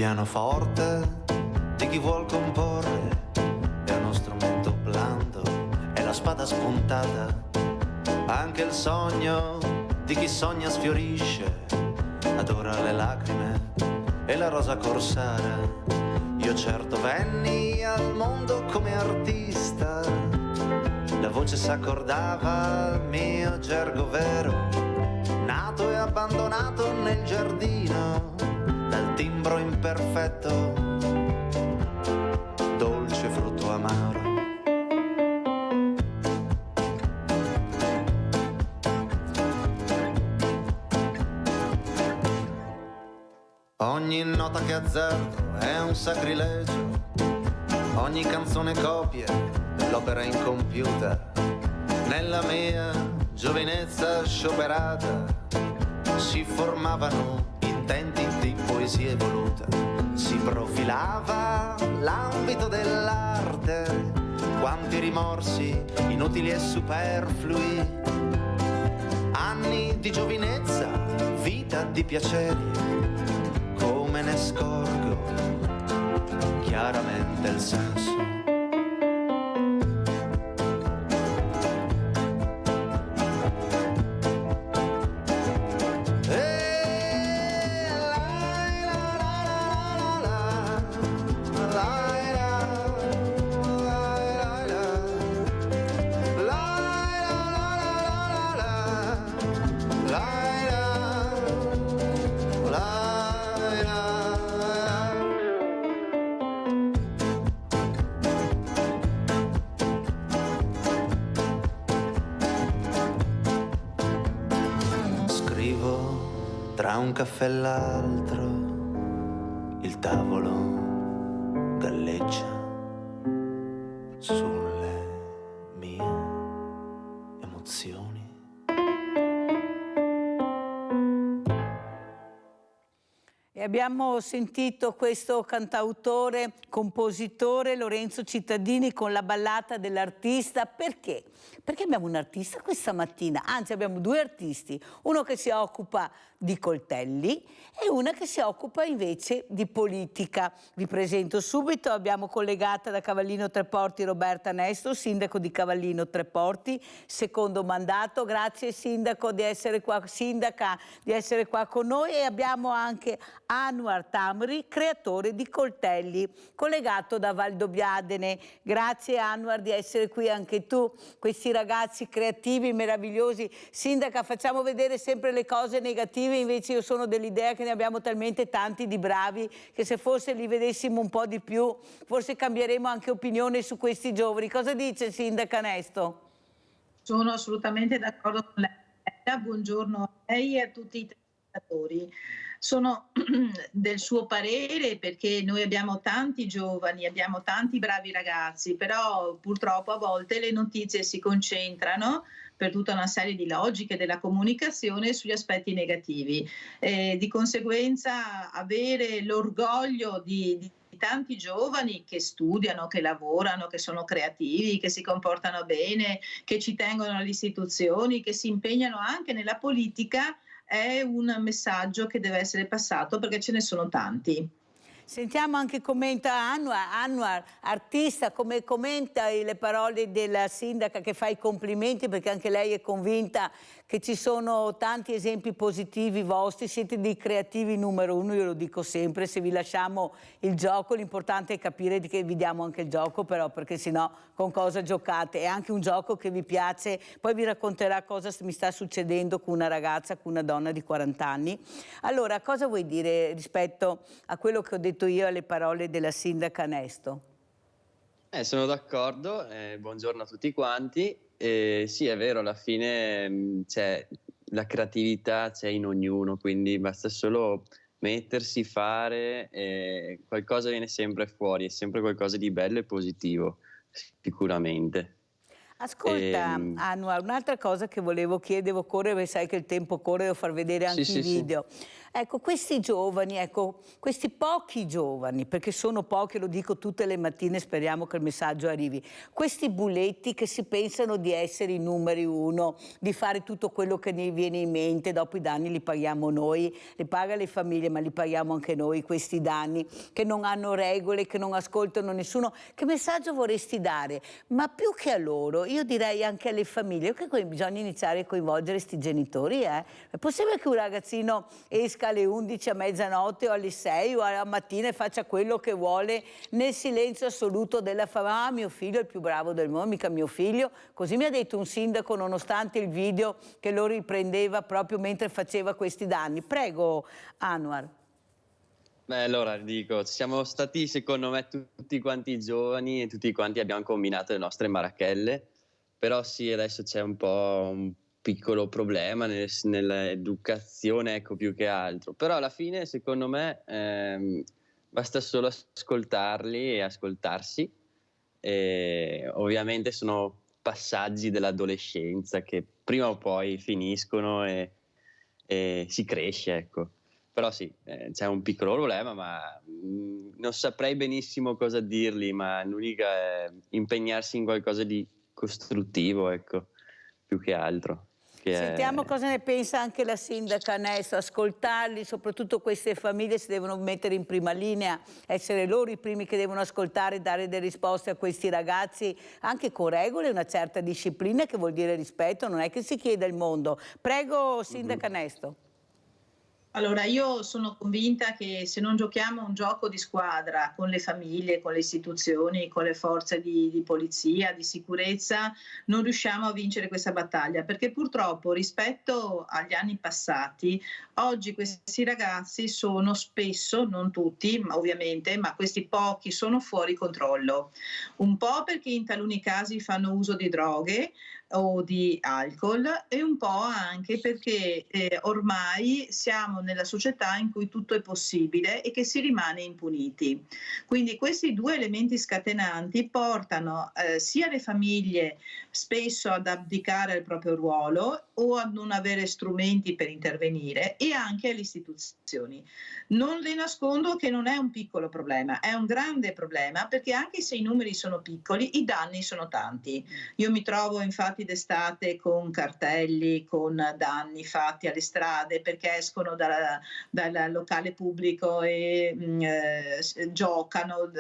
pianoforte di chi vuol comporre è uno strumento blando, è la spada spuntata. Anche il sogno di chi sogna sfiorisce, adora le lacrime e la rosa corsara. Io certo venni al mondo come artista, la voce s'accordava al mio gergo vero, nato e abbandonato nel giardino dal timbro imperfetto, dolce frutto amaro. Ogni nota che azzardo è un sacrilegio, ogni canzone copia dell'opera incompiuta. Nella mia giovinezza scioperata si formavano intenti di poesia evoluta, si profilava l'ambito dell'arte, quanti rimorsi inutili e superflui, anni di giovinezza, vita di piaceri, come ne scorgo chiaramente il senso. Tra un caffè e l'altro il tavolo galleggia sulle mie emozioni. E abbiamo sentito questo cantautore, compositore Lorenzo Cittadini con la ballata dell'artista. Perché? Perché abbiamo un artista questa mattina, anzi abbiamo due artisti, uno che si occupa di coltelli e una che si occupa invece di politica. Vi presento subito, abbiamo collegata da Cavallino Treporti Roberta Nesto, sindaco di Cavallino Treporti, secondo mandato. Grazie sindaco di essere qua, sindaca di essere qua con noi, e abbiamo anche Anwar Tamri, creatore di coltelli, collegato da Valdobbiadene. Grazie Anwar di essere qui anche tu, questi ragazzi creativi, meravigliosi. Sindaca, facciamo vedere sempre le cose negative, invece io sono dell'idea che ne abbiamo talmente tanti di bravi che se forse li vedessimo un po' di più, forse cambieremo anche opinione su questi giovani. Cosa dice Sindaca Nesto? Sono assolutamente d'accordo con lei. Buongiorno a lei e a tutti i telespettatori. Sono del suo parere perché noi abbiamo tanti giovani, abbiamo tanti bravi ragazzi, però purtroppo a volte le notizie si concentrano per tutta una serie di logiche della comunicazione sugli aspetti negativi. Di conseguenza avere l'orgoglio di tanti giovani che studiano, che lavorano, che sono creativi, che si comportano bene, che ci tengono alle istituzioni, che si impegnano anche nella politica, è un messaggio che deve essere passato perché ce ne sono tanti. Sentiamo anche commenta Anwar, artista, come commenta le parole della sindaca che fa i complimenti, perché anche lei è convinta che ci sono tanti esempi positivi vostri, siete dei creativi numero uno, io lo dico sempre, se vi lasciamo il gioco l'importante è capire che vi diamo anche il gioco, però, perché sennò con cosa giocate? È anche un gioco che vi piace, poi vi racconterà cosa mi sta succedendo con una ragazza, con una donna di 40 anni. Allora, cosa vuoi dire rispetto a quello che ho detto io alle parole della sindaca Nesto? Sono d'accordo, buongiorno a tutti quanti. Sì, è vero, alla fine c'è la creatività, c'è in ognuno, quindi basta solo mettersi, fare, qualcosa viene sempre fuori, è sempre qualcosa di bello e positivo, sicuramente. Ascolta, Anwar, un'altra cosa che volevo chiedere, devo correre perché sai che il tempo corre, devo far vedere anche i video. Ecco, questi giovani, ecco, questi pochi giovani, perché sono pochi, lo dico tutte le mattine, speriamo che il messaggio arrivi, questi buletti che si pensano di essere i numeri uno, di fare tutto quello che ne viene in mente, dopo i danni li paghiamo noi, li paga le famiglie, ma li paghiamo anche noi, questi danni, che non hanno regole, che non ascoltano nessuno. Che messaggio vorresti dare? Ma più che a loro, io direi anche alle famiglie, che bisogna iniziare a coinvolgere questi genitori. È possibile che un ragazzino esca alle 11 a mezzanotte o alle 6 o alla mattina e faccia quello che vuole nel silenzio assoluto della famiglia? Ah, mio figlio è il più bravo del mondo, mica mio figlio. Così mi ha detto un sindaco, nonostante il video che lo riprendeva proprio mentre faceva questi danni. Prego, Anwar. Beh, allora dico, siamo stati secondo me tutti quanti giovani e tutti quanti abbiamo combinato le nostre marachelle, però sì, adesso c'è un po' un piccolo problema nell'educazione, ecco, più che altro. Però alla fine, secondo me, basta solo ascoltarli e ascoltarsi. E ovviamente sono passaggi dell'adolescenza che prima o poi finiscono e si cresce, ecco. Però sì, c'è un piccolo problema, ma non saprei benissimo cosa dirgli, ma l'unica è impegnarsi in qualcosa di costruttivo, ecco, più che altro. Sentiamo cosa ne pensa anche la sindaca Nesto, ascoltarli, soprattutto queste famiglie si devono mettere in prima linea, essere loro i primi che devono ascoltare e dare delle risposte a questi ragazzi, anche con regole, una certa disciplina, che vuol dire rispetto, non è che si chieda il mondo. Prego, sindaca Nesto. Allora, io sono convinta che se non giochiamo un gioco di squadra con le famiglie, con le istituzioni, con le forze di polizia, di sicurezza, non riusciamo a vincere questa battaglia, perché purtroppo rispetto agli anni passati, oggi questi ragazzi sono spesso, non tutti ovviamente, ma questi pochi sono fuori controllo. Un po' perché in taluni casi fanno uso di droghe o di alcol, e un po' anche perché ormai siamo nella società in cui tutto è possibile e che si rimane impuniti. Quindi questi due elementi scatenanti portano sia le famiglie spesso ad abdicare al proprio ruolo o a non avere strumenti per intervenire, e anche alle istituzioni. Non le nascondo che non è un piccolo problema, è un grande problema, perché anche se i numeri sono piccoli, i danni sono tanti. Io mi trovo infatti d'estate con cartelli, con danni fatti alle strade perché escono dal locale pubblico e giocano,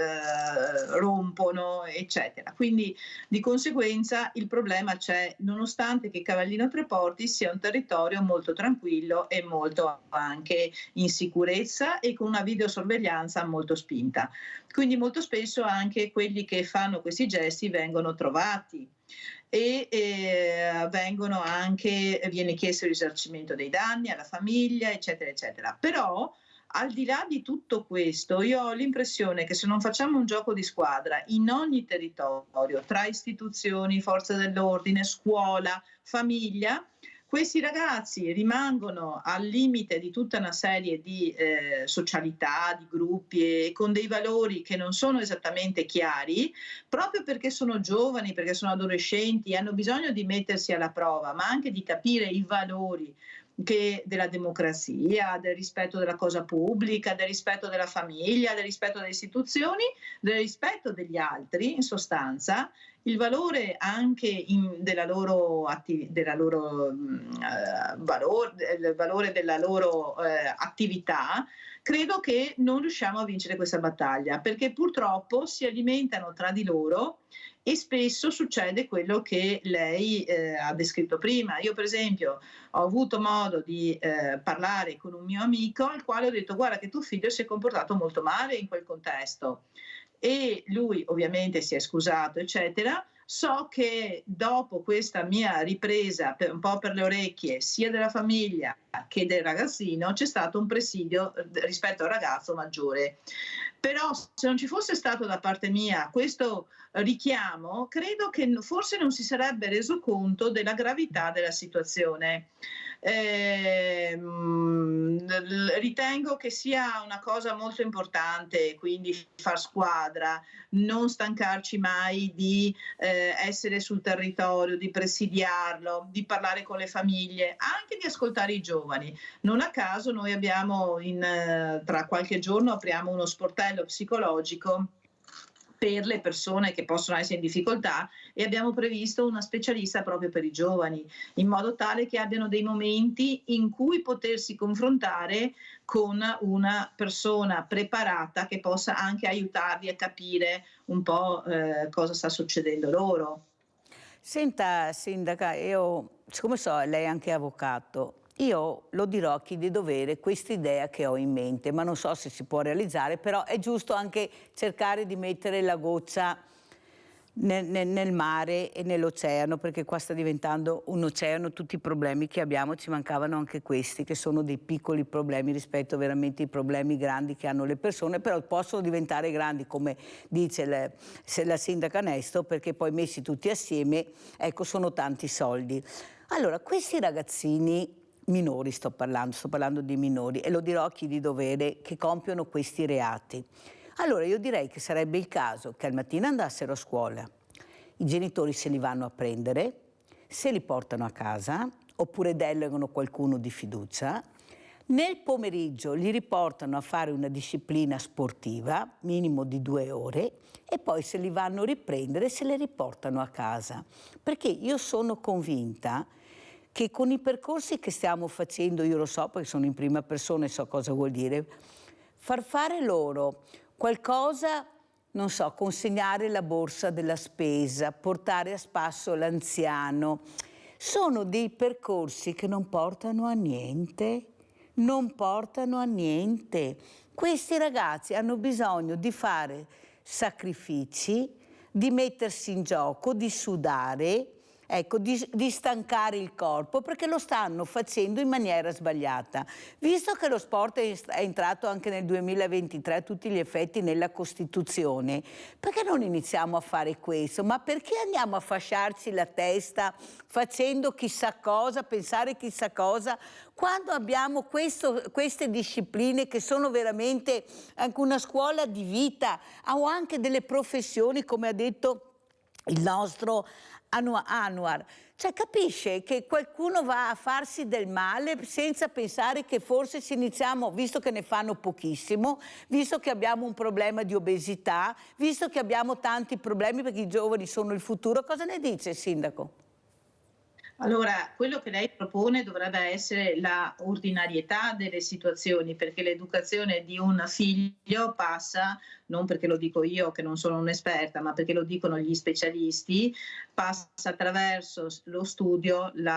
rompono, eccetera. Quindi di conseguenza il problema c'è, nonostante che Cavallino Treporti sia un territorio molto tranquillo e molto anche in sicurezza e con una videosorveglianza molto spinta. Quindi molto spesso anche quelli che fanno questi gesti vengono trovati e viene chiesto il risarcimento dei danni alla famiglia, eccetera, eccetera. Però al di là di tutto questo, io ho l'impressione che se non facciamo un gioco di squadra in ogni territorio, tra istituzioni, forze dell'ordine, scuola, famiglia, questi ragazzi rimangono al limite di tutta una serie di socialità, di gruppi, e con dei valori che non sono esattamente chiari, proprio perché sono giovani, perché sono adolescenti, hanno bisogno di mettersi alla prova, ma anche di capire i valori della democrazia, del rispetto della cosa pubblica, del rispetto della famiglia, del rispetto delle istituzioni, del rispetto degli altri, in sostanza. Il valore anche del valore della loro attività, credo che non riusciamo a vincere questa battaglia, perché purtroppo si alimentano tra di loro e spesso succede quello che lei ha descritto prima. Io per esempio ho avuto modo di parlare con un mio amico al quale ho detto: guarda che tuo figlio si è comportato molto male in quel contesto, e lui ovviamente si è scusato, eccetera. So che dopo questa mia ripresa un po' per le orecchie sia della famiglia che del ragazzino, c'è stato un presidio rispetto al ragazzo maggiore. Però se non ci fosse stato da parte mia questo richiamo, credo che forse non si sarebbe reso conto della gravità della situazione. Ritengo che sia una cosa molto importante, quindi far squadra, non stancarci mai di essere sul territorio, di presidiarlo, di parlare con le famiglie, anche di ascoltare i giovani. Non a caso noi abbiamo tra qualche giorno apriamo uno sportello psicologico per le persone che possono essere in difficoltà e abbiamo previsto una specialista proprio per i giovani, in modo tale che abbiano dei momenti in cui potersi confrontare con una persona preparata che possa anche aiutarli a capire un po' cosa sta succedendo loro. Senta, sindaca, io, siccome so, lei è anche avvocato, io lo dirò a chi di dovere questa idea che ho in mente, ma non so se si può realizzare, però è giusto anche cercare di mettere la goccia nel mare e nell'oceano, perché qua sta diventando un oceano tutti i problemi che abbiamo, ci mancavano anche questi, che sono dei piccoli problemi rispetto veramente ai problemi grandi che hanno le persone, però possono diventare grandi, come dice la sindaca Nesto, perché poi messi tutti assieme, ecco, sono tanti soldi. Allora, questi ragazzini minori sto parlando di minori, e lo dirò a chi di dovere, che compiono questi reati. Allora io direi che sarebbe il caso che al mattino andassero a scuola, i genitori se li vanno a prendere, se li portano a casa, oppure delegano qualcuno di fiducia, nel pomeriggio li riportano a fare una disciplina sportiva, minimo di 2 ore, e poi se li vanno a riprendere se li riportano a casa. Perché io sono convinta che con i percorsi che stiamo facendo, io lo so perché sono in prima persona e so cosa vuol dire, far fare loro qualcosa, non so, consegnare la borsa della spesa, portare a spasso l'anziano, sono dei percorsi che non portano a niente, non portano a niente. Questi ragazzi hanno bisogno di fare sacrifici, di mettersi in gioco, di sudare, ecco, di stancare il corpo, perché lo stanno facendo in maniera sbagliata. Visto che lo sport è entrato anche nel 2023 a tutti gli effetti nella Costituzione, perché non iniziamo a fare questo? Ma perché andiamo a fasciarci la testa facendo chissà cosa, pensare chissà cosa, quando abbiamo queste discipline che sono veramente anche una scuola di vita, o anche delle professioni, come ha detto il nostro Anwar, cioè capisce che qualcuno va a farsi del male senza pensare che forse se iniziamo, visto che ne fanno pochissimo, visto che abbiamo un problema di obesità, visto che abbiamo tanti problemi perché i giovani sono il futuro, cosa ne dice il sindaco? Allora, quello che lei propone dovrebbe essere la ordinarietà delle situazioni, perché l'educazione di un figlio passa, non perché lo dico io che non sono un'esperta, ma perché lo dicono gli specialisti, passa attraverso lo studio, il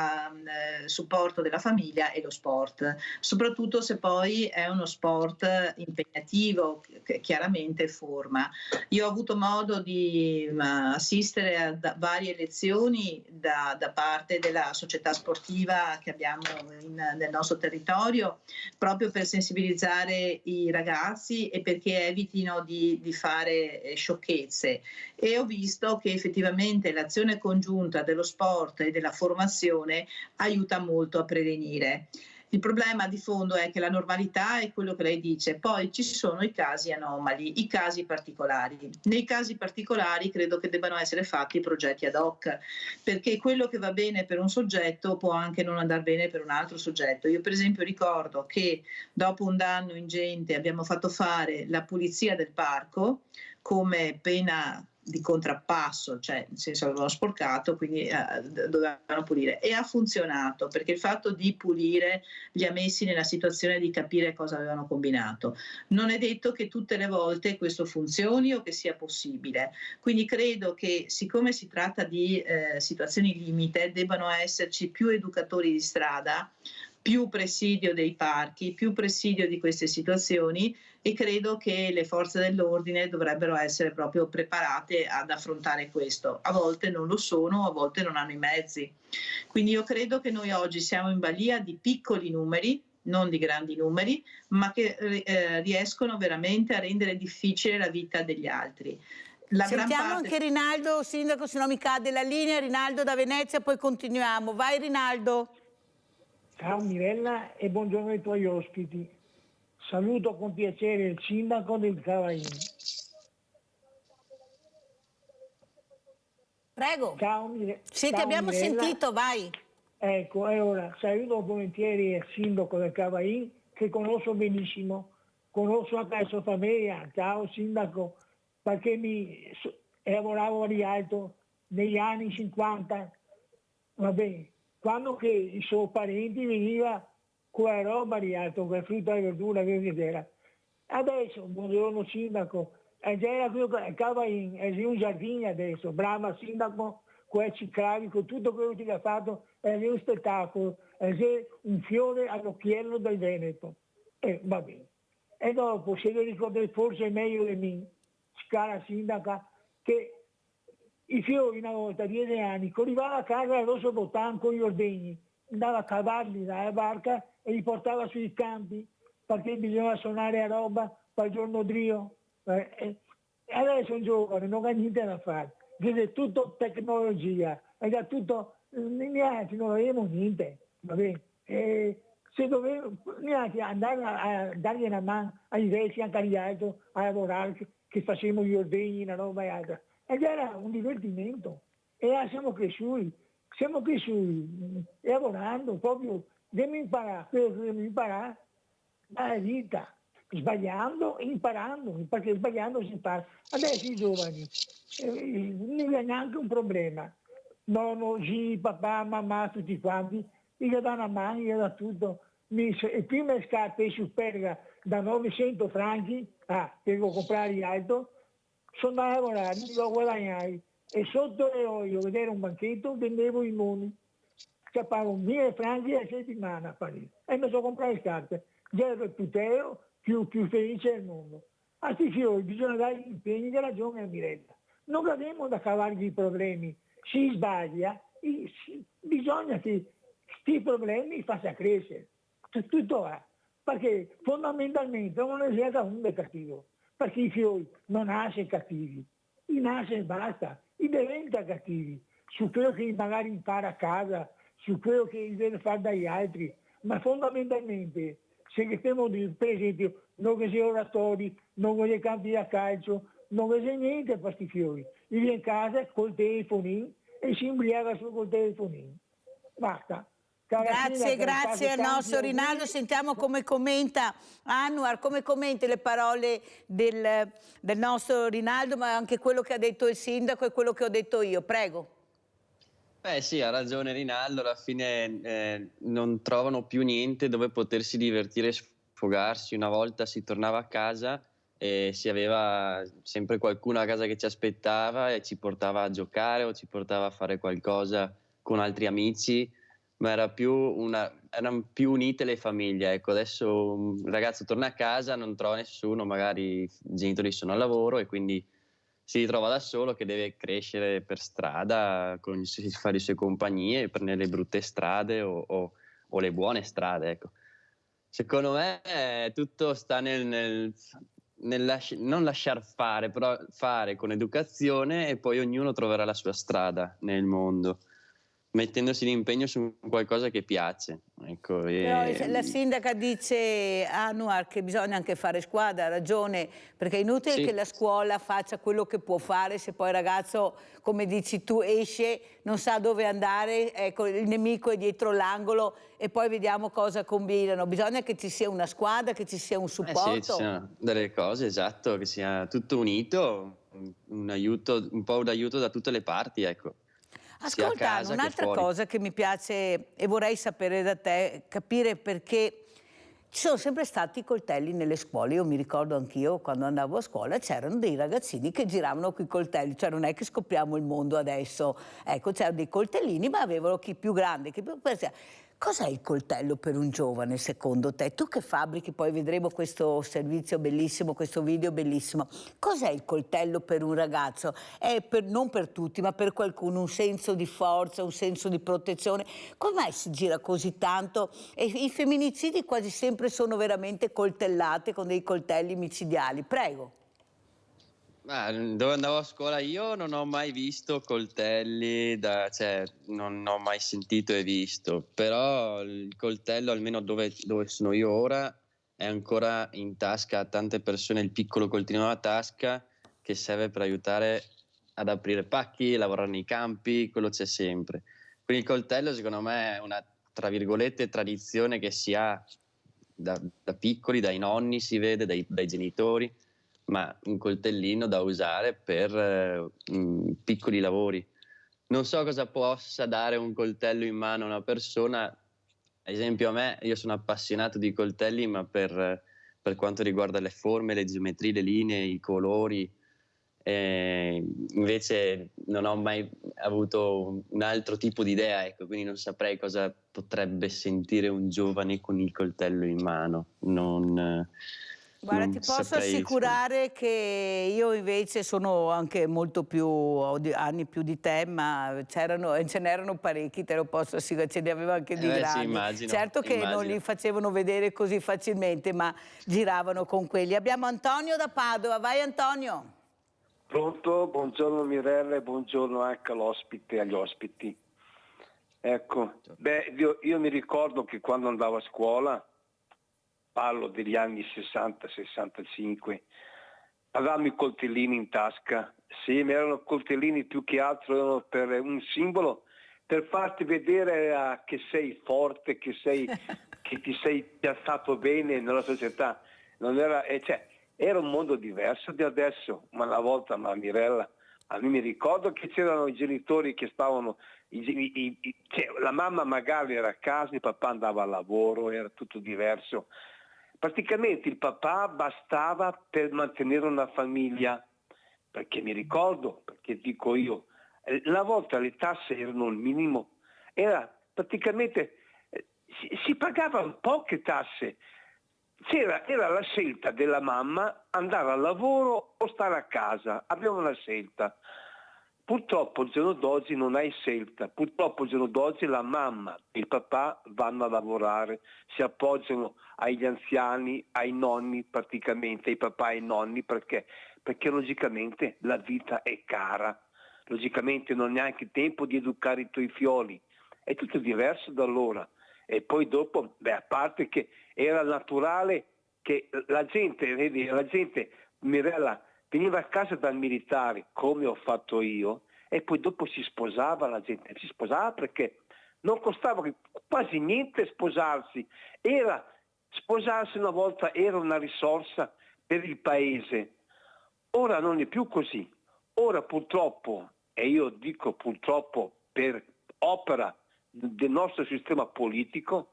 supporto della famiglia e lo sport, soprattutto se poi è uno sport impegnativo, che chiaramente forma. Io ho avuto modo di assistere a varie lezioni da parte della società sportiva che abbiamo nel nostro territorio, proprio per sensibilizzare i ragazzi e perché evitino di fare sciocchezze, e ho visto che effettivamente l'azione congiunta dello sport e della formazione aiuta molto a prevenire. Il problema di fondo è che la normalità è quello che lei dice, poi ci sono i casi anomali, i casi particolari. Nei casi particolari credo che debbano essere fatti progetti ad hoc, perché quello che va bene per un soggetto può anche non andare bene per un altro soggetto. Io per esempio ricordo che dopo un danno ingente abbiamo fatto fare la pulizia del parco come pena di contrappasso, cioè nel senso avevano sporcato, quindi dovevano pulire, e ha funzionato perché il fatto di pulire li ha messi nella situazione di capire cosa avevano combinato. Non è detto che tutte le volte questo funzioni o che sia possibile, quindi credo che siccome si tratta di situazioni limite debbano esserci più educatori di strada, più presidio dei parchi, più presidio di queste situazioni, e credo che le forze dell'ordine dovrebbero essere proprio preparate ad affrontare questo. A volte non lo sono, a volte non hanno i mezzi. Quindi io credo che noi oggi siamo in balia di piccoli numeri, non di grandi numeri, ma che riescono veramente a rendere difficile la vita degli altri. Sentiamo anche Rinaldo, sindaco, se no mi cade la linea. Rinaldo da Venezia, poi continuiamo. Vai Rinaldo. Ciao Mirella e buongiorno ai tuoi ospiti. Saluto con piacere il sindaco del Cavain. Prego. Ciao, sì, ti abbiamo Mirella. sentito, vai. Ecco, e ora saluto volentieri il sindaco del Cavain che conosco benissimo. Conosco anche la sua famiglia. Ciao sindaco, perché lavoravo a Rialto negli anni 50. Vabbè, quando che i suoi parenti veniva con la roba a Rialto, con la frutta e verdura che era. Adesso, buongiorno sindaco, già il Cavain è un giardino adesso, brava sindaco, con i ciclavi, con tutto quello che ha fatto, è un spettacolo, è un fiore all'occhiello del Veneto. Va bene. E dopo, se lo ricordate forse meglio di me, cara sindaca, che i fiori una volta, 10 anni, arrivava a casa a Rosso Botan con gli ordegni, andava a cavarli dalla barca e li portava sui campi, perché bisognava suonare a roba per il giorno drio. Adesso un giovane non ha niente da fare, è tutto tecnologia, è da tutto, neanche non avevamo niente, va bene? Se dovevo neanche andare a dargli una mano ai vecchi, anche agli altri, a lavorare, che facevamo gli ordini, una roba e altra. Ed era un divertimento. E siamo cresciuti, lavorando, proprio, dobbiamo imparare, quello che dobbiamo imparare dalla vita, sbagliando e imparando, perché sbagliando si impara. Adesso i giovani, non è neanche un problema. Nonno, zii, papà, mamma, tutti quanti, gli dà una mano, gli dà tutto. E prima le scarpe in superga da 900 franchi, che devo comprare alto, sono andato a lavorare, mi devo guadagnare. E sotto l'olio, vedere un banchetto, vendevo i moni. Che pago 1000 franchi a settimana a Parigi. E mi sono comprato le scarpe. Già ero il più felice del mondo. A questi fiori bisogna dare gli impegni che ragione a Mirella. Non abbiamo da cavargli i problemi. Si sbaglia, bisogna che questi problemi faccia crescere. Tutto va. Perché fondamentalmente non è sia uno è cattivo. Perché i fiori non nascono cattivi. I nasce e basta. I diventa cattivi. Su quello che magari impara a casa, su quello che deve fare dagli altri. Ma fondamentalmente, se stiamo per esempio, non che sia oratori, non che sia campi da calcio, non che sia niente per questi fiori. Viene in casa col telefonino e si imbriaca su col telefonino. Basta. Grazie al nostro Rinaldo. Sentiamo come commenta Anwar, come commenti le parole del nostro Rinaldo, ma anche quello che ha detto il sindaco e quello che ho detto io. Prego. Sì, ha ragione Rinaldo, alla fine non trovano più niente dove potersi divertire e sfogarsi. Una volta si tornava a casa e si aveva sempre qualcuno a casa che ci aspettava e ci portava a giocare o ci portava a fare qualcosa con altri amici, ma erano più unite le famiglie. Ecco, adesso un ragazzo torna a casa, non trova nessuno, magari i genitori sono al lavoro e quindi si ritrova da solo che deve crescere per strada, fare le sue compagnie, prendere le brutte strade o le buone strade. Ecco. Secondo me tutto sta non lasciar fare, però fare con educazione e poi ognuno troverà la sua strada nel mondo, mettendosi l'impegno su qualcosa che piace. Ecco, Però la sindaca dice, Anwar, che bisogna anche fare squadra, ha ragione, perché è inutile che la scuola faccia quello che può fare se poi il ragazzo, come dici tu, esce, non sa dove andare, ecco, il nemico è dietro l'angolo e poi vediamo cosa combinano. Bisogna che ci sia una squadra, che ci sia un supporto. Sì, ci siano delle cose, esatto, che sia tutto unito, un po' d'aiuto da tutte le parti, ecco. Ascolta, un'altra cosa che mi piace e vorrei sapere da te, capire perché ci sono sempre stati i coltelli nelle scuole. Io mi ricordo anch'io quando andavo a scuola c'erano dei ragazzini che giravano con i coltelli, cioè non è che scopriamo il mondo adesso, ecco, c'erano dei coltellini ma avevano chi più grande, chi più... Cos'è il coltello per un giovane, secondo te? Tu che fabbrichi, poi vedremo questo servizio bellissimo, questo video bellissimo. Cos'è il coltello per un ragazzo? È non per tutti, ma per qualcuno un senso di forza, un senso di protezione. Come mai si gira così tanto? E i femminicidi quasi sempre sono veramente coltellate con dei coltelli micidiali. Prego. Dove andavo a scuola io non ho mai visto coltelli, cioè non ho mai sentito e visto, però il coltello, almeno dove sono io ora, è ancora in tasca a tante persone, il piccolo coltellino alla tasca che serve per aiutare ad aprire pacchi, lavorare nei campi, quello c'è sempre. Quindi il coltello secondo me è una, tra virgolette, tradizione che si ha da piccoli, dai nonni si vede, dai genitori, ma un coltellino da usare per piccoli lavori. Non so cosa possa dare un coltello in mano a una persona. Ad esempio a me, io sono appassionato di coltelli, ma per quanto riguarda le forme, le geometrie, le linee, i colori. Invece non ho mai avuto un altro tipo di idea, ecco, quindi non saprei cosa potrebbe sentire un giovane con il coltello in mano. Guarda, Non ti posso saprei. assicurare che io invece sono anche molto più, ho anni più di te, ma ce n'erano parecchi, te lo posso assicurare, ce ne avevo anche di Sì, grandi. immagino, Certo che non li facevano vedere così facilmente, ma giravano con quelli. Abbiamo Antonio da Padova, vai Antonio. Pronto? Buongiorno Mirella e buongiorno anche all'ospite e agli ospiti. Ecco, io mi ricordo che quando andavo a scuola, parlo degli anni 60-65, avevamo i coltellini in tasca. Sì, ma erano coltellini più che altro erano per un simbolo, per farti vedere che sei forte, che ti sei piazzato bene nella società. Non era, era un mondo diverso di adesso, ma una volta, Mirella, a me mi ricordo che c'erano i genitori che stavano, la mamma magari era a casa, il papà andava al lavoro, era tutto diverso. Praticamente il papà bastava per mantenere una famiglia, perché mi ricordo, perché dico io, una volta le tasse erano il minimo, era praticamente, si pagavano poche tasse. Era la scelta della mamma andare al lavoro o stare a casa, abbiamo una scelta. Purtroppo il giorno d'oggi non hai scelta, purtroppo il giorno d'oggi la mamma e il papà vanno a lavorare, si appoggiano agli anziani, ai nonni praticamente, ai papà e ai nonni, perché logicamente la vita è cara, logicamente non hai neanche tempo di educare i tuoi figlioli, è tutto diverso da allora. E poi dopo, a parte che era naturale che la gente, Mirella, veniva a casa dal militare, come ho fatto io, e poi dopo si sposava la gente, si sposava perché non costava quasi niente sposarsi, sposarsi una volta era una risorsa per il paese, ora non è più così, ora purtroppo, e io dico purtroppo per opera del nostro sistema politico,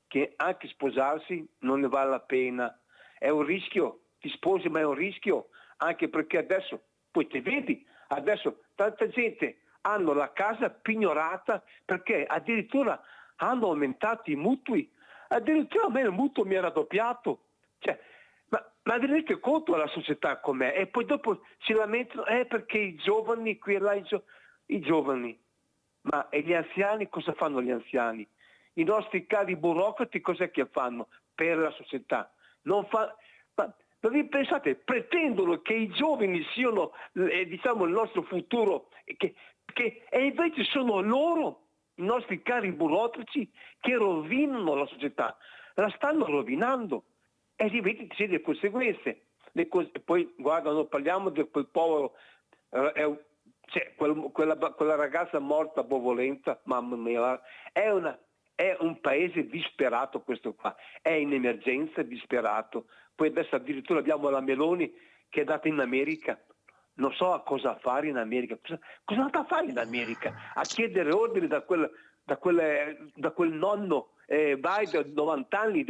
che anche sposarsi non ne vale la pena, è un rischio, ti sposi ma è un rischio, anche perché adesso, poi ti vedi, adesso tanta gente hanno la casa pignorata perché addirittura hanno aumentato i mutui, addirittura a me il mutuo mi era raddoppiato, ma vi rendete conto della società com'è? E poi dopo si lamentano, perché i giovani, qui e là, i giovani, ma e gli anziani cosa fanno gli anziani? I nostri cari burocrati cos'è che fanno per la società? Ma vi pensate, pretendono che i giovani siano il nostro futuro e invece sono loro, i nostri cari burocrati, che rovinano la società, la stanno rovinando e vedi c'è le conseguenze. Poi guarda, non parliamo di quel povero, quella ragazza morta a Bovolenta, mamma mia, è un paese disperato questo qua, è in emergenza, disperato. Poi adesso addirittura abbiamo la Meloni che è andata in America, non so a cosa fare in America, cosa è andata a fare in America? A chiedere ordini da quel nonno Biden, 90 anni,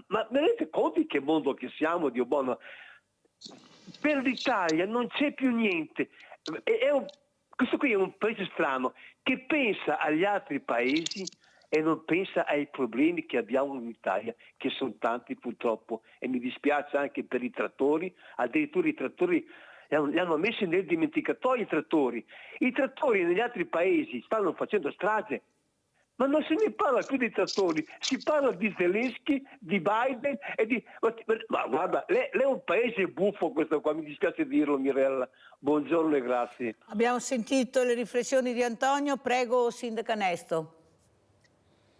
ma vi rendete conto di che mondo che siamo, Dio buono? Per l'Italia non c'è più niente, questo qui è un paese strano che pensa agli altri paesi e non pensa ai problemi che abbiamo in Italia, che sono tanti purtroppo, e mi dispiace anche per i trattori, addirittura i trattori li hanno messi nel dimenticatoio i trattori negli altri paesi stanno facendo strage. Ma non se ne parla più dei trattori, si parla di Zelensky, di Biden e di... Ma guarda, lei è un paese buffo questo qua, mi dispiace dirlo Mirella. Buongiorno e grazie. Abbiamo sentito le riflessioni di Antonio, prego Sindaca Nesto.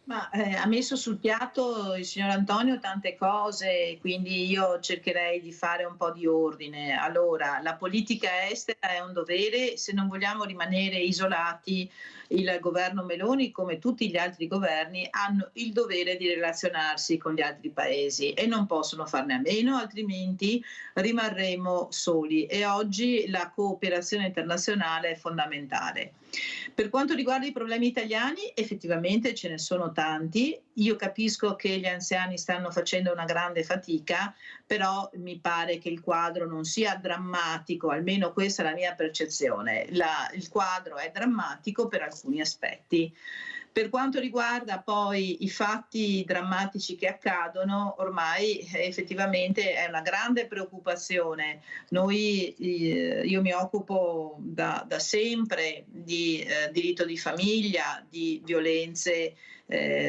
Ma ha messo sul piatto il signor Antonio tante cose, quindi io cercherei di fare un po' di ordine. Allora, la politica estera è un dovere, se non vogliamo rimanere isolati, il governo Meloni, come tutti gli altri governi, hanno il dovere di relazionarsi con gli altri paesi e non possono farne a meno, altrimenti rimarremo soli. E oggi la cooperazione internazionale è fondamentale. Per quanto riguarda i problemi italiani, effettivamente ce ne sono tanti. Io capisco che gli anziani stanno facendo una grande fatica, però mi pare che il quadro non sia drammatico, almeno questa è la mia percezione. Il quadro è drammatico per alcuni aspetti. Per quanto riguarda poi i fatti drammatici che accadono, ormai effettivamente è una grande preoccupazione. Io mi occupo da sempre di diritto di famiglia, di violenze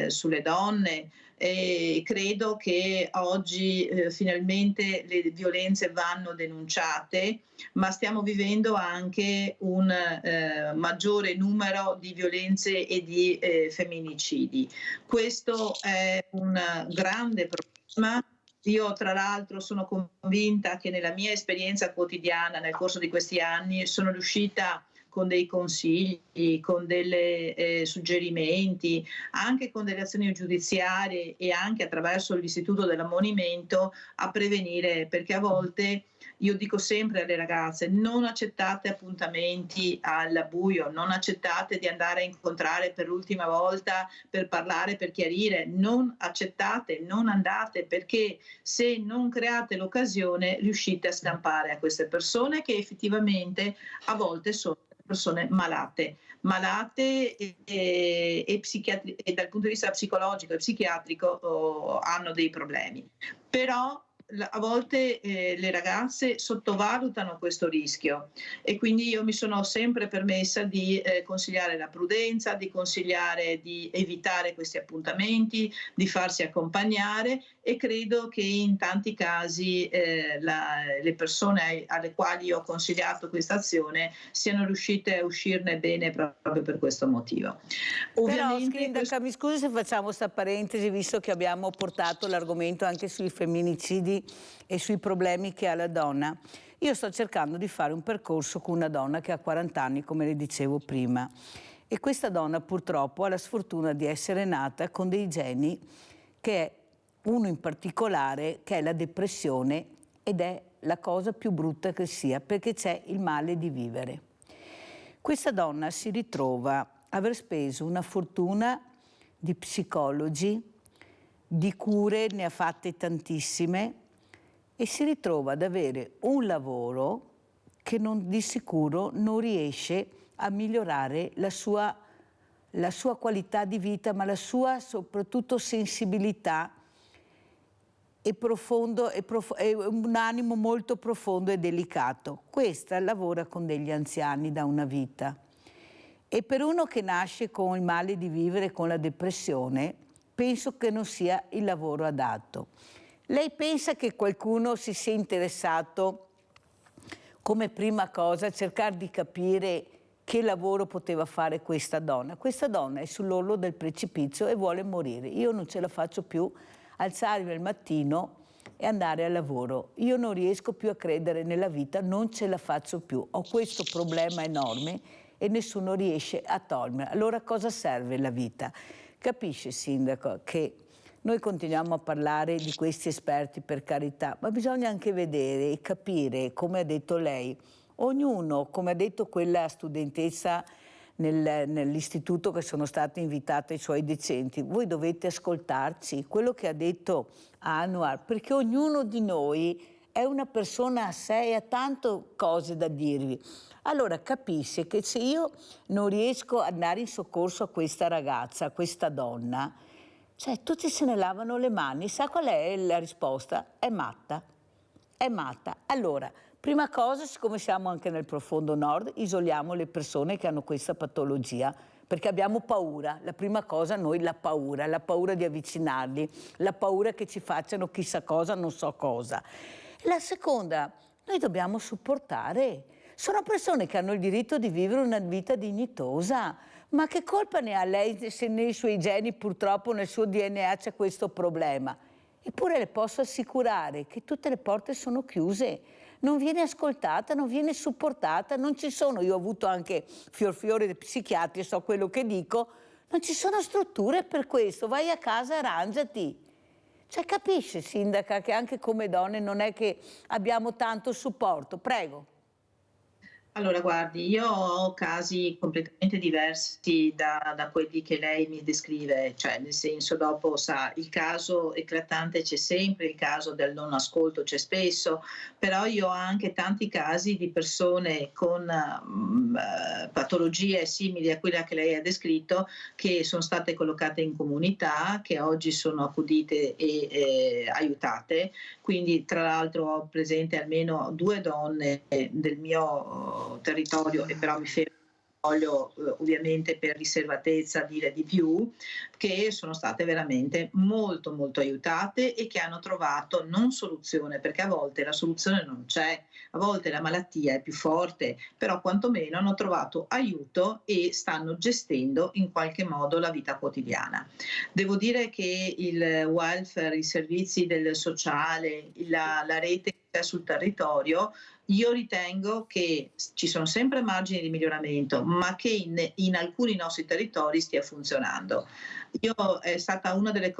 sulle donne, e credo che oggi finalmente le violenze vanno denunciate, ma stiamo vivendo anche un maggiore numero di violenze e di femminicidi. Questo è un grande problema. Io tra l'altro sono convinta che nella mia esperienza quotidiana nel corso di questi anni sono riuscita con dei consigli, con dei suggerimenti, anche con delle azioni giudiziarie e anche attraverso l'istituto dell'ammonimento a prevenire, perché a volte io dico sempre alle ragazze: non accettate appuntamenti al buio, non accettate di andare a incontrare per l'ultima volta per parlare, per chiarire, non accettate, non andate, perché se non create l'occasione riuscite a scampare a queste persone che effettivamente a volte sono persone malate e dal punto di vista psicologico e psichiatrico hanno dei problemi. Però a volte le ragazze sottovalutano questo rischio e quindi io mi sono sempre permessa di consigliare la prudenza, di consigliare di evitare questi appuntamenti, di farsi accompagnare, e credo che in tanti casi le persone alle quali ho consigliato questa azione siano riuscite a uscirne bene proprio per questo motivo. Ovviamente, Sindaca, mi scusi se facciamo questa parentesi, visto che abbiamo portato l'argomento anche sui femminicidi e sui problemi che ha la donna. Io sto cercando di fare un percorso con una donna che ha 40 anni, come le dicevo prima, e questa donna purtroppo ha la sfortuna di essere nata con dei geni, che è uno in particolare che è la depressione, ed è la cosa più brutta che sia, perché c'è il male di vivere. Questa donna si ritrova a aver speso una fortuna di psicologi, di cure, ne ha fatte tantissime, e si ritrova ad avere un lavoro che di sicuro non riesce a migliorare la sua qualità di vita, ma la sua soprattutto sensibilità e un animo molto profondo e delicato. Questa lavora con degli anziani da una vita, e per uno che nasce con il male di vivere, con la depressione, penso che non sia il lavoro adatto. Lei pensa che qualcuno si sia interessato come prima cosa a cercare di capire che lavoro poteva fare questa donna? Questa donna è sull'orlo del precipizio e vuole morire. Io non ce la faccio più alzarmi al mattino e andare al lavoro. Io non riesco più a credere nella vita, non ce la faccio più. Ho questo problema enorme e nessuno riesce a togliermela. Allora cosa serve la vita? Capisce, Sindaco, che noi continuiamo a parlare di questi esperti, per carità, ma bisogna anche vedere e capire, come ha detto lei, ognuno, come ha detto quella studentessa nell'istituto che sono state invitate ai suoi docenti, voi dovete ascoltarci, quello che ha detto Anwar, perché ognuno di noi è una persona a sé e ha tante cose da dirvi. Allora capisce che se io non riesco ad andare in soccorso a questa ragazza, a questa donna, cioè tutti se ne lavano le mani. Sa qual è la risposta? È matta. È matta. Allora, prima cosa, siccome siamo anche nel profondo nord, isoliamo le persone che hanno questa patologia, perché abbiamo paura. La prima cosa noi la paura di avvicinarli, la paura che ci facciano chissà cosa, non so cosa. La seconda, noi dobbiamo supportare. Sono persone che hanno il diritto di vivere una vita dignitosa. Ma che colpa ne ha lei se nei suoi geni purtroppo nel suo DNA c'è questo problema? Eppure le posso assicurare che tutte le porte sono chiuse, non viene ascoltata, non viene supportata, non ci sono, io ho avuto anche fior di psichiatri, so quello che dico, non ci sono strutture per questo, vai a casa, arrangiati. Cioè capisce, sindaca, che anche come donne non è che abbiamo tanto supporto, prego. Allora, guardi, io ho casi completamente diversi da quelli che lei mi descrive, cioè nel senso dopo sa, il caso eclatante c'è sempre, il caso del non ascolto c'è spesso, però io ho anche tanti casi di persone con patologie simili a quella che lei ha descritto, che sono state collocate in comunità, che oggi sono accudite e aiutate. Quindi tra l'altro ho presente almeno 2 donne del mio territorio, e però mi fermo, voglio ovviamente per riservatezza dire di più, che sono state veramente molto molto aiutate e che hanno trovato non soluzione, perché a volte la soluzione non c'è, a volte la malattia è più forte, però quantomeno hanno trovato aiuto e stanno gestendo in qualche modo la vita quotidiana. Devo dire che il welfare, i servizi del sociale, la rete che c'è sul territorio, io ritengo che ci sono sempre margini di miglioramento, ma che in alcuni nostri territori stia funzionando. Io è stata una delle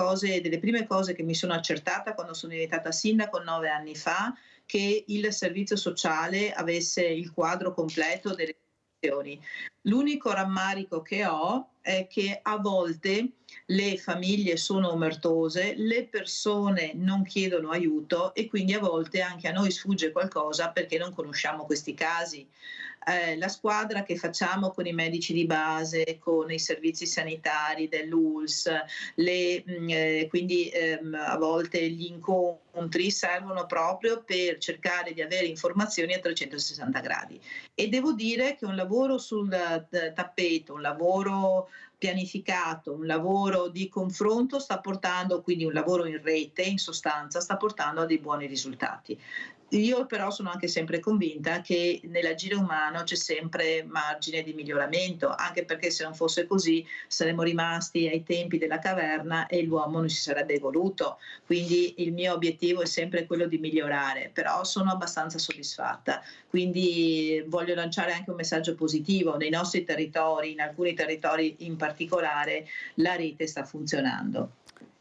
prime cose che mi sono accertata quando sono diventata sindaco 9 anni fa, che il servizio sociale avesse il quadro completo delle situazioni. L'unico rammarico che ho è che a volte le famiglie sono omertose, le persone non chiedono aiuto e quindi a volte anche a noi sfugge qualcosa perché non conosciamo questi casi. La squadra che facciamo con i medici di base, con i servizi sanitari dell'ULSS, quindi a volte gli incontri servono proprio per cercare di avere informazioni a 360 gradi. E devo dire che un lavoro sul tappeto, un lavoro pianificato, un lavoro di confronto sta portando, quindi un lavoro in rete, in sostanza, sta portando a dei buoni risultati. Io però sono anche sempre convinta che nell'agire umano c'è sempre margine di miglioramento, anche perché se non fosse così saremmo rimasti ai tempi della caverna e l'uomo non si sarebbe evoluto. Quindi il mio obiettivo è sempre quello di migliorare, però sono abbastanza soddisfatta. Quindi voglio lanciare anche un messaggio positivo. Nei nostri territori, in alcuni territori in particolare, la rete sta funzionando.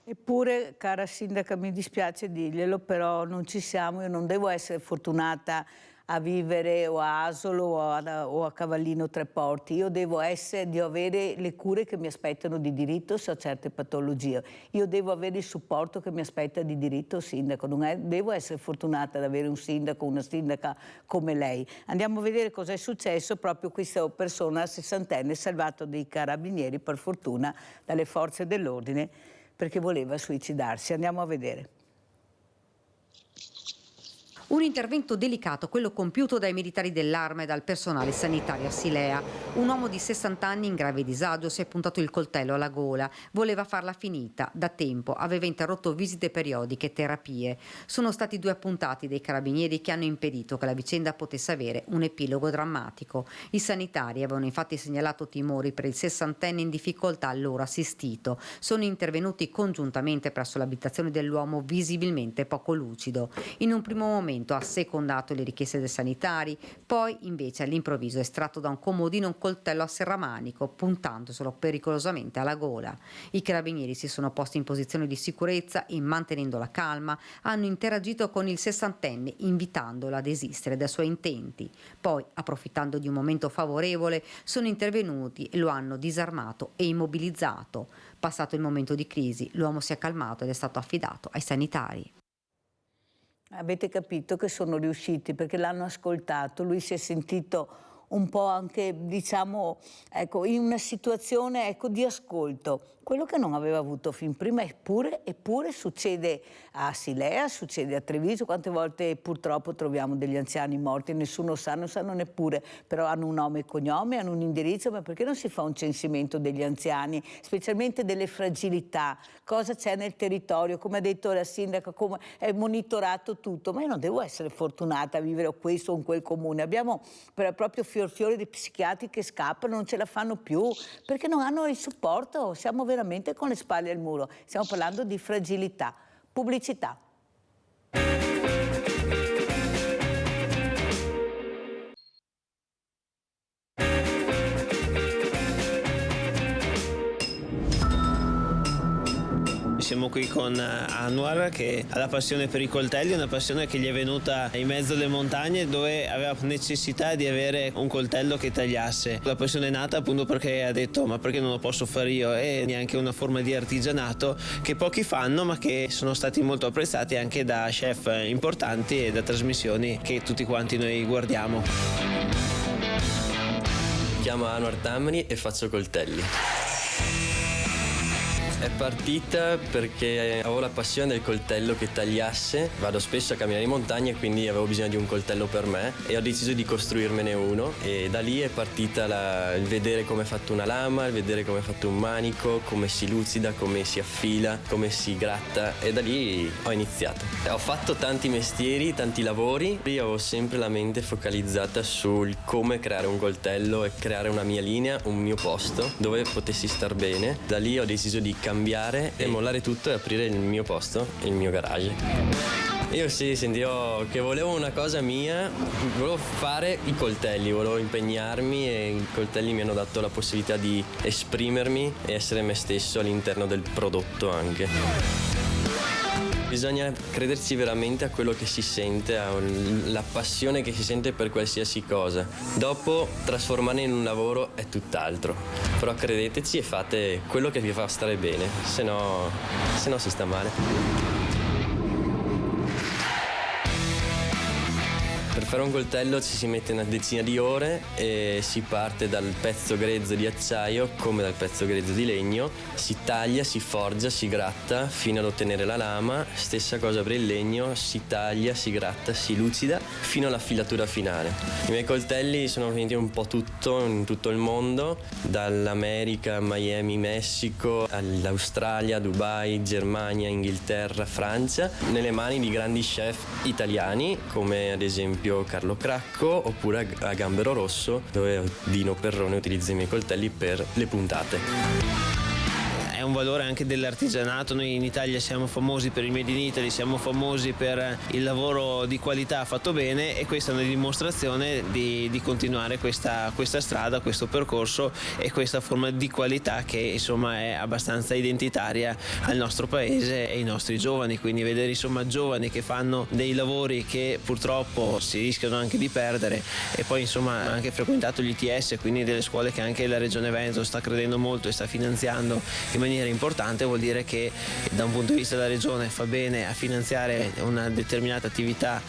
Eppure, cara sindaca, mi dispiace dirglielo, però non ci siamo. Io non devo essere fortunata a vivere o a Asolo o a Cavallino Treporti. Io devo avere le cure che mi aspettano di diritto se ho certe patologie. Io devo avere il supporto che mi aspetta di diritto sindaco. Devo essere fortunata ad avere un sindaco, una sindaca come lei. Andiamo a vedere cosa è successo. Proprio questa persona, 60enne, salvato dai carabinieri, per fortuna, dalle forze dell'ordine, perché voleva suicidarsi. Andiamo a vedere. Un intervento delicato, quello compiuto dai militari dell'Arma e dal personale sanitario a Silea. Un uomo di 60 anni in grave disagio si è puntato il coltello alla gola. Voleva farla finita. Da tempo aveva interrotto visite periodiche e terapie. Sono stati 2 appuntati dei carabinieri che hanno impedito che la vicenda potesse avere un epilogo drammatico. I sanitari avevano infatti segnalato timori per il 60enne in difficoltà allora assistito. Sono intervenuti congiuntamente presso l'abitazione dell'uomo visibilmente poco lucido. In un primo momento ha secondato le richieste dei sanitari, poi invece all'improvviso è estratto da un comodino un coltello a serramanico, puntandoselo pericolosamente alla gola. I carabinieri si sono posti in posizione di sicurezza e, mantenendo la calma, hanno interagito con il 60enne, invitandolo a desistere dai suoi intenti. Poi, approfittando di un momento favorevole, sono intervenuti e lo hanno disarmato e immobilizzato. Passato il momento di crisi, l'uomo si è calmato ed è stato affidato ai sanitari. Avete capito che sono riusciti perché l'hanno ascoltato, lui si è sentito un po' anche, diciamo, ecco, in una situazione, ecco, di ascolto, quello che non aveva avuto fin prima. Eppure succede a Silea, succede a Treviso. Quante volte purtroppo troviamo degli anziani morti, nessuno sa, non sanno neppure, però hanno un nome e cognome, hanno un indirizzo. Ma perché non si fa un censimento degli anziani, specialmente delle fragilità, cosa c'è nel territorio, come ha detto la sindaca, come è monitorato tutto? Ma io non devo essere fortunata a vivere questo o in quel comune, abbiamo proprio fiori di psichiatri che scappano, non ce la fanno più, perché non hanno il supporto, siamo veramente con le spalle al muro. Stiamo parlando di fragilità. Pubblicità. Siamo qui con Anwar, che ha la passione per i coltelli, una passione che gli è venuta in mezzo alle montagne, dove aveva necessità di avere un coltello che tagliasse. La passione è nata appunto perché ha detto: ma perché non lo posso fare io? E neanche una forma di artigianato che pochi fanno, ma che sono stati molto apprezzati anche da chef importanti e da trasmissioni che tutti quanti noi guardiamo. Mi chiamo Anwar Tamri e faccio coltelli. È partita perché avevo la passione del coltello che tagliasse. Vado spesso a camminare in montagna e quindi avevo bisogno di un coltello per me e ho deciso di costruirmene uno, e da lì è partita il vedere come è fatto una lama, il vedere come è fatto un manico, come si lucida, come si affila, come si gratta, e da lì ho iniziato. Ho fatto tanti mestieri, tanti lavori, io avevo sempre la mente focalizzata sul come creare un coltello e creare una mia linea, un mio posto dove potessi star bene. Da lì ho deciso di cambiare e mollare tutto e aprire il mio posto, il mio garage. Io sentivo che volevo una cosa mia, volevo fare i coltelli, volevo impegnarmi, e i coltelli mi hanno dato la possibilità di esprimermi e essere me stesso all'interno del prodotto anche. Bisogna crederci veramente a quello che si sente, alla passione che si sente per qualsiasi cosa. Dopo trasformarne in un lavoro è tutt'altro. Però credeteci e fate quello che vi fa stare bene, se no si sta male. Per fare un coltello ci si mette una decina di ore e si parte dal pezzo grezzo di acciaio come dal pezzo grezzo di legno, si taglia, si forgia, si gratta fino ad ottenere la lama, stessa cosa per il legno, si taglia, si gratta, si lucida fino alla filatura finale. I miei coltelli sono venuti un po' in tutto il mondo, dall'America, Miami, Messico, all'Australia, Dubai, Germania, Inghilterra, Francia, nelle mani di grandi chef italiani come ad esempio Carlo Cracco, oppure a Gambero Rosso, dove Dino Perrone utilizza i miei coltelli per le puntate. È un valore anche dell'artigianato. Noi in Italia siamo famosi per il Made in Italy, siamo famosi per il lavoro di qualità fatto bene, e questa è una dimostrazione di continuare questa strada, questo percorso e questa forma di qualità che insomma è abbastanza identitaria al nostro paese e ai nostri giovani. Quindi vedere insomma giovani che fanno dei lavori che purtroppo si rischiano anche di perdere, e poi insomma anche frequentato gli ITS, quindi delle scuole che anche la Regione Veneto sta credendo molto e sta finanziando in maniera importante, vuol dire che da un punto di vista della Regione fa bene a finanziare una determinata attività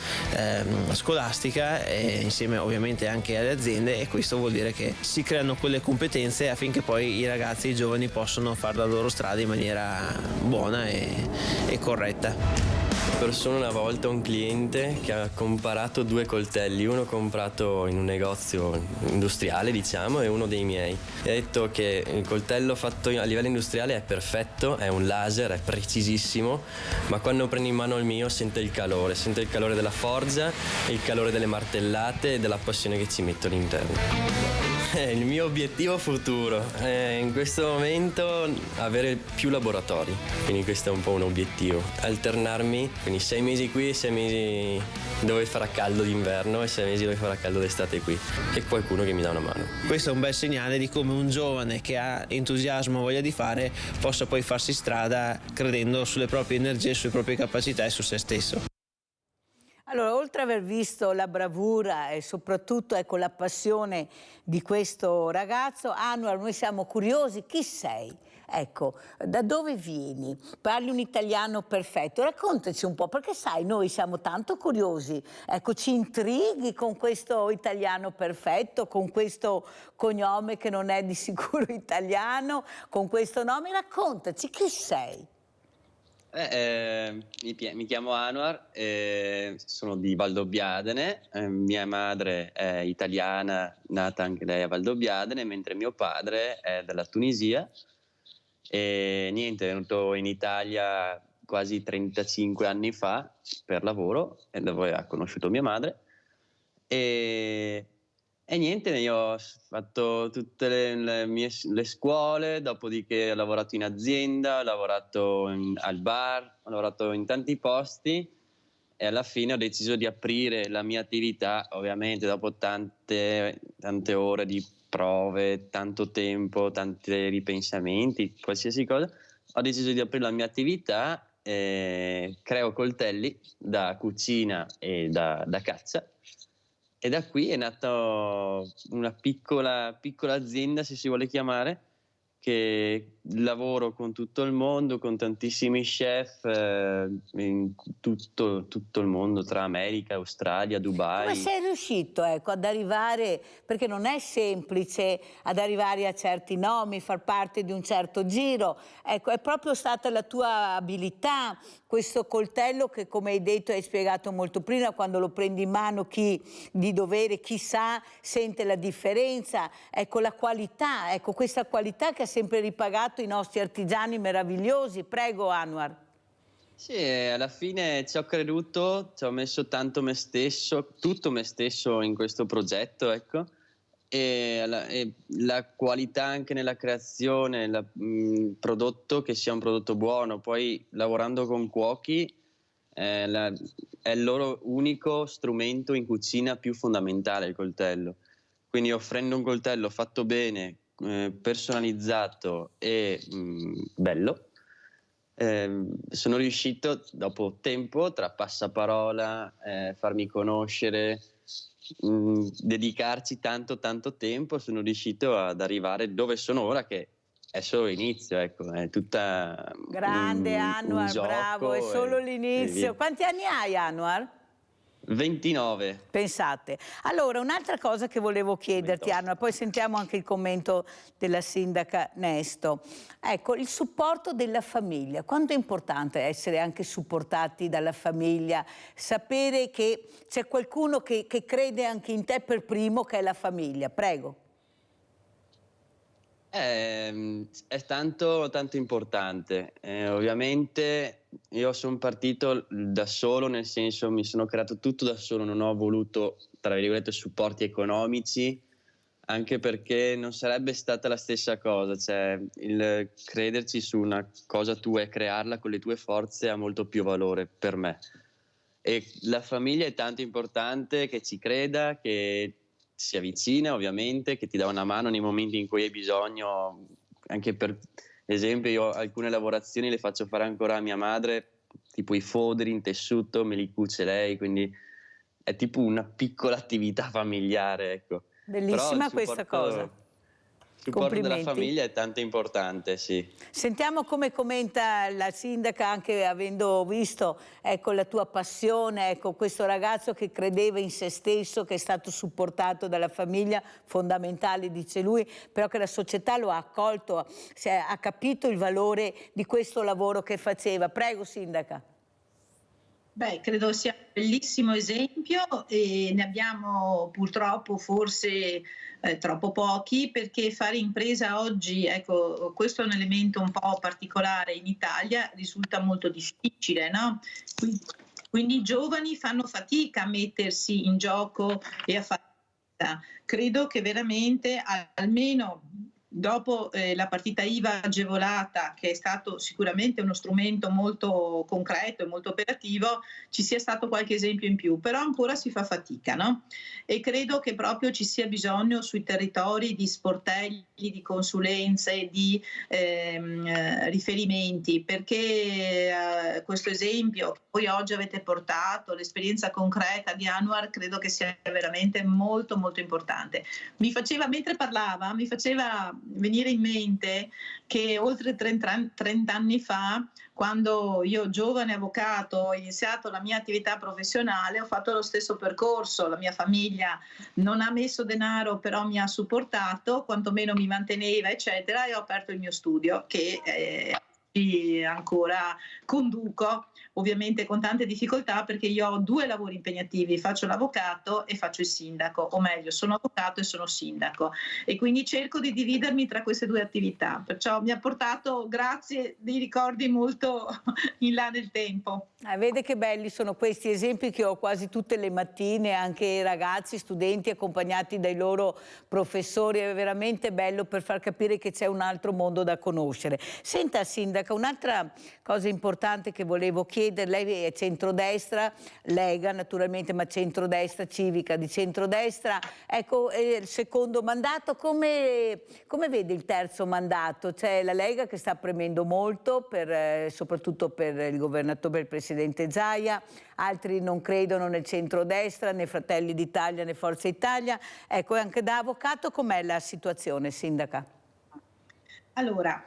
scolastica, insieme ovviamente anche alle aziende, e questo vuol dire che si creano quelle competenze affinché poi i ragazzi, i giovani possono fare la loro strada in maniera buona e corretta. Ho perso una volta un cliente che ha comparato due coltelli, uno comprato in un negozio industriale diciamo e uno dei miei, e ha detto che il coltello fatto a livello industriale è perfetto, è un laser, è precisissimo, ma quando prende in mano il mio sente il calore della forgia, il calore delle martellate e della passione che ci metto all'interno. Il mio obiettivo futuro è in questo momento avere più laboratori, quindi questo è un po' un obiettivo, alternarmi, quindi 6 mesi qui e 6 mesi dove farà caldo d'inverno e 6 mesi dove farà caldo d'estate qui, e qualcuno che mi dà una mano. Questo è un bel segnale di come un giovane che ha entusiasmo, voglia di fare, possa poi farsi strada credendo sulle proprie energie, sulle proprie capacità e su se stesso. Allora, oltre ad aver visto la bravura e soprattutto ecco, la passione di questo ragazzo, Anwar, noi siamo curiosi, chi sei? ecco, da dove vieni? Parli un italiano perfetto, raccontaci un po', perché sai, noi siamo tanto curiosi, ecco, ci intrighi con questo italiano perfetto, con questo cognome che non è di sicuro italiano, con questo nome, raccontaci, chi sei? Mi chiamo Anwar, sono di Valdobbiadene, mia madre è italiana, nata anche lei a Valdobbiadene, mentre mio padre è della Tunisia e niente, è venuto in Italia quasi 35 anni fa per lavoro e dove ha conosciuto mia madre e niente, io ho fatto tutte le scuole, dopodiché ho lavorato in azienda, ho lavorato al bar, ho lavorato in tanti posti e alla fine ho deciso di aprire la mia attività, ovviamente dopo tante ore di prove, tanto tempo, tanti ripensamenti, qualsiasi cosa, ho deciso di aprire la mia attività, creo coltelli da cucina e da caccia. E da qui è nata una piccola azienda, se si vuole chiamare, che lavoro con tutto il mondo, con tantissimi chef in tutto il mondo, tra America, Australia, Dubai. Come sei riuscito, ecco, ad arrivare, perché non è semplice ad arrivare a certi nomi, far parte di un certo giro, ecco, è proprio stata la tua abilità, questo coltello che, come hai detto, hai spiegato molto prima, quando lo prendi in mano chi di dovere, chi sa, sente la differenza, ecco la qualità, ecco questa qualità che ha sempre ripagato i nostri artigiani meravigliosi. Prego Anwar. Sì, alla fine ci ho creduto, ci ho messo tanto me stesso, tutto me stesso in questo progetto, ecco, e la qualità anche nella creazione, il prodotto, che sia un prodotto buono. Poi lavorando con cuochi è il loro unico strumento in cucina più fondamentale, il coltello. Quindi offrendo un coltello fatto bene, personalizzato e bello, sono riuscito dopo tempo, tra passaparola, farmi conoscere, dedicarci tanto tempo, sono riuscito ad arrivare dove sono ora, che è solo l'inizio, ecco, è tutta grande Anwar, bravo, è solo l'inizio. Quanti anni hai Anwar? 29. Pensate. Allora, un'altra cosa che volevo chiederti, Anna, poi sentiamo anche il commento della sindaca Nesto. Ecco, il supporto della famiglia. Quanto è importante essere anche supportati dalla famiglia, sapere che c'è qualcuno che crede anche in te per primo, che è la famiglia. Prego. È tanto importante. Ovviamente io sono partito da solo, nel senso mi sono creato tutto da solo, non ho voluto, tra virgolette, supporti economici, anche perché non sarebbe stata la stessa cosa, cioè il crederci su una cosa tua e crearla con le tue forze ha molto più valore per me. E la famiglia è tanto importante, che ci creda, che si avvicina ovviamente, che ti dà una mano nei momenti in cui hai bisogno. Anche per esempio io alcune lavorazioni le faccio fare ancora a mia madre, tipo i foderi in tessuto me li cuce lei, quindi è tipo una piccola attività familiare, ecco. Bellissima questa cosa. Il supporto della famiglia è tanto importante, sì. Sentiamo come commenta la sindaca, anche avendo visto, ecco, la tua passione, ecco, questo ragazzo che credeva in se stesso, che è stato supportato dalla famiglia, fondamentale, dice lui, però che la società lo ha accolto, ha capito il valore di questo lavoro che faceva. Prego, sindaca. Beh, credo sia un bellissimo esempio e ne abbiamo purtroppo forse troppo pochi, perché fare impresa oggi, ecco, questo è un elemento un po' particolare in Italia, risulta molto difficile, no? Quindi i giovani fanno fatica a mettersi in gioco e a fare. Credo che veramente almeno dopo la partita IVA agevolata, che è stato sicuramente uno strumento molto concreto e molto operativo, ci sia stato qualche esempio in più, però ancora si fa fatica, no? E credo che proprio ci sia bisogno sui territori di sportelli, di consulenze, di riferimenti, perché questo esempio che voi oggi avete portato, l'esperienza concreta di Anwar, credo che sia veramente molto molto importante. Mentre parlava, mi faceva venire in mente che oltre 30 anni fa, quando io, giovane avvocato, ho iniziato la mia attività professionale, ho fatto lo stesso percorso. La mia famiglia non ha messo denaro, però mi ha supportato, quantomeno mi manteneva, eccetera, e ho aperto il mio studio che ancora conduco, ovviamente con tante difficoltà, perché io ho 2 lavori impegnativi: faccio l'avvocato e faccio il sindaco, o meglio, sono avvocato e sono sindaco, e quindi cerco di dividermi tra queste 2 attività, perciò mi ha portato, grazie, dei ricordi molto in là nel tempo. Vede che belli sono questi esempi che ho quasi tutte le mattine, anche ragazzi, studenti accompagnati dai loro professori. È veramente bello per far capire che c'è un altro mondo da conoscere. Senta, sindaca, un'altra cosa importante che volevo chiedere: lei è centrodestra, Lega naturalmente, ma centrodestra civica, di centrodestra. Ecco, il secondo mandato, come vede il terzo mandato? C'è la Lega che sta premendo molto, soprattutto per il governatore, per il presidente Zaia, altri non credono nel centrodestra, né Fratelli d'Italia né Forza Italia. Ecco, anche da avvocato com'è la situazione, sindaca? Allora,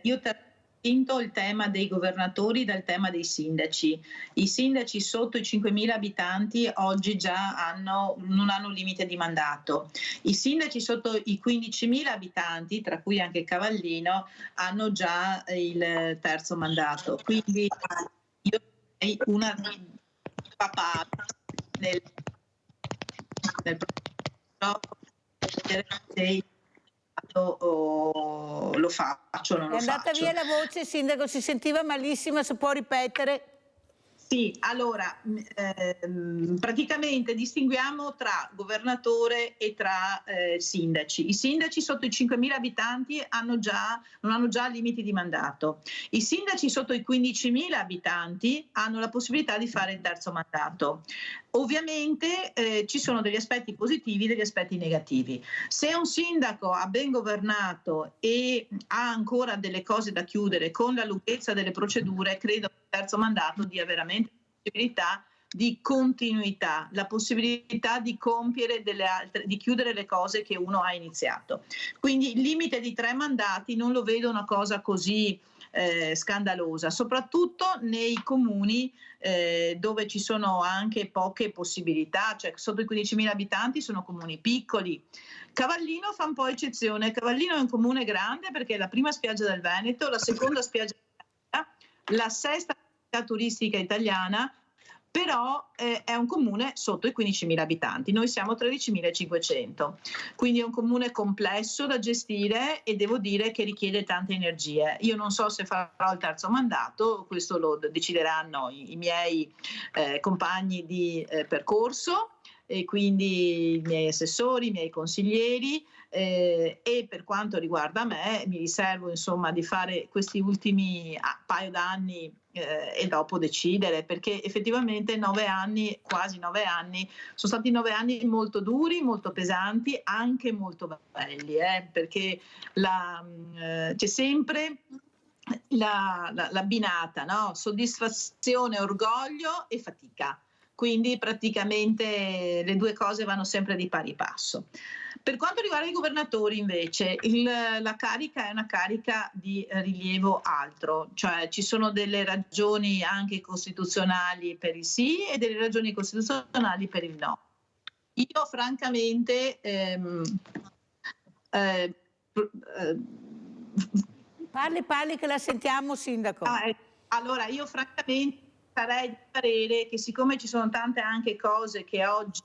io distinto il tema dei governatori dal tema dei sindaci. I sindaci sotto i 5.000 abitanti oggi già non hanno limite di mandato. I sindaci sotto i 15.000 abitanti, tra cui anche Cavallino, hanno già il terzo mandato. Quindi io sarei una papà nel lo faccio, non lo faccio. È andata via la voce, sindaco, si sentiva malissimo, se può ripetere. Sì, allora, praticamente distinguiamo tra governatore e tra sindaci. I sindaci sotto i 5.000 abitanti non hanno già limiti di mandato. I sindaci sotto i 15.000 abitanti hanno la possibilità di fare il terzo mandato. Ovviamente ci sono degli aspetti positivi e degli aspetti negativi. Se un sindaco ha ben governato e ha ancora delle cose da chiudere con la lunghezza delle procedure, credo che il terzo mandato dia veramente la possibilità di continuità, la possibilità di compiere di chiudere le cose che uno ha iniziato. Quindi il limite di 3 mandati non lo vedo una cosa così scandalosa, soprattutto nei comuni dove ci sono anche poche possibilità, cioè sotto i 15.000 abitanti sono comuni piccoli. Cavallino fa un po' eccezione. Cavallino è un comune grande perché è la prima spiaggia del Veneto, la seconda spiaggia italiana, la sesta città turistica italiana, però è un comune sotto i 15.000 abitanti, noi siamo 13.500, quindi è un comune complesso da gestire e devo dire che richiede tante energie. Io non so se farò il terzo mandato, questo lo decideranno i miei compagni di percorso, e quindi i miei assessori, i miei consiglieri, e per quanto riguarda me mi riservo insomma di fare questi ultimi paio d'anni e dopo decidere, perché effettivamente 9 anni, quasi 9 anni, sono stati 9 anni molto duri, molto pesanti, anche molto belli, perché c'è sempre la binata, no? Soddisfazione, orgoglio e fatica. Quindi praticamente le 2 cose vanno sempre di pari passo. Per quanto riguarda i governatori invece, la carica è una carica di rilievo altro, cioè ci sono delle ragioni anche costituzionali per il sì e delle ragioni costituzionali per il no. Io francamente Parli che la sentiamo, sindaco. Allora io francamente sarei di parere che, siccome ci sono tante anche cose che oggi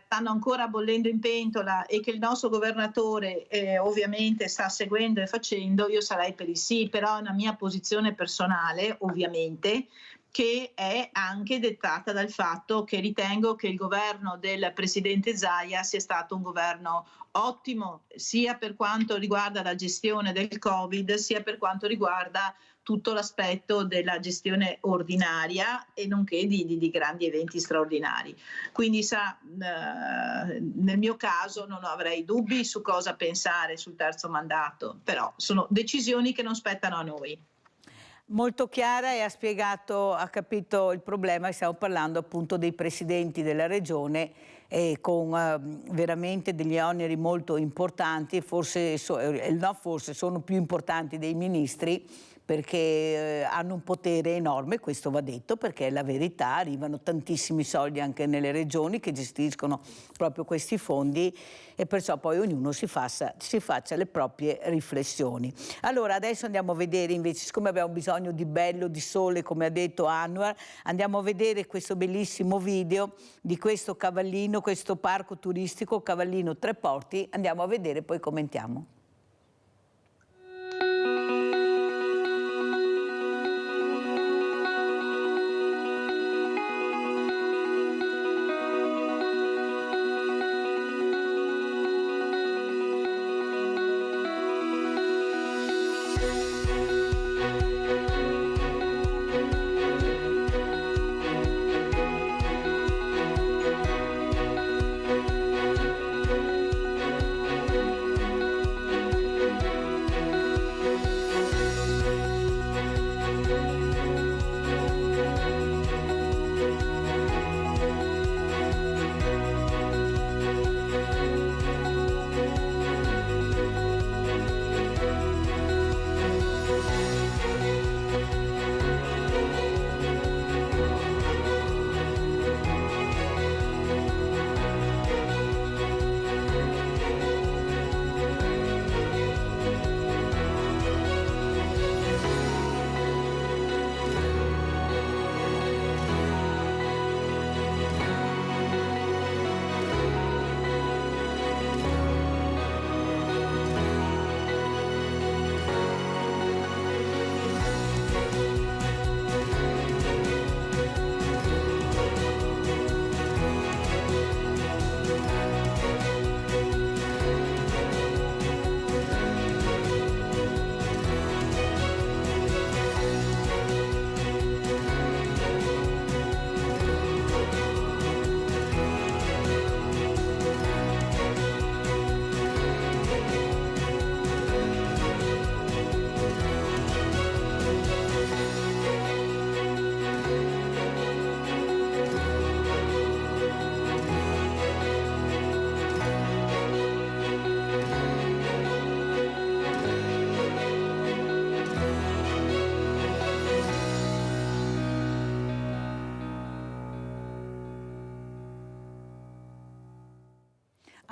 stanno ancora bollendo in pentola e che il nostro governatore ovviamente sta seguendo e facendo, io sarei per il sì, però è una mia posizione personale ovviamente, che è anche dettata dal fatto che ritengo che il governo del presidente Zaia sia stato un governo ottimo, sia per quanto riguarda la gestione del Covid, sia per quanto riguarda tutto l'aspetto della gestione ordinaria e nonché di grandi eventi straordinari. Quindi nel mio caso non avrei dubbi su cosa pensare sul terzo mandato, però sono decisioni che non spettano a noi. Molto chiara, e ha capito il problema, stiamo parlando appunto dei presidenti della regione con veramente degli oneri molto importanti, forse sono più importanti dei ministri, perché hanno un potere enorme, questo va detto perché è la verità, arrivano tantissimi soldi anche nelle regioni che gestiscono proprio questi fondi, e perciò poi ognuno si faccia le proprie riflessioni. Allora adesso andiamo a vedere invece, siccome abbiamo bisogno di bello, di sole, come ha detto Anwar, andiamo a vedere questo bellissimo video di questo cavallino, questo parco turistico Cavallino Tre Porti, andiamo a vedere, poi commentiamo.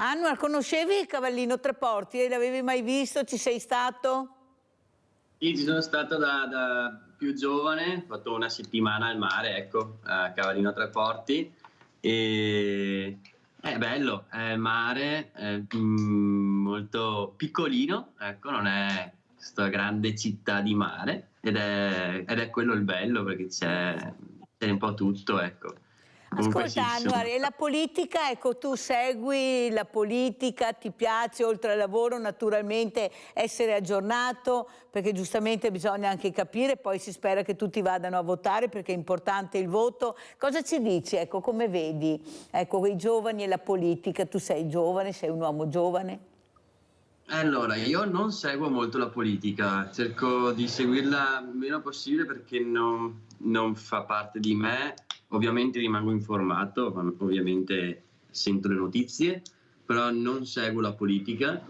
Anwar, conoscevi il Cavallino Tre Porti? L'avevi mai visto? Ci sei stato? Sì, ci sono stato da più giovane, ho fatto una settimana al mare, ecco, a Cavallino Tre Porti, e è bello, è mare, è molto piccolino, ecco, non è questa grande città di mare, ed è quello il bello, perché c'è un po' tutto, ecco. Comunque Ascolta, sì, Anwar, e la politica, ecco, tu segui la politica, ti piace oltre al lavoro naturalmente essere aggiornato, perché giustamente bisogna anche capire, poi si spera che tutti vadano a votare perché è importante il voto. Cosa ci dici, ecco, come vedi, ecco, i giovani e la politica? Tu sei giovane, sei un uomo giovane? Allora, io non seguo molto la politica, cerco di seguirla il meno possibile perché non fa parte di me. Ovviamente rimango informato, ovviamente sento le notizie, però non seguo la politica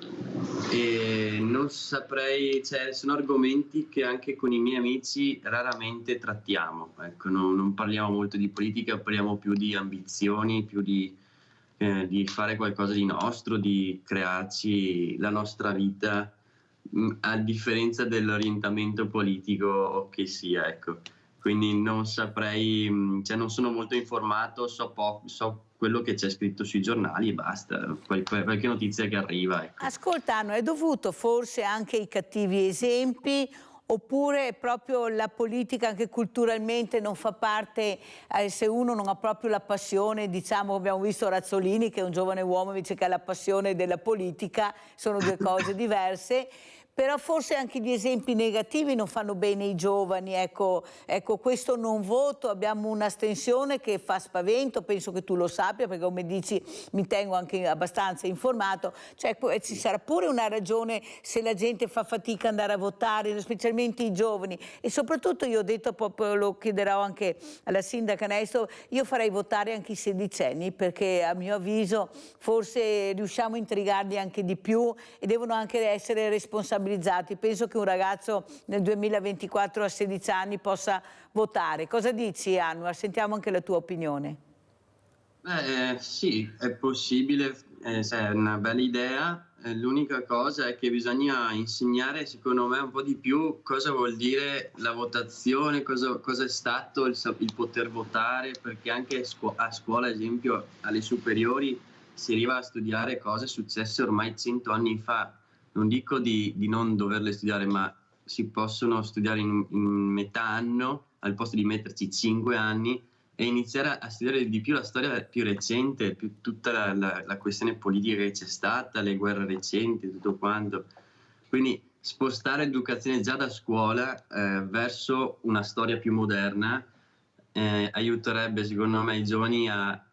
e non saprei, cioè sono argomenti che anche con i miei amici raramente trattiamo, ecco, non parliamo molto di politica, parliamo più di ambizioni, più di fare qualcosa di nostro, di crearci la nostra vita, a differenza dell'orientamento politico che sia, ecco. Quindi non saprei, cioè non sono molto informato, so quello che c'è scritto sui giornali e basta, qualche notizia che arriva. Ecco. Ascolta, è dovuto forse anche ai cattivi esempi, oppure proprio la politica anche culturalmente non fa parte, se uno non ha proprio la passione, diciamo, abbiamo visto Razzolini che è un giovane uomo invece che ha la passione della politica, sono due cose diverse, però forse anche gli esempi negativi non fanno bene ai giovani, ecco questo non voto, abbiamo un'astensione che fa spavento, penso che tu lo sappia perché come dici mi tengo anche abbastanza informato, cioè ci sarà pure una ragione se la gente fa fatica ad andare a votare, specialmente i giovani, e soprattutto io ho detto, proprio lo chiederò anche alla sindaca Nesto, io farei votare anche i sedicenni perché a mio avviso forse riusciamo a intrigarli anche di più e devono anche essere responsabilizzati. Penso che un ragazzo nel 2024 a 16 anni possa votare. Cosa dici, Anwar? Sentiamo anche la tua opinione. Sì, è possibile, è una bella idea. L'unica cosa è che bisogna insegnare, secondo me, un po' di più cosa vuol dire la votazione, cosa è stato il poter votare, perché anche a scuola, ad esempio, alle superiori si arriva a studiare cose successe ormai 100 anni fa. Non dico di non doverle studiare, ma si possono studiare in metà anno al posto di metterci 5 anni e iniziare a studiare di più la storia più recente, tutta la questione politica che c'è stata, le guerre recenti, tutto quanto. Quindi spostare l'educazione già da scuola verso una storia più moderna aiuterebbe, secondo me, i giovani a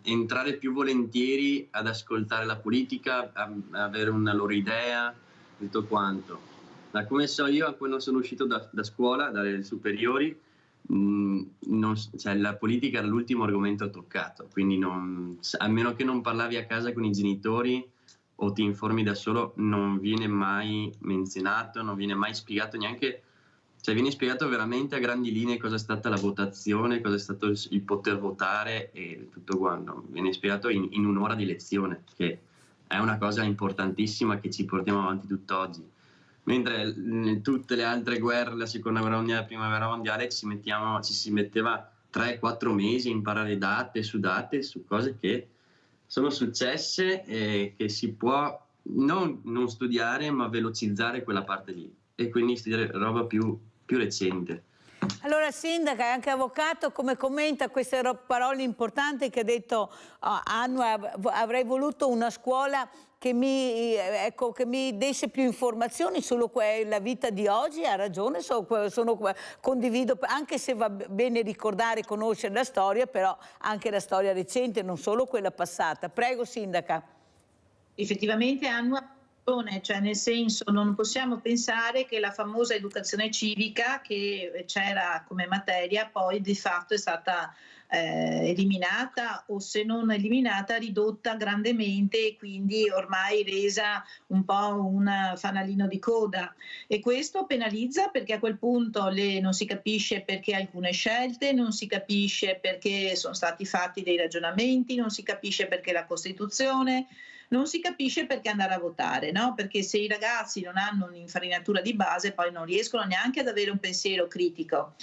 entrare più volentieri ad ascoltare la politica, a avere una loro idea, tutto quanto. Da come so io, quando sono uscito da scuola, dalle superiori, la politica era l'ultimo argomento toccato, quindi a meno che non parlavi a casa con i genitori o ti informi da solo, non viene mai menzionato, non viene mai spiegato neanche, cioè viene spiegato veramente a grandi linee cosa è stata la votazione, cosa è stato il poter votare e tutto quanto. Viene spiegato in un'ora di lezione, che è una cosa importantissima che ci portiamo avanti tutt'oggi. Mentre in tutte le altre guerre, la seconda guerra mondiale, la prima guerra mondiale, ci si metteva 3-4 mesi a imparare date su cose che sono successe e che si può non studiare ma velocizzare quella parte lì e quindi studiare roba più recente. Allora, sindaca, è anche avvocato, come commenta queste parole importanti che ha detto Anwar? Avrei voluto una scuola che mi desse più informazioni sulla vita di oggi. Ha ragione, condivido, anche se va bene ricordare e conoscere la storia, però anche la storia recente, non solo quella passata. Prego, sindaca. Effettivamente Anwar, cioè nel senso non possiamo pensare che la famosa educazione civica che c'era come materia poi di fatto è stata eliminata o se non eliminata ridotta grandemente e quindi ormai resa un po' un fanalino di coda e questo penalizza perché a quel punto non si capisce perché alcune scelte, non si capisce perché sono stati fatti dei ragionamenti, non si capisce perché la Costituzione, non si capisce perché andare a votare, no? Perché se i ragazzi non hanno un'infarinatura di base poi non riescono neanche ad avere un pensiero critico.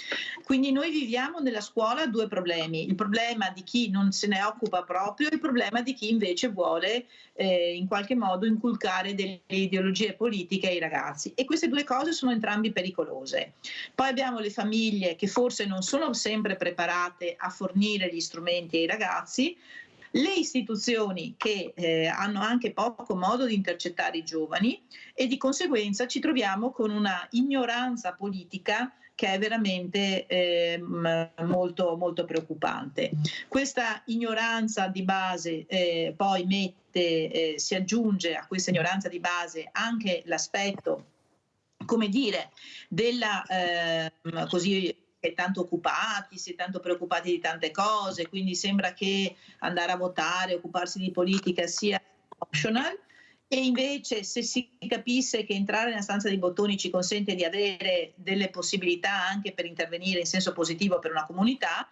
Quindi noi viviamo nella scuola due problemi, il problema di chi non se ne occupa proprio e il problema di chi invece vuole in qualche modo inculcare delle ideologie politiche ai ragazzi e queste due cose sono entrambe pericolose. Poi abbiamo le famiglie che forse non sono sempre preparate a fornire gli strumenti ai ragazzi, le istituzioni che hanno anche poco modo di intercettare i giovani e di conseguenza ci troviamo con una ignoranza politica che è veramente molto, molto preoccupante. Questa ignoranza di base poi si aggiunge a questa ignoranza di base anche l'aspetto, come dire, della così si è tanto preoccupati di tante cose, quindi sembra che andare a votare, occuparsi di politica sia optional e invece se si capisse che entrare nella stanza dei bottoni ci consente di avere delle possibilità anche per intervenire in senso positivo per una comunità,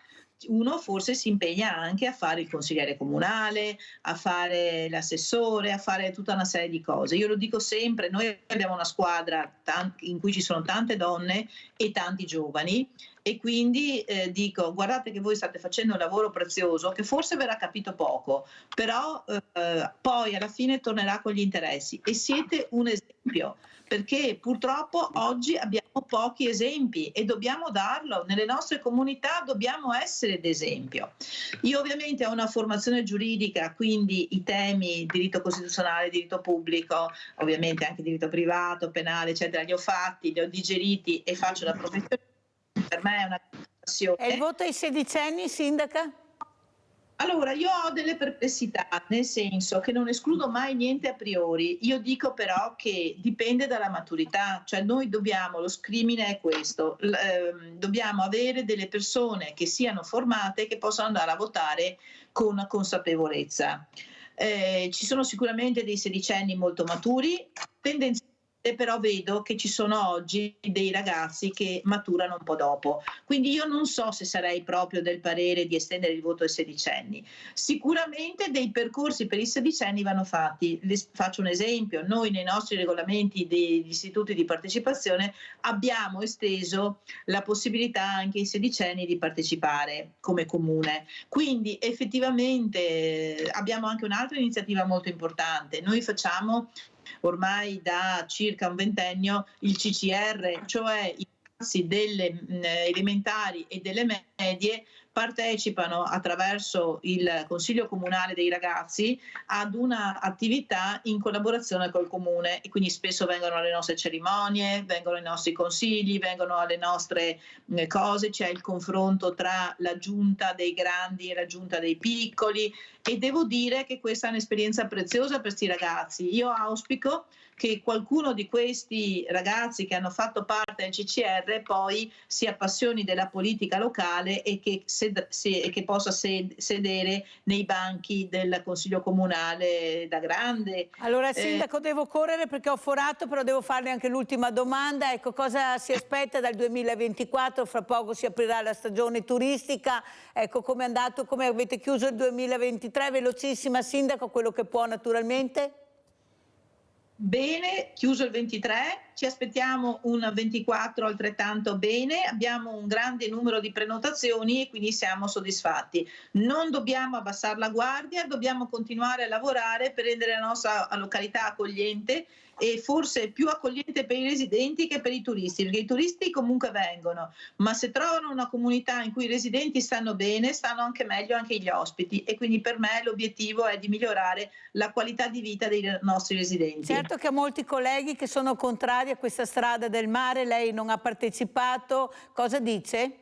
uno forse si impegna anche a fare il consigliere comunale, a fare l'assessore, a fare tutta una serie di cose. Io lo dico sempre, noi abbiamo una squadra in cui ci sono tante donne e tanti giovani e quindi dico guardate che voi state facendo un lavoro prezioso che forse verrà capito poco, però poi alla fine tornerà con gli interessi e siete un esempio perché purtroppo oggi abbiamo pochi esempi e dobbiamo darlo. Nelle nostre comunità dobbiamo essere d'esempio. Io ovviamente ho una formazione giuridica, quindi i temi diritto costituzionale, diritto pubblico, ovviamente anche diritto privato, penale, eccetera, li ho fatti, li ho digeriti e faccio la professione. Per me è una passione. E il voto ai sedicenni, sindaca? Allora, io ho delle perplessità, nel senso che non escludo mai niente a priori. Io dico però che dipende dalla maturità, cioè noi dobbiamo, lo scrimine è questo, dobbiamo avere delle persone che siano formate, che possano andare a votare con consapevolezza. Ci sono sicuramente dei sedicenni molto maturi, tendenzialmente però vedo che ci sono oggi dei ragazzi che maturano un po' dopo, quindi io non so se sarei proprio del parere di estendere il voto ai sedicenni. Sicuramente dei percorsi per i sedicenni vanno fatti. Faccio un esempio: noi nei nostri regolamenti degli istituti di partecipazione abbiamo esteso la possibilità anche ai sedicenni di partecipare come comune, quindi effettivamente abbiamo anche un'altra iniziativa molto importante. Noi facciamo ormai da circa un ventennio il CCR, cioè i ragazzi delle elementari e delle medie partecipano attraverso il Consiglio Comunale dei Ragazzi ad una attività in collaborazione col Comune, e quindi spesso vengono alle nostre cerimonie, vengono ai nostri consigli, vengono alle nostre cose, c'è il confronto tra la giunta dei grandi e la giunta dei piccoli, e devo dire che questa è un'esperienza preziosa per questi ragazzi. Io auspico che qualcuno di questi ragazzi che hanno fatto parte del CCR poi si appassioni della politica locale e che possa sedere nei banchi del Consiglio Comunale da grande. Allora, sindaco, devo correre perché ho forato, però devo farle anche l'ultima domanda. Ecco, cosa si aspetta dal 2024? Fra poco si aprirà la stagione turistica. Ecco, come è andato, come avete chiuso il 2023? Velocissima, sindaco, quello che può naturalmente. Bene, chiuso il 23, ci aspettiamo un 24 altrettanto bene, abbiamo un grande numero di prenotazioni e quindi siamo soddisfatti. Non dobbiamo abbassare la guardia, dobbiamo continuare a lavorare per rendere la nostra località accogliente, e forse più accogliente per i residenti che per i turisti, perché i turisti comunque vengono, ma se trovano una comunità in cui i residenti stanno bene, stanno anche meglio anche gli ospiti, e quindi per me l'obiettivo è di migliorare la qualità di vita dei nostri residenti. Certo che ha molti colleghi che sono contrari a questa strada del mare, lei non ha partecipato, cosa dice?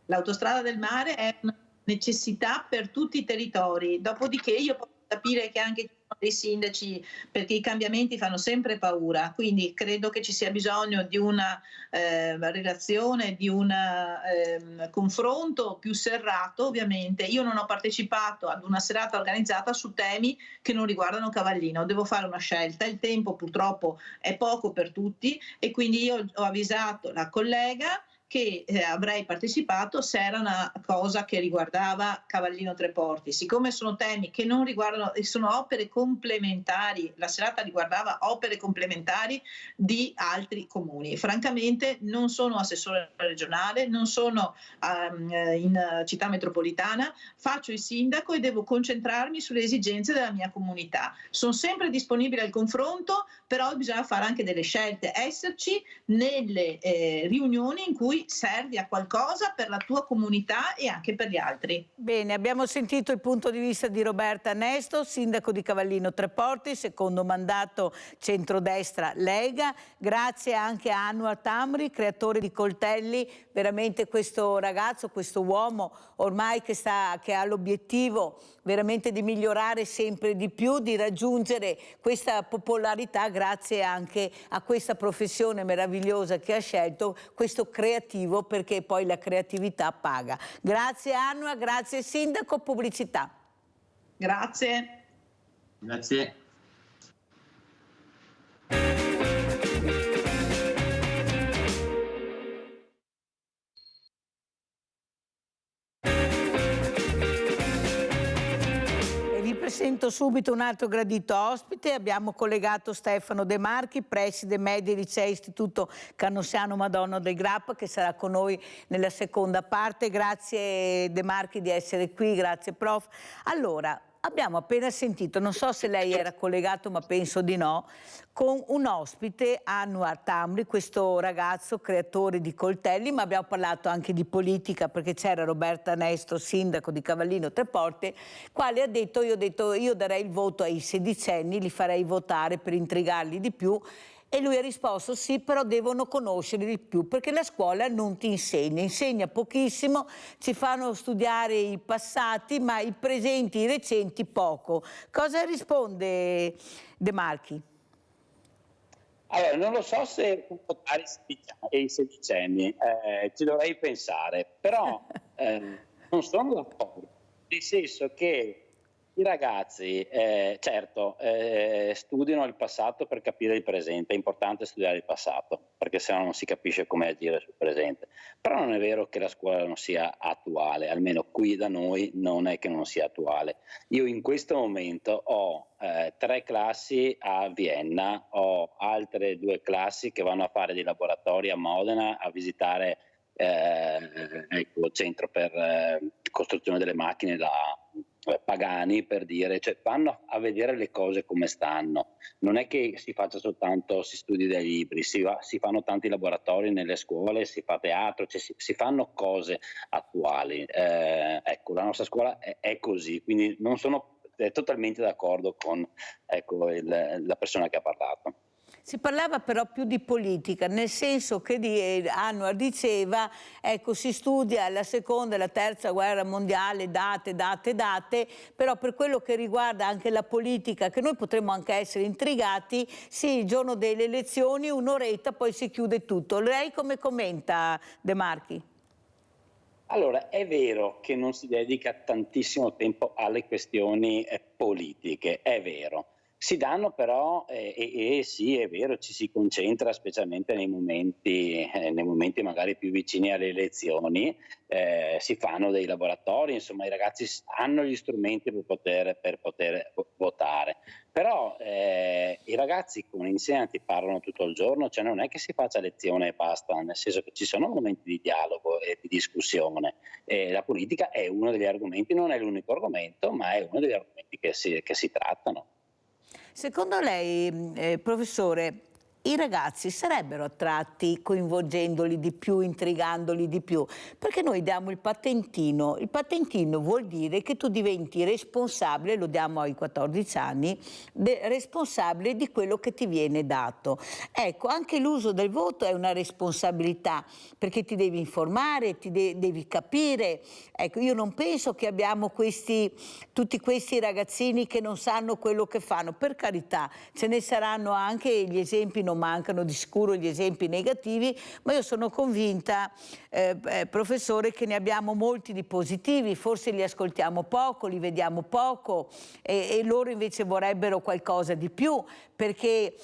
L'autostrada del mare è una necessità per tutti i territori, dopodiché io posso capire che anche dei sindaci, perché i cambiamenti fanno sempre paura, quindi credo che ci sia bisogno di una relazione, di un confronto più serrato. Ovviamente io non ho partecipato ad una serata organizzata su temi che non riguardano Cavallino, devo fare una scelta, il tempo purtroppo è poco per tutti, e quindi io ho avvisato la collega che avrei partecipato se era una cosa che riguardava Cavallino Treporti. Siccome sono temi che non riguardano, sono opere complementari, la serata riguardava opere complementari di altri comuni. Francamente non sono assessore regionale, non sono in città metropolitana, faccio il sindaco e devo concentrarmi sulle esigenze della mia comunità. Sono sempre disponibile al confronto, però bisogna fare anche delle scelte, esserci nelle riunioni in cui servi a qualcosa per la tua comunità e anche per gli altri. Bene, abbiamo sentito il punto di vista di Roberta Nesto, sindaco di Cavallino Treporti, secondo mandato centrodestra Lega. Grazie anche a Anwar Tamri, creatore di coltelli, veramente questo ragazzo, questo uomo ormai che ha l'obiettivo veramente di migliorare sempre di più, di raggiungere questa popolarità grazie anche a questa professione meravigliosa che ha scelto, questo creativo, perché poi la creatività paga. Grazie Anwar, grazie sindaco, pubblicità. Grazie. Grazie. Presento subito un altro gradito ospite. Abbiamo collegato Stefano De Marchi, preside Medie Licei Istituto Canossiano Madonna del Grappa, che sarà con noi nella seconda parte. Grazie De Marchi di essere qui, grazie prof. Allora, abbiamo appena sentito, non so se lei era collegato, ma penso di no, con un ospite, Anwar Tamri, questo ragazzo creatore di coltelli, ma abbiamo parlato anche di politica perché c'era Roberta Nesto, sindaco di Cavallino Treporte, quale ha detto, io darei il voto ai sedicenni, li farei votare per intrigarli di più. E lui ha risposto sì, però devono conoscere di più, perché la scuola non ti insegna pochissimo, ci fanno studiare i passati, ma i presenti, i recenti poco. Cosa risponde De Marchi? Allora, non lo so se votare i sedicenni, ci dovrei pensare, però non sono d'accordo, nel senso che i ragazzi, certo, studiano il passato per capire il presente, è importante studiare il passato, perché sennò non si capisce come agire sul presente. Però non è vero che la scuola non sia attuale, almeno qui da noi non è che non sia attuale. Io in questo momento ho 3 classi a Vienna, ho altre 2 classi che vanno a fare dei laboratori a Modena, a visitare il centro per costruzione delle macchine da Pagani, per dire, cioè vanno a vedere le cose come stanno. Non è che si faccia soltanto, si studi dai libri, si fanno tanti laboratori nelle scuole, si fa teatro, cioè si fanno cose attuali. Ecco, la nostra scuola è così, quindi non sono totalmente d'accordo con la persona che ha parlato. Si parlava però più di politica, nel senso che Anwar diceva, ecco, si studia la seconda e la terza guerra mondiale, date, però per quello che riguarda anche la politica, che noi potremmo anche essere intrigati, sì, il giorno delle elezioni, un'oretta, poi si chiude tutto. Lei come commenta, De Marchi? Allora, è vero che non si dedica tantissimo tempo alle questioni politiche, è vero. Si danno però, sì, è vero, ci si concentra specialmente nei momenti magari più vicini alle elezioni, si fanno dei laboratori, insomma i ragazzi hanno gli strumenti per poter votare. Però i ragazzi con gli insegnanti parlano tutto il giorno, cioè non è che si faccia lezione e basta, nel senso che ci sono momenti di dialogo e di discussione. La politica è uno degli argomenti, non è l'unico argomento, ma è uno degli argomenti che si trattano. Secondo lei, professore, i ragazzi sarebbero attratti coinvolgendoli di più, intrigandoli di più? Perché noi diamo il patentino. Il patentino vuol dire che tu diventi responsabile, lo diamo ai 14 anni, responsabile di quello che ti viene dato. Ecco, anche l'uso del voto è una responsabilità, perché ti devi informare, devi capire. Ecco, io non penso che abbiamo tutti questi ragazzini che non sanno quello che fanno. Per carità, ce ne saranno anche, gli esempi non mancano di sicuro, gli esempi negativi, ma io sono convinta, professore, che ne abbiamo molti di positivi, forse li ascoltiamo poco, li vediamo poco e loro invece vorrebbero qualcosa di più, perché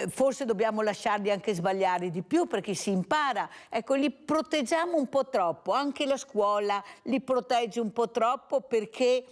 forse dobbiamo lasciarli anche sbagliare di più, perché si impara. Ecco, li proteggiamo un po' troppo, anche la scuola li protegge un po' troppo perché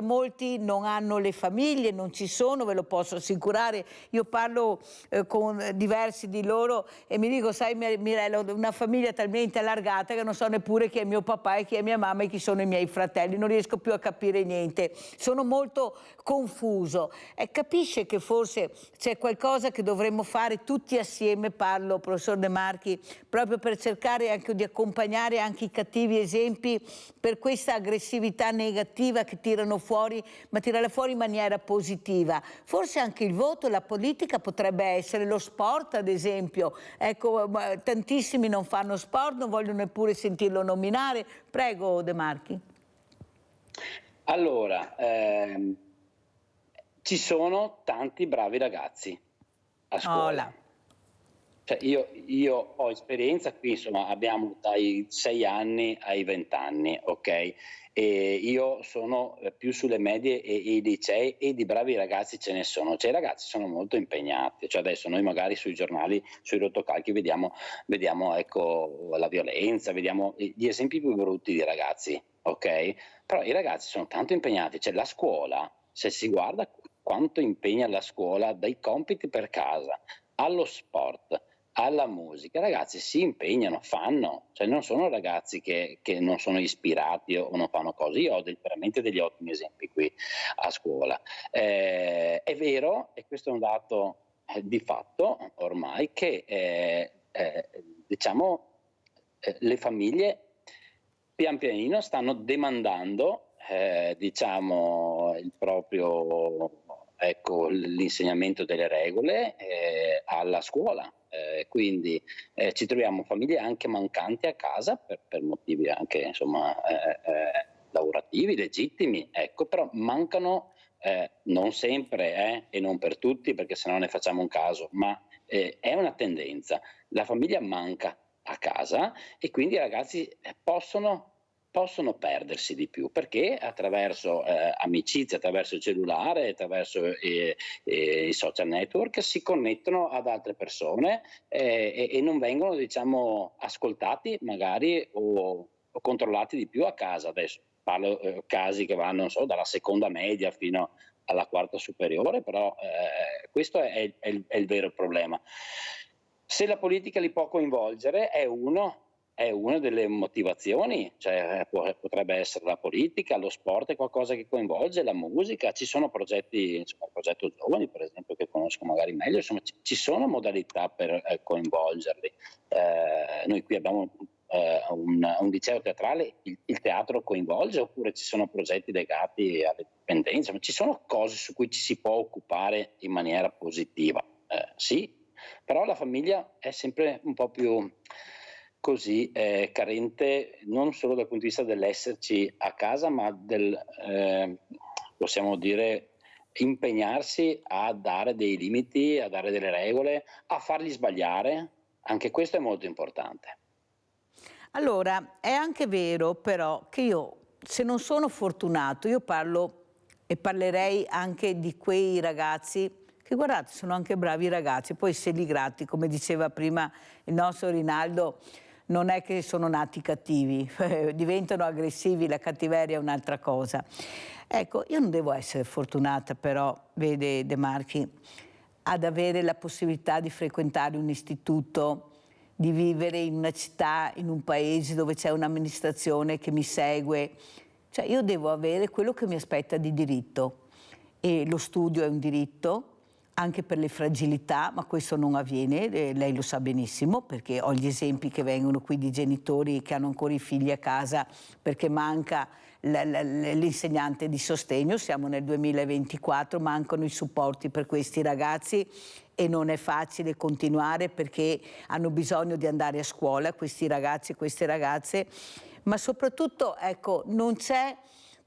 molti non hanno le famiglie, non ci sono, ve lo posso assicurare. Io parlo con diversi di loro e mi dico, sai Mirella, una famiglia talmente allargata che non so neppure chi è mio papà e chi è mia mamma e chi sono i miei fratelli, non riesco più a capire niente, sono molto confuso. Capisce che forse c'è qualcosa che dovremmo fare tutti assieme, parlo, professor De Marchi, proprio per cercare anche di accompagnare anche i cattivi esempi per questa aggressività negativa che tirano fuori, ma tirarla fuori in maniera positiva. Forse anche il voto, la politica potrebbe essere lo sport, ad esempio. Ecco, tantissimi non fanno sport, non vogliono neppure sentirlo nominare. Prego, De Marchi. Allora, ci sono tanti bravi ragazzi a scuola. Cioè io ho esperienza qui, insomma, abbiamo dai 6 anni ai 20 anni, ok? E io sono più sulle medie e i licei e di bravi ragazzi ce ne sono. Cioè i ragazzi sono molto impegnati, cioè adesso noi magari sui giornali, sui rotocalchi vediamo ecco, la violenza, vediamo gli esempi più brutti di ragazzi, ok? Però i ragazzi sono tanto impegnati, cioè la scuola, se si guarda quanto impegna la scuola dai compiti per casa allo sport, alla musica, i ragazzi si impegnano, fanno, cioè non sono ragazzi che non sono ispirati o non fanno cose. Io ho veramente degli ottimi esempi qui a scuola. È vero, e questo è un dato di fatto ormai, che diciamo le famiglie pian pianino stanno demandando diciamo il proprio l'insegnamento delle regole alla scuola. Quindi ci troviamo famiglie anche mancanti a casa per motivi anche insomma lavorativi, legittimi, ecco, però mancano non sempre e non per tutti, perché sennò ne facciamo un caso, ma è una tendenza. La famiglia manca a casa e quindi i ragazzi possono perdersi di più, perché attraverso amicizie, attraverso il cellulare, attraverso i social network si connettono ad altre persone e non vengono, diciamo, ascoltati magari o controllati di più a casa. Adesso parlo casi che vanno, non so, dalla seconda media fino alla quarta superiore, però questo è il vero problema. Se la politica li può coinvolgere è una delle motivazioni, cioè potrebbe essere la politica, lo sport è qualcosa che coinvolge, la musica, ci sono progetti, insomma, il progetto Giovani per esempio che conosco magari meglio, insomma ci sono modalità per coinvolgerli. Noi qui abbiamo un liceo teatrale, il teatro coinvolge, oppure ci sono progetti legati alle dipendenze, insomma, ci sono cose su cui ci si può occupare in maniera positiva, sì, però la famiglia è sempre un po' più così carente, non solo dal punto di vista dell'esserci a casa, ma possiamo dire impegnarsi a dare dei limiti, a dare delle regole, a farli sbagliare. Anche questo è molto importante. Allora, è anche vero però che io, se non sono fortunato, io parlo e parlerei anche di quei ragazzi che, guardate, sono anche bravi ragazzi, poi se li grati, come diceva prima il nostro Rinaldo, non è che sono nati cattivi, diventano aggressivi, la cattiveria è un'altra cosa. Ecco, io non devo essere fortunata però, vede De Marchi, ad avere la possibilità di frequentare un istituto, di vivere in una città, in un paese dove c'è un'amministrazione che mi segue. Cioè io devo avere quello che mi aspetta di diritto, e lo studio è un diritto, anche per le fragilità, ma questo non avviene, lei lo sa benissimo, perché ho gli esempi che vengono qui di genitori che hanno ancora i figli a casa perché manca l'insegnante di sostegno, siamo nel 2024, mancano i supporti per questi ragazzi e non è facile continuare perché hanno bisogno di andare a scuola, questi ragazzi e queste ragazze, ma soprattutto, ecco, non c'è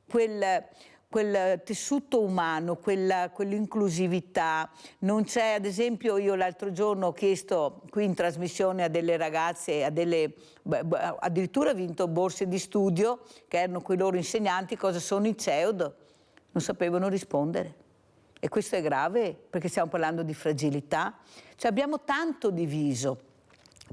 quel tessuto umano, quell'inclusività, non c'è, ad esempio io l'altro giorno ho chiesto qui in trasmissione a delle ragazze, addirittura ho vinto borse di studio, che erano quei loro insegnanti, cosa sono i CEOD, non sapevano rispondere. E questo è grave perché stiamo parlando di fragilità, cioè abbiamo tanto diviso,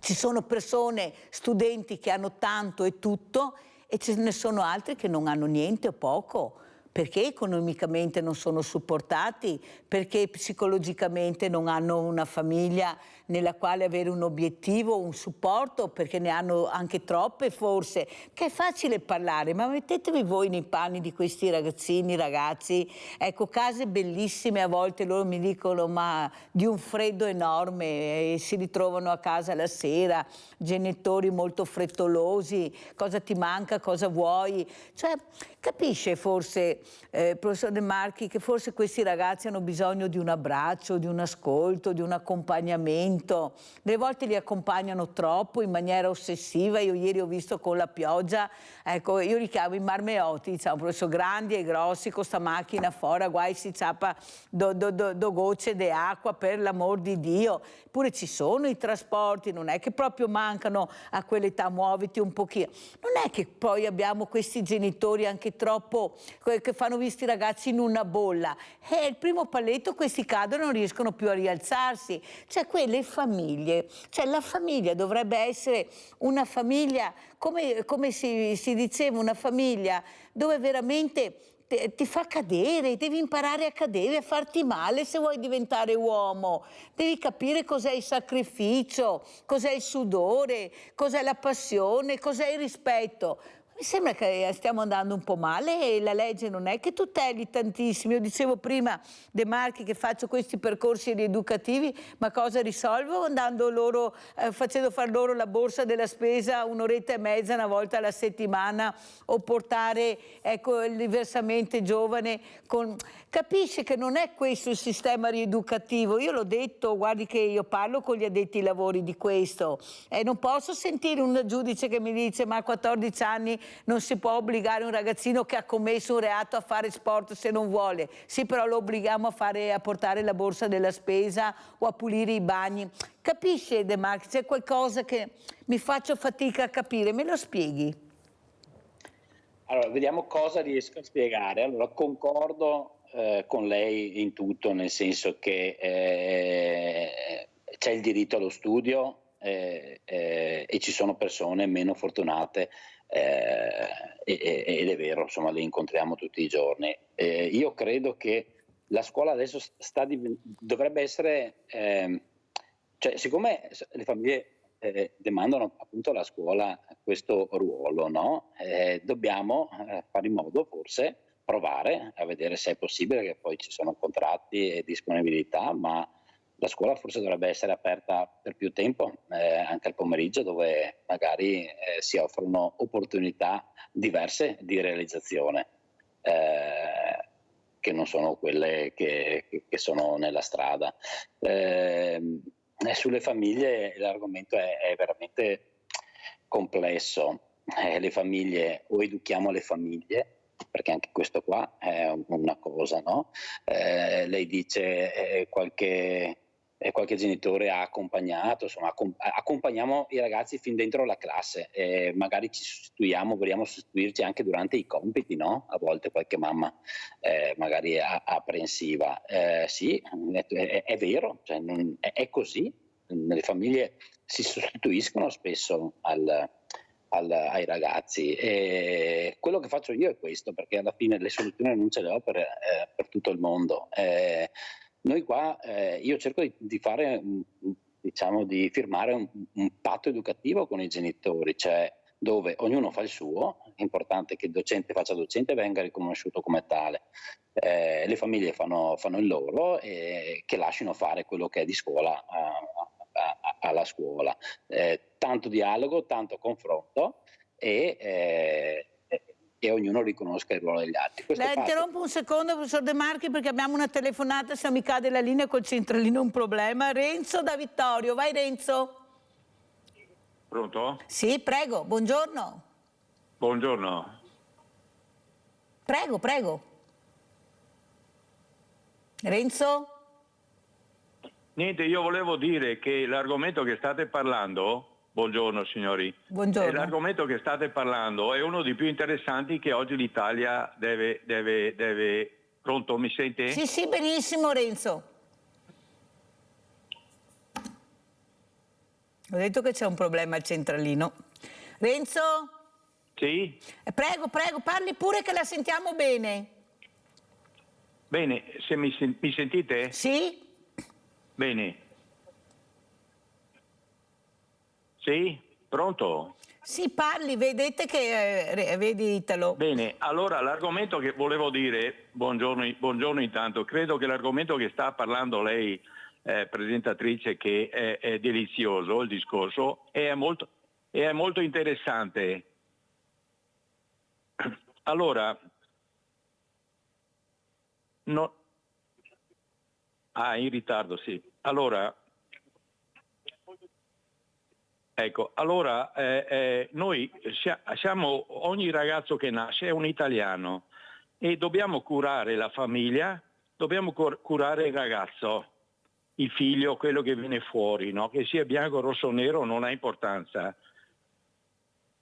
ci sono persone, studenti che hanno tanto e tutto e ce ne sono altri che non hanno niente o poco, perché economicamente non sono supportati, perché psicologicamente non hanno una famiglia nella quale avere un obiettivo, un supporto, perché ne hanno anche troppe forse, che è facile parlare, ma mettetevi voi nei panni di questi ragazzini, ragazzi, ecco, case bellissime, a volte loro mi dicono ma di un freddo enorme, e si ritrovano a casa la sera, genitori molto frettolosi, cosa ti manca, cosa vuoi, cioè capisce forse, professor De Marchi, che forse questi ragazzi hanno bisogno di un abbraccio, di un ascolto, di un accompagnamento. Delle volte li accompagnano troppo in maniera ossessiva. Io ieri ho visto con la pioggia, ecco, io li chiamo i marmeotti, diciamo, professor, grandi e grossi con sta macchina fuori, guai si ciappa do gocce di acqua, per l'amor di Dio. Eppure ci sono i trasporti, non è che proprio mancano a quell'età, muoviti un pochino. Non è che poi abbiamo questi genitori anche troppo che fanno visti i ragazzi in una bolla, e il primo paletto questi cadono e non riescono più a rialzarsi. Cioè quelle famiglie, cioè la famiglia dovrebbe essere una famiglia come si diceva, una famiglia dove veramente ti fa cadere, devi imparare a cadere, a farti male se vuoi diventare uomo. Devi capire cos'è il sacrificio, cos'è il sudore, cos'è la passione, cos'è il rispetto. Mi sembra che stiamo andando un po' male e la legge non è che tuteli tantissimo. Io dicevo prima De Marchi che faccio questi percorsi rieducativi, ma cosa risolvo? Andando loro, facendo far loro la borsa della spesa un'oretta e mezza una volta alla settimana, o portare, ecco, il diversamente giovane con... Capisce che non è questo il sistema rieducativo. Io l'ho detto, guardi che io parlo con gli addetti ai lavori di questo e non posso sentire un giudice che mi dice ma a 14 anni non si può obbligare un ragazzino che ha commesso un reato a fare sport se non vuole. Sì, però lo obblighiamo a portare la borsa della spesa o a pulire i bagni. Capisce De Marchi? C'è qualcosa che mi faccio fatica a capire, me lo spieghi? Allora, vediamo cosa riesco a spiegare. Allora, concordo con lei in tutto, nel senso che c'è il diritto allo studio e ci sono persone meno fortunate ed è vero, insomma, le incontriamo tutti i giorni. Io credo che la scuola adesso dovrebbe essere, cioè, siccome le famiglie demandano appunto alla scuola questo ruolo, no? Dobbiamo fare in modo, forse, provare a vedere se è possibile, che poi ci sono contratti e disponibilità, ma la scuola forse dovrebbe essere aperta per più tempo, anche al pomeriggio, dove magari si offrono opportunità diverse di realizzazione, che non sono quelle che sono nella strada. Sulle famiglie l'argomento è veramente complesso. Le famiglie, o educhiamo le famiglie, perché anche questo qua è una cosa, no? Lei dice qualche genitore ha accompagnato, insomma, accompagniamo i ragazzi fin dentro la classe, magari ci sostituiamo, vogliamo sostituirci anche durante i compiti, no? A volte qualche mamma magari è apprensiva. Sì, è vero, cioè, è così. Le famiglie si sostituiscono spesso ai ragazzi, e quello che faccio io è questo, perché alla fine le soluzioni non ce le ho per tutto il mondo. Noi qua io cerco di fare, diciamo, di firmare un patto educativo con i genitori, cioè dove ognuno fa il suo. È importante che il docente faccia docente e venga riconosciuto come tale. Le famiglie fanno il loro e che lasciano fare quello che è di scuola alla scuola. Tanto dialogo, tanto confronto e ognuno riconosca il ruolo degli altri. La interrompo un secondo, professor De Marchi, perché abbiamo una telefonata, se non mi cade la linea col centralino un problema. Renzo da Vittorio, vai Renzo. Pronto? Sì, prego, buongiorno. Buongiorno. Prego. Renzo? Niente, io volevo dire che l'argomento che state parlando, buongiorno signori, buongiorno. L'argomento che state parlando è uno dei più interessanti che oggi l'Italia deve... Pronto, mi sente? Sì, benissimo Renzo. Ho detto che c'è un problema al centralino. Renzo? Sì? Prego, parli pure che la sentiamo bene. Bene, se mi sentite? Sì. Bene. Sì? Pronto? Sì, parli, vedete che vedi Italo. Bene, allora l'argomento che volevo dire, buongiorno intanto, credo che l'argomento che sta parlando lei, presentatrice, che è delizioso il discorso, è molto interessante. Allora, in ritardo, sì. Allora, ecco, allora noi siamo, ogni ragazzo che nasce è un italiano e dobbiamo curare la famiglia, dobbiamo curare il ragazzo, il figlio, quello che viene fuori, no? Che sia bianco, rosso o nero non ha importanza.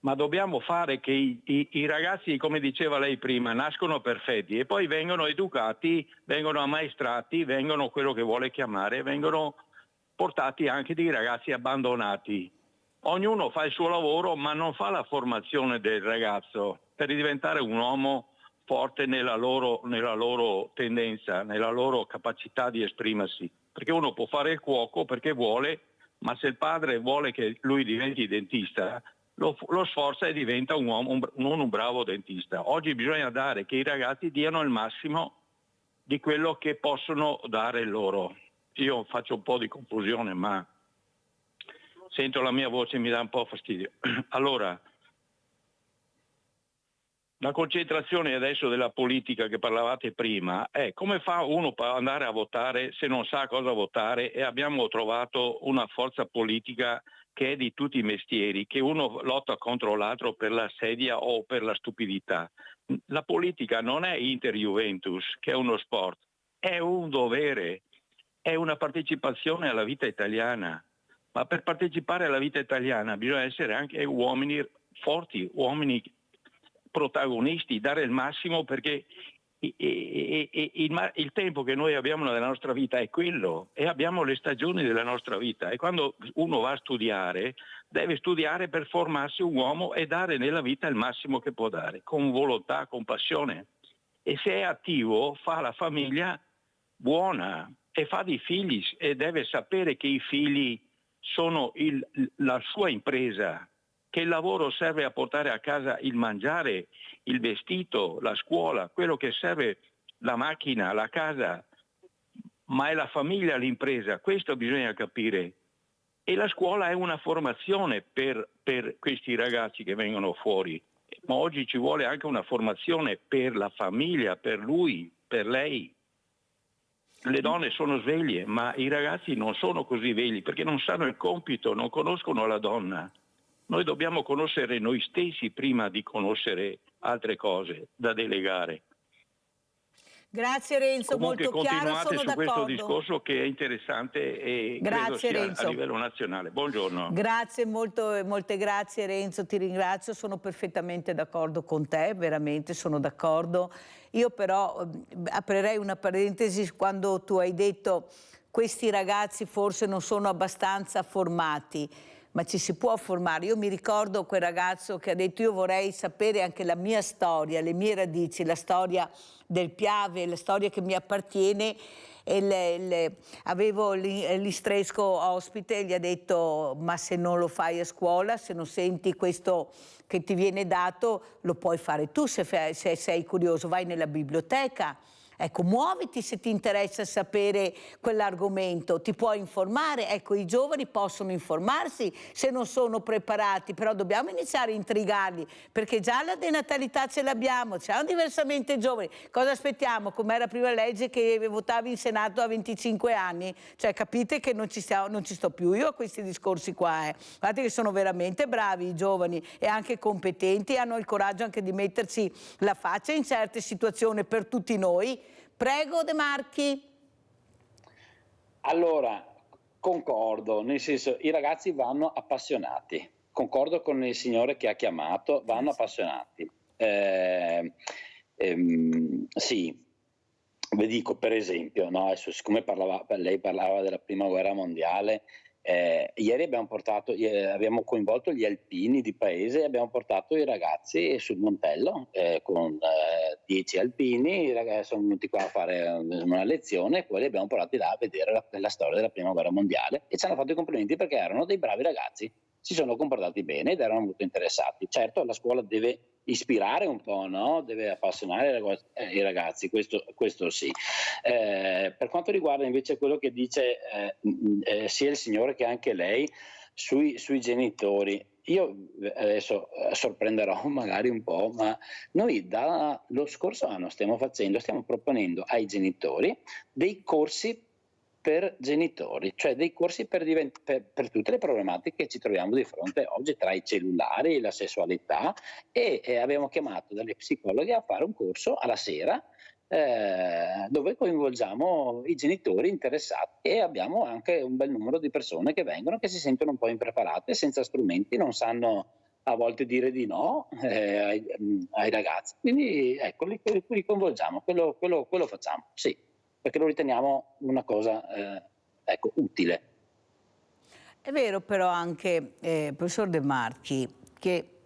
Ma dobbiamo fare che i ragazzi, come diceva lei prima, nascono perfetti e poi vengono educati, vengono ammaestrati, vengono quello che vuole chiamare, vengono portati anche dei ragazzi abbandonati. Ognuno fa il suo lavoro, ma non fa la formazione del ragazzo per diventare un uomo forte nella loro tendenza, nella loro capacità di esprimersi, perché uno può fare il cuoco perché vuole, ma se il padre vuole che lui diventi dentista, lo sforza e diventa un uomo, non un bravo dentista. Oggi bisogna dare che i ragazzi diano il massimo di quello che possono dare loro. Io faccio un po' di confusione, ma sento la mia voce, mi dà un po' fastidio. Allora, la concentrazione adesso della politica che parlavate prima è come fa uno per andare a votare se non sa cosa votare, e abbiamo trovato una forza politica che è di tutti i mestieri, che uno lotta contro l'altro per la sedia o per la stupidità. La politica non è Inter-Juventus, che è uno sport, è un dovere, è una partecipazione alla vita italiana. Ma per partecipare alla vita italiana bisogna essere anche uomini forti, uomini protagonisti, dare il massimo, perché il tempo che noi abbiamo nella nostra vita è quello, e abbiamo le stagioni della nostra vita, e quando uno va a studiare deve studiare per formarsi un uomo e dare nella vita il massimo che può dare, con volontà, con passione, e se è attivo fa la famiglia buona e fa dei figli, e deve sapere che i figli sono la sua impresa, che il lavoro serve a portare a casa il mangiare, il vestito, la scuola, quello che serve, la macchina, la casa, ma è la famiglia l'impresa, questo bisogna capire. E la scuola è una formazione per questi ragazzi che vengono fuori, ma oggi ci vuole anche una formazione per la famiglia, per lui, per lei. Le donne sono sveglie, ma i ragazzi non sono così svegli perché non sanno il compito, non conoscono la donna. Noi dobbiamo conoscere noi stessi prima di conoscere altre cose da delegare. Grazie Renzo, Comunque molto chiaro, continuate sono su d'accordo. questo discorso che è interessante e credo sia Renzo. a livello nazionale. Buongiorno. Grazie, molte grazie Renzo, ti ringrazio, sono perfettamente d'accordo con te, veramente sono d'accordo. Io però aprirei una parentesi quando tu hai detto questi ragazzi forse non sono abbastanza formati. Ma ci si può formare. Io mi ricordo quel ragazzo che ha detto io vorrei sapere anche la mia storia, le mie radici, la storia del Piave, la storia che mi appartiene, e avevo l'istresco ospite e gli ha detto ma se non lo fai a scuola, se non senti questo che ti viene dato, lo puoi fare tu se sei curioso, vai nella biblioteca. Ecco, muoviti se ti interessa sapere quell'argomento, ti puoi informare, ecco, i giovani possono informarsi se non sono preparati, però dobbiamo iniziare a intrigarli, perché già la denatalità ce l'abbiamo, siamo diversamente giovani, cosa aspettiamo? Com'era prima la legge che votavi in Senato a 25 anni? Cioè capite che non ci sto più io a questi discorsi qua, Guardate che sono veramente bravi i giovani e anche competenti, hanno il coraggio anche di mettersi la faccia in certe situazioni per tutti noi. Prego De Marchi. Allora, concordo, nel senso i ragazzi vanno appassionati, concordo con il signore che ha chiamato, vanno appassionati. Sì, vi dico per esempio, no, adesso, siccome lei parlava della prima guerra mondiale, ieri abbiamo coinvolto gli alpini di paese e abbiamo portato i ragazzi sul Montello con 10 alpini, i ragazzi sono venuti qua a fare una lezione e poi li abbiamo portati là a vedere la storia della prima guerra mondiale e ci hanno fatto i complimenti perché erano dei bravi ragazzi, si sono comportati bene ed erano molto interessati. Certo, la scuola deve ispirare un po', no? Deve appassionare i ragazzi, questo sì. Per quanto riguarda invece quello che dice sia il signore che anche lei sui genitori, io adesso sorprenderò magari un po', ma noi dallo scorso anno stiamo proponendo ai genitori dei corsi per genitori, cioè dei corsi per tutte le problematiche che ci troviamo di fronte oggi tra i cellulari, la sessualità e abbiamo chiamato delle psicologhe a fare un corso alla sera dove coinvolgiamo i genitori interessati e abbiamo anche un bel numero di persone che vengono che si sentono un po' impreparate, senza strumenti, non sanno a volte dire di no ai ragazzi, quindi ecco li coinvolgiamo, quello facciamo, sì, perché lo riteniamo una cosa utile. È vero però anche, professor De Marchi, che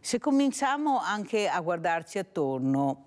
se cominciamo anche a guardarci attorno,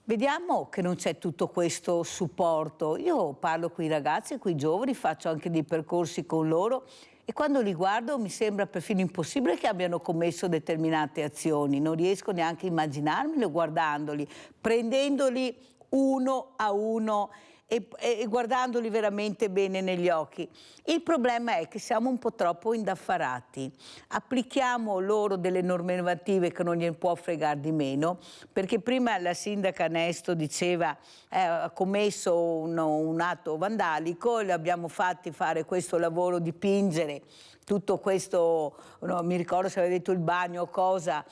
Vediamo che non c'è tutto questo supporto. Io parlo con i ragazzi, con i giovani, faccio anche dei percorsi con loro e quando li guardo mi sembra perfino impossibile che abbiano commesso determinate azioni. Non riesco neanche a immaginarmelo guardandoli, prendendoli uno a uno e guardandoli veramente bene negli occhi. Il problema è che siamo un po' troppo indaffarati. Applichiamo loro delle normative che non gliene può fregare di meno, perché prima la sindaca Nesto diceva ha commesso un atto vandalico, le abbiamo fatti fare questo lavoro, dipingere tutto questo, no, mi ricordo se aveva detto il bagno o cosa,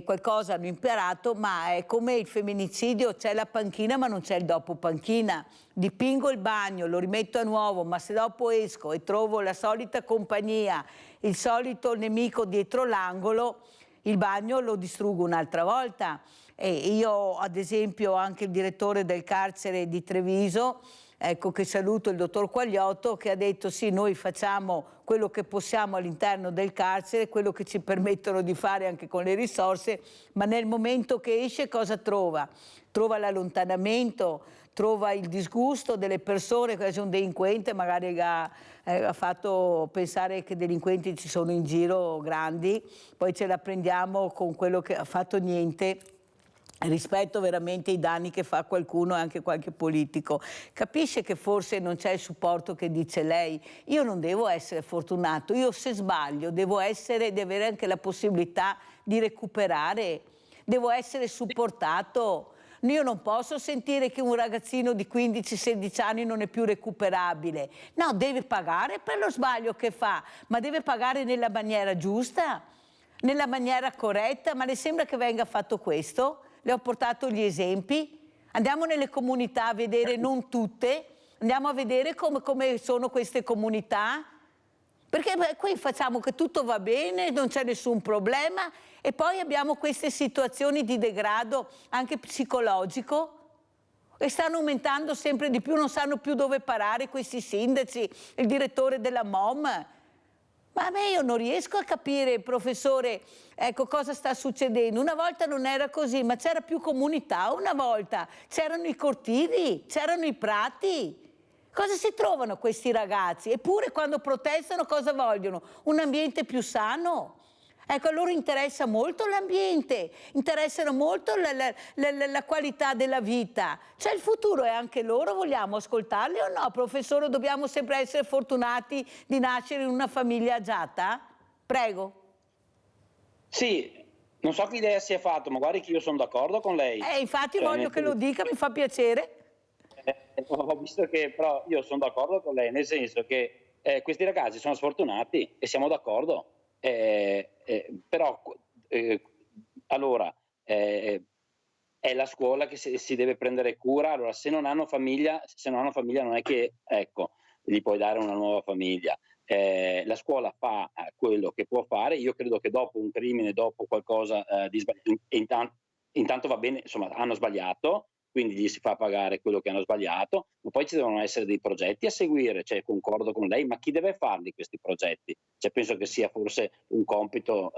qualcosa hanno imparato, ma è come il femminicidio, c'è la panchina ma non c'è il dopo panchina. Dipingo il bagno, lo rimetto a nuovo, ma se dopo esco e trovo la solita compagnia, il solito nemico dietro l'angolo, il bagno lo distruggo un'altra volta. E io ad esempio anche il direttore del carcere di Treviso, ecco, che saluto, il dottor Quagliotto, che ha detto sì, noi facciamo quello che possiamo all'interno del carcere, quello che ci permettono di fare anche con le risorse, ma nel momento che esce cosa trova? Trova l'allontanamento, trova il disgusto delle persone, che c'è un delinquente, magari ha fatto pensare che delinquenti ci sono in giro grandi, poi ce la prendiamo con quello che ha fatto niente, rispetto veramente ai danni che fa qualcuno e anche qualche politico. Capisce che forse non c'è il supporto che dice lei. Io non devo essere fortunato, io se sbaglio devo avere anche la possibilità di recuperare, devo essere supportato. Io non posso sentire che un ragazzino di 15-16 anni non è più recuperabile. No, deve pagare per lo sbaglio che fa, ma deve pagare nella maniera giusta, nella maniera corretta. Ma le sembra che venga fatto questo? Le ho portato gli esempi. Andiamo nelle comunità a vedere, non tutte, andiamo a vedere come sono queste comunità, perché qui facciamo che tutto va bene, non c'è nessun problema e poi abbiamo queste situazioni di degrado anche psicologico e stanno aumentando sempre di più, non sanno più dove parare questi sindaci, il direttore della MOM. Ma a me io non riesco a capire, professore, ecco cosa sta succedendo. Una volta non era così, ma c'era più comunità una volta, c'erano i cortili, c'erano i prati. Cosa si trovano questi ragazzi? Eppure quando protestano cosa vogliono? Un ambiente più sano. Ecco, a loro interessa molto l'ambiente, interessano molto la qualità della vita. Cioè il futuro è anche loro, vogliamo ascoltarli o no? Professore, dobbiamo sempre essere fortunati di nascere in una famiglia agiata? Prego. Sì, non so che idea si è fatto, ma guardi che io sono d'accordo con lei. Infatti voglio che lo dica, mi fa piacere. Ho visto che però io sono d'accordo con lei, nel senso che questi ragazzi sono sfortunati e siamo d'accordo. Però allora è la scuola che si deve prendere cura. Allora se non hanno famiglia non è che gli puoi dare una nuova famiglia. La scuola fa quello che può fare. Io credo che dopo un crimine, dopo qualcosa di sbagliato, intanto va bene, insomma hanno sbagliato, quindi gli si fa pagare quello che hanno sbagliato, ma poi ci devono essere dei progetti a seguire, cioè concordo con lei, ma chi deve farli questi progetti? Cioè, penso che sia forse un compito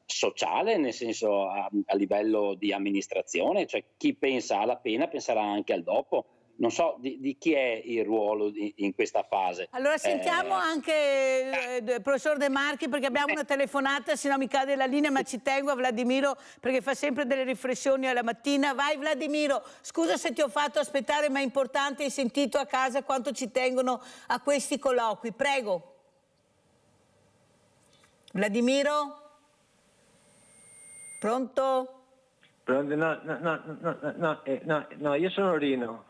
sociale, nel senso a livello di amministrazione, cioè chi pensa alla pena penserà anche al dopo. Non so di chi è il ruolo in questa fase. Allora sentiamo anche il professor De Marchi, perché abbiamo una telefonata, se no mi cade la linea, ma ci tengo a Vladimiro perché fa sempre delle riflessioni alla mattina. Vai Vladimiro, scusa se ti ho fatto aspettare, ma è importante, hai sentito a casa quanto ci tengono a questi colloqui. Prego. Vladimiro? Pronto? Pronto? No, io sono Rino.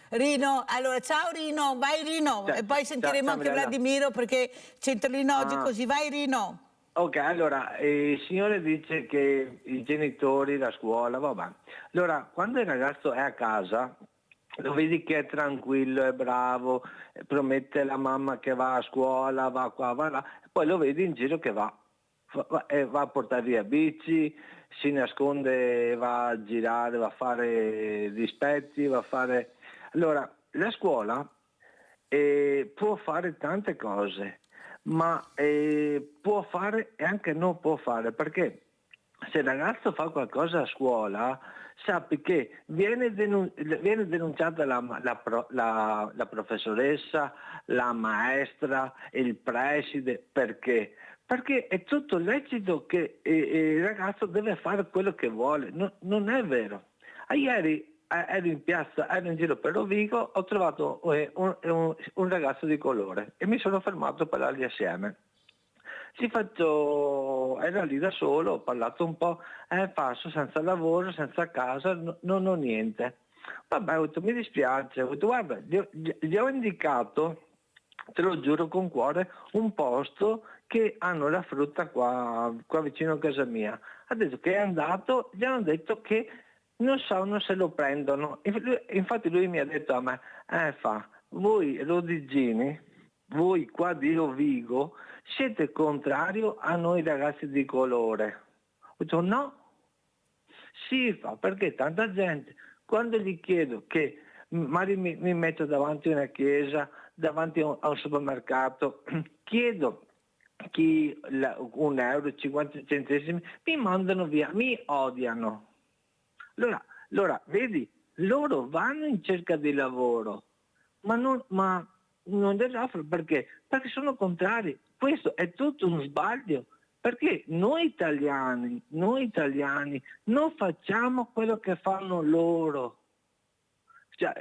Rino, allora ciao Rino, vai Rino, e poi sentiremo anche Vladimiro perché Centralino oggi così, vai Rino. Ok, allora, il signore dice che i genitori, la scuola, vabbè. Allora, quando il ragazzo è a casa, lo vedi che è tranquillo, è bravo, promette alla mamma che va a scuola, va qua, va là, poi lo vedi in giro che va a portare via bici, si nasconde, va a girare, va a fare dispetti, va a fare... Allora, la scuola può fare tante cose, ma può fare e anche non può fare, perché se il ragazzo fa qualcosa a scuola, sappi che viene denunciata la professoressa, la maestra, il preside. Perché? Perché è tutto lecito che il ragazzo deve fare quello che vuole. Non è vero. Ieri ero in piazza, ero in giro per Rovigo, ho trovato un ragazzo di colore e mi sono fermato a parlargli assieme. Era lì da solo, ho parlato un po', passo senza lavoro, senza casa, non ho niente. Vabbè, ho detto, mi dispiace, ho detto, guarda, gli ho indicato, te lo giuro con cuore, un posto che hanno la frutta qua vicino a casa mia. Ha detto che è andato, gli hanno detto che non sanno se lo prendono. Infatti lui mi ha detto a me, voi rodiggini, voi qua di Rovigo, siete contrario a noi ragazzi di colore? Ho detto no, sì, perché tanta gente, quando gli chiedo che magari mi metto davanti a una chiesa, davanti a un supermercato, chiedo €1, 50 centesimi, mi mandano via, mi odiano. Allora, vedi, loro vanno in cerca di lavoro, ma non deve offrire, perché sono contrari. Questo è tutto uno sbaglio, perché noi italiani non facciamo quello che fanno loro. Cioè,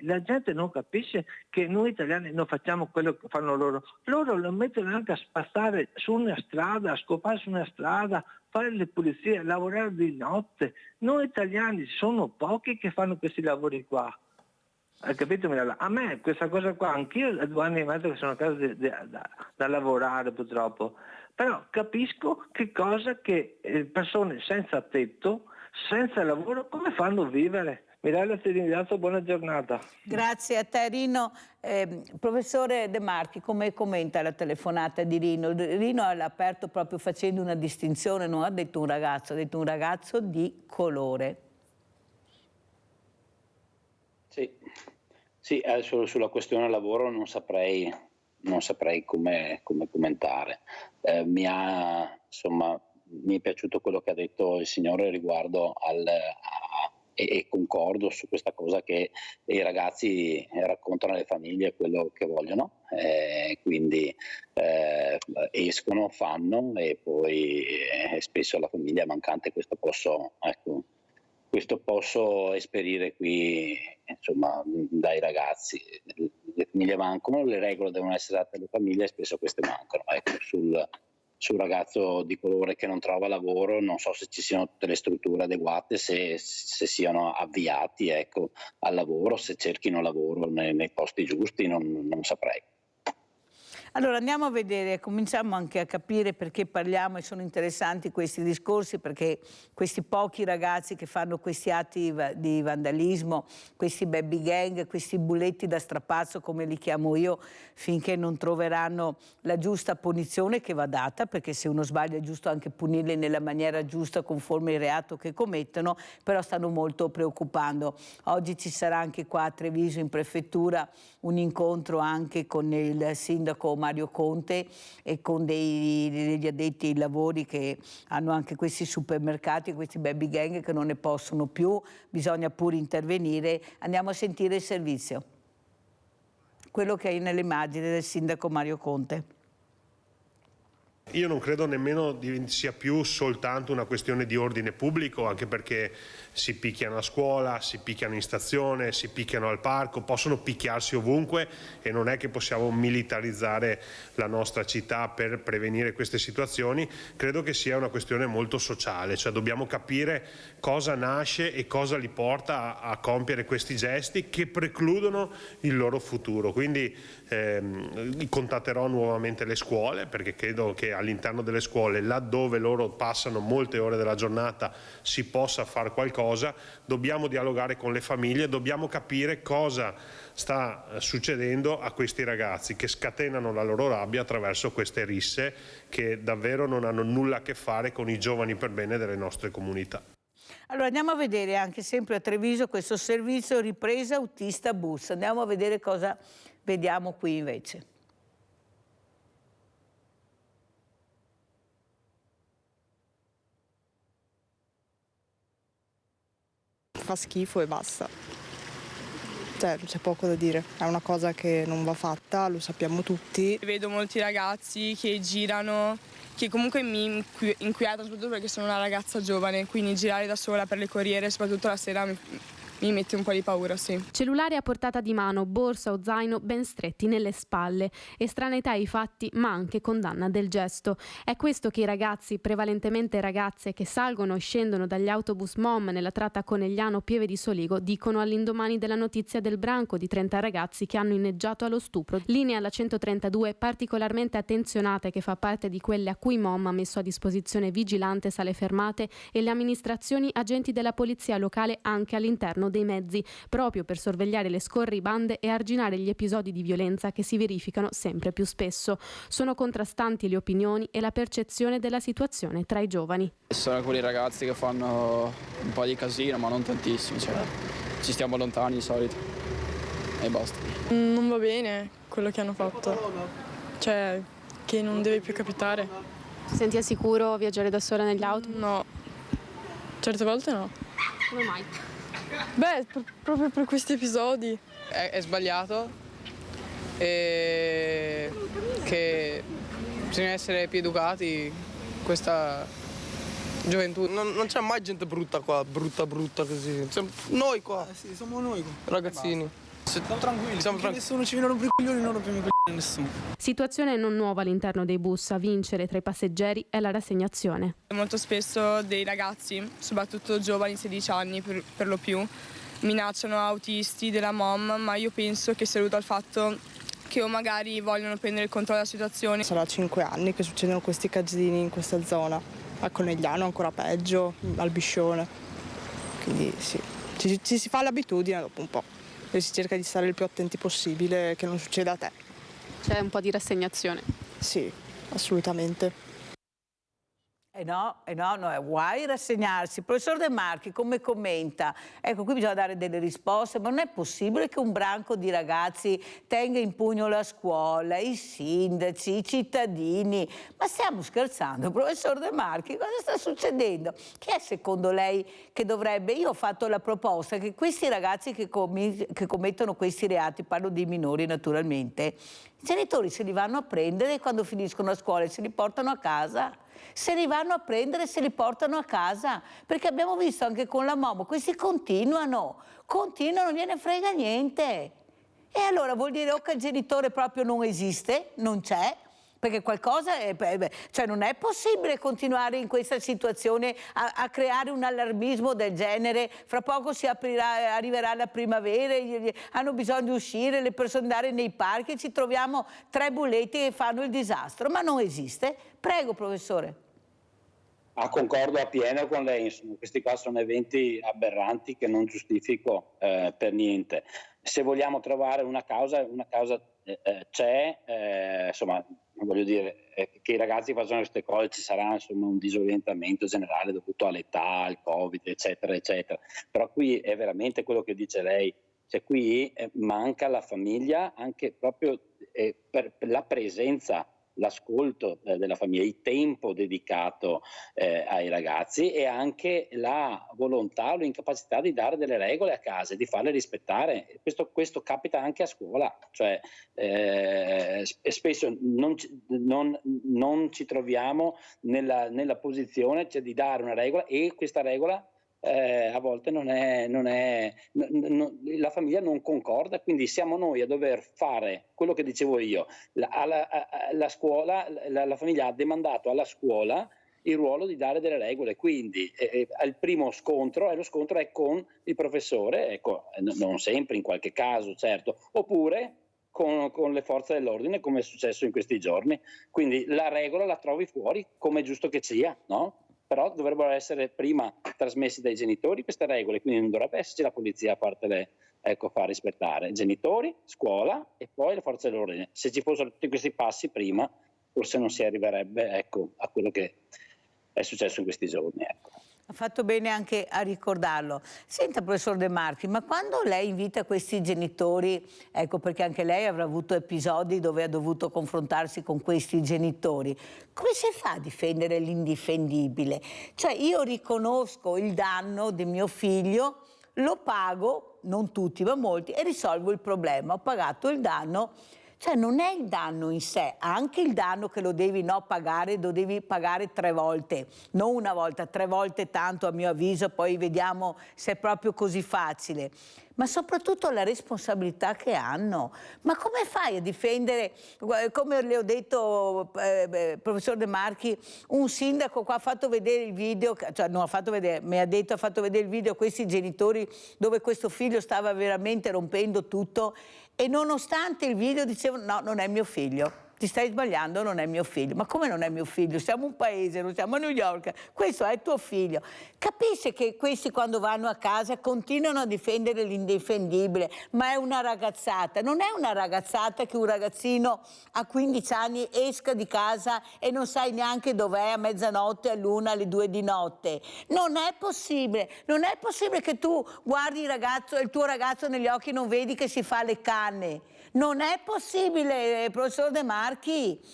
la gente non capisce che noi italiani non facciamo quello che fanno loro. Loro lo mettono anche a spazzare su una strada, a scopare su una strada, fare le pulizie, lavorare di notte. Noi italiani sono pochi che fanno questi lavori qua. Hai capito? A me questa cosa qua, anch'io da 2 anni e mezzo che sono a casa da lavorare purtroppo, però capisco che persone senza tetto, senza lavoro, come fanno a vivere? Mirella, ti ringrazio, buona giornata. Grazie a te Rino. Professore De Marchi, come commenta la telefonata di Rino? Rino l'ha aperto proprio facendo una distinzione, non ha detto un ragazzo, ha detto un ragazzo di colore. Sì, sulla questione lavoro non saprei come commentare. Mi è piaciuto quello che ha detto il signore riguardo e concordo su questa cosa che i ragazzi raccontano alle famiglie quello che vogliono, quindi escono, fanno e poi spesso alla famiglia è mancante questo posso esperire qui, insomma, dai ragazzi. Le famiglie mancano, le regole devono essere date alle famiglie e spesso queste mancano. Ecco, sul ragazzo di colore che non trova lavoro, non so se ci siano tutte le strutture adeguate, se siano avviati, ecco, al lavoro, se cerchino lavoro nei posti giusti, non saprei. Allora andiamo a vedere, cominciamo anche a capire perché parliamo e sono interessanti questi discorsi, perché questi pochi ragazzi che fanno questi atti di vandalismo, questi baby gang, questi bulletti da strapazzo come li chiamo io, finché non troveranno la giusta punizione che va data, perché se uno sbaglia è giusto anche punirli nella maniera giusta conforme il reato che commettono, però stanno molto preoccupando. Oggi ci sarà anche qua a Treviso in prefettura un incontro anche con il sindaco Mario Conte e con degli addetti ai lavori che hanno anche questi supermercati, questi baby gang che non ne possono più, bisogna pure intervenire. Andiamo a sentire il servizio, quello che hai nell'immagine del sindaco Mario Conte. Io non credo nemmeno sia più soltanto una questione di ordine pubblico, anche perché si picchiano a scuola, si picchiano in stazione, si picchiano al parco, possono picchiarsi ovunque e non è che possiamo militarizzare la nostra città per prevenire queste situazioni. Credo che sia una questione molto sociale, cioè dobbiamo capire cosa nasce e cosa li porta a compiere questi gesti che precludono il loro futuro. Quindi contatterò nuovamente le scuole, perché credo che all'interno delle scuole, laddove loro passano molte ore della giornata, si possa fare qualcosa. Dobbiamo dialogare con le famiglie, dobbiamo capire cosa sta succedendo a questi ragazzi che scatenano la loro rabbia attraverso queste risse che davvero non hanno nulla a che fare con i giovani per bene delle nostre comunità. Allora andiamo a vedere anche sempre a Treviso questo servizio ripresa autista bus. Andiamo a vedere cosa vediamo qui invece. fa schifo e basta. Cioè, c'è poco da dire, è una cosa che non va fatta, lo sappiamo tutti. Vedo molti ragazzi che girano, che comunque mi inquieta, soprattutto perché sono una ragazza giovane, quindi girare da sola per le corriere, soprattutto la sera, mi mette un po' di paura, sì. Cellulare a portata di mano, borsa o zaino ben stretti nelle spalle. Estraneità ai fatti, ma anche condanna del gesto. È questo che i ragazzi, prevalentemente ragazze, che salgono e scendono dagli autobus MOM nella tratta Conegliano-Pieve di Soligo, dicono all'indomani della notizia del branco di 30 ragazzi che hanno inneggiato allo stupro. Linea alla 132 particolarmente attenzionata, che fa parte di quelle a cui MOM ha messo a disposizione vigilante, sale fermate e le amministrazioni, agenti della polizia locale anche all'interno dei mezzi, proprio per sorvegliare le scorribande e arginare gli episodi di violenza che si verificano sempre più spesso. Sono contrastanti le opinioni e la percezione della situazione tra i giovani. Sono alcuni ragazzi che fanno un po' di casino, ma non tantissimi, cioè ci stiamo lontani di solito e basta. Non va bene quello che hanno fatto, cioè che non deve più capitare. Ti senti al sicuro viaggiare da sola negli auto? No, certe volte no. Come mai? Beh, proprio per questi episodi. È sbagliato e che bisogna essere più educati questa gioventù. Non c'è mai gente brutta qua, brutta così. Noi qua. Sì, siamo noi qua. Ragazzini. Siamo tranquilli, nessuno ci viene a rompere i coglioni, non rompiamo i coglioni a nessuno. Situazione non nuova all'interno dei bus, a vincere tra i passeggeri è la rassegnazione. Molto spesso dei ragazzi, soprattutto giovani, 16 anni per lo più, minacciano autisti della MOM, ma io penso che sia dovuto al fatto che o magari vogliono prendere il controllo della situazione. Sono 5 anni che succedono questi casini in questa zona, a Conegliano ancora peggio, al Biscione, quindi sì, ci si fa l'abitudine dopo un po'. E si cerca di stare il più attenti possibile che non succeda a te. C'è un po' di rassegnazione. Sì, assolutamente. No, è guai rassegnarsi. Professor De Marchi, come commenta? Ecco, qui bisogna dare delle risposte, ma non è possibile che un branco di ragazzi tenga in pugno la scuola, i sindaci, i cittadini. Ma stiamo scherzando, professor De Marchi? Cosa sta succedendo? Chi è secondo lei che dovrebbe? Io ho fatto la proposta che questi ragazzi che commettono questi reati, parlo di minori naturalmente, i genitori se li vanno a prendere e quando finiscono a scuola se li portano a casa. Se li vanno a prendere se li portano a casa, perché abbiamo visto anche con la MOM, questi continuano, non gliene frega niente. E allora vuol dire o che il genitore proprio non esiste, non c'è, perché qualcosa cioè non è possibile continuare in questa situazione a creare un allarmismo del genere. Fra poco arriverà la primavera, hanno bisogno di uscire, le persone andare nei parchi, ci troviamo 3 bulletti che fanno il disastro, ma non esiste. Prego, professore. Concordo appieno con lei, insomma, questi qua sono eventi aberranti che non giustifico per niente. Se vogliamo trovare una causa c'è, insomma, voglio dire, che i ragazzi facciano queste cose, ci sarà insomma un disorientamento generale dovuto all'età, al Covid, eccetera, eccetera. Però qui è veramente quello che dice lei, cioè qui manca la famiglia anche proprio per la presenza, l'ascolto della famiglia, il tempo dedicato ai ragazzi e anche la volontà o l'incapacità di dare delle regole a casa e di farle rispettare. Questo capita anche a scuola, cioè spesso non ci troviamo nella posizione, cioè, di dare una regola e questa regola a volte la famiglia non concorda, quindi siamo noi a dover fare quello che dicevo io. La scuola, la famiglia ha demandato alla scuola il ruolo di dare delle regole, quindi il primo scontro è con il professore, ecco, non sempre, in qualche caso certo, oppure con le forze dell'ordine, come è successo in questi giorni. Quindi la regola la trovi fuori, come è giusto che sia, no? Però dovrebbero essere prima trasmessi dai genitori queste regole, quindi non dovrebbe esserci la polizia a fartele far rispettare. Genitori, scuola e poi le forze dell'ordine. Se ci fossero tutti questi passi prima, forse non si arriverebbe a quello che è successo in questi giorni. Ecco. Ha fatto bene anche a ricordarlo. Senta, professor De Marchi, ma quando lei invita questi genitori, ecco, perché anche lei avrà avuto episodi dove ha dovuto confrontarsi con questi genitori, come si fa a difendere l'indifendibile? Cioè io riconosco il danno di mio figlio, lo pago, non tutti ma molti, e risolvo il problema. Ho pagato il danno. Cioè non è il danno in sé, anche il danno che lo devi pagare, lo devi pagare 3 volte, non una volta, 3 volte tanto a mio avviso, poi vediamo se è proprio così facile. Ma soprattutto la responsabilità che hanno. Ma come fai a difendere, come le ho detto, professor De Marchi, un sindaco qua ha fatto vedere il video, cioè non ha fatto vedere, mi ha detto, ha fatto vedere il video a questi genitori dove questo figlio stava veramente rompendo tutto, e nonostante il video dicevano no, non è mio figlio. Ti stai sbagliando, non è mio figlio. Ma come non è mio figlio? Siamo un paese, non siamo a New York. Questo è tuo figlio. Capisce che questi quando vanno a casa continuano a difendere l'indifendibile, ma è una ragazzata. Non è una ragazzata che un ragazzino a 15 anni esca di casa e non sai neanche dov'è a mezzanotte, all'1, alle 2 di notte. Non è possibile. Non è possibile che tu guardi il tuo ragazzo negli occhi e non vedi che si fa le canne. Non è possibile, professor De Marchi.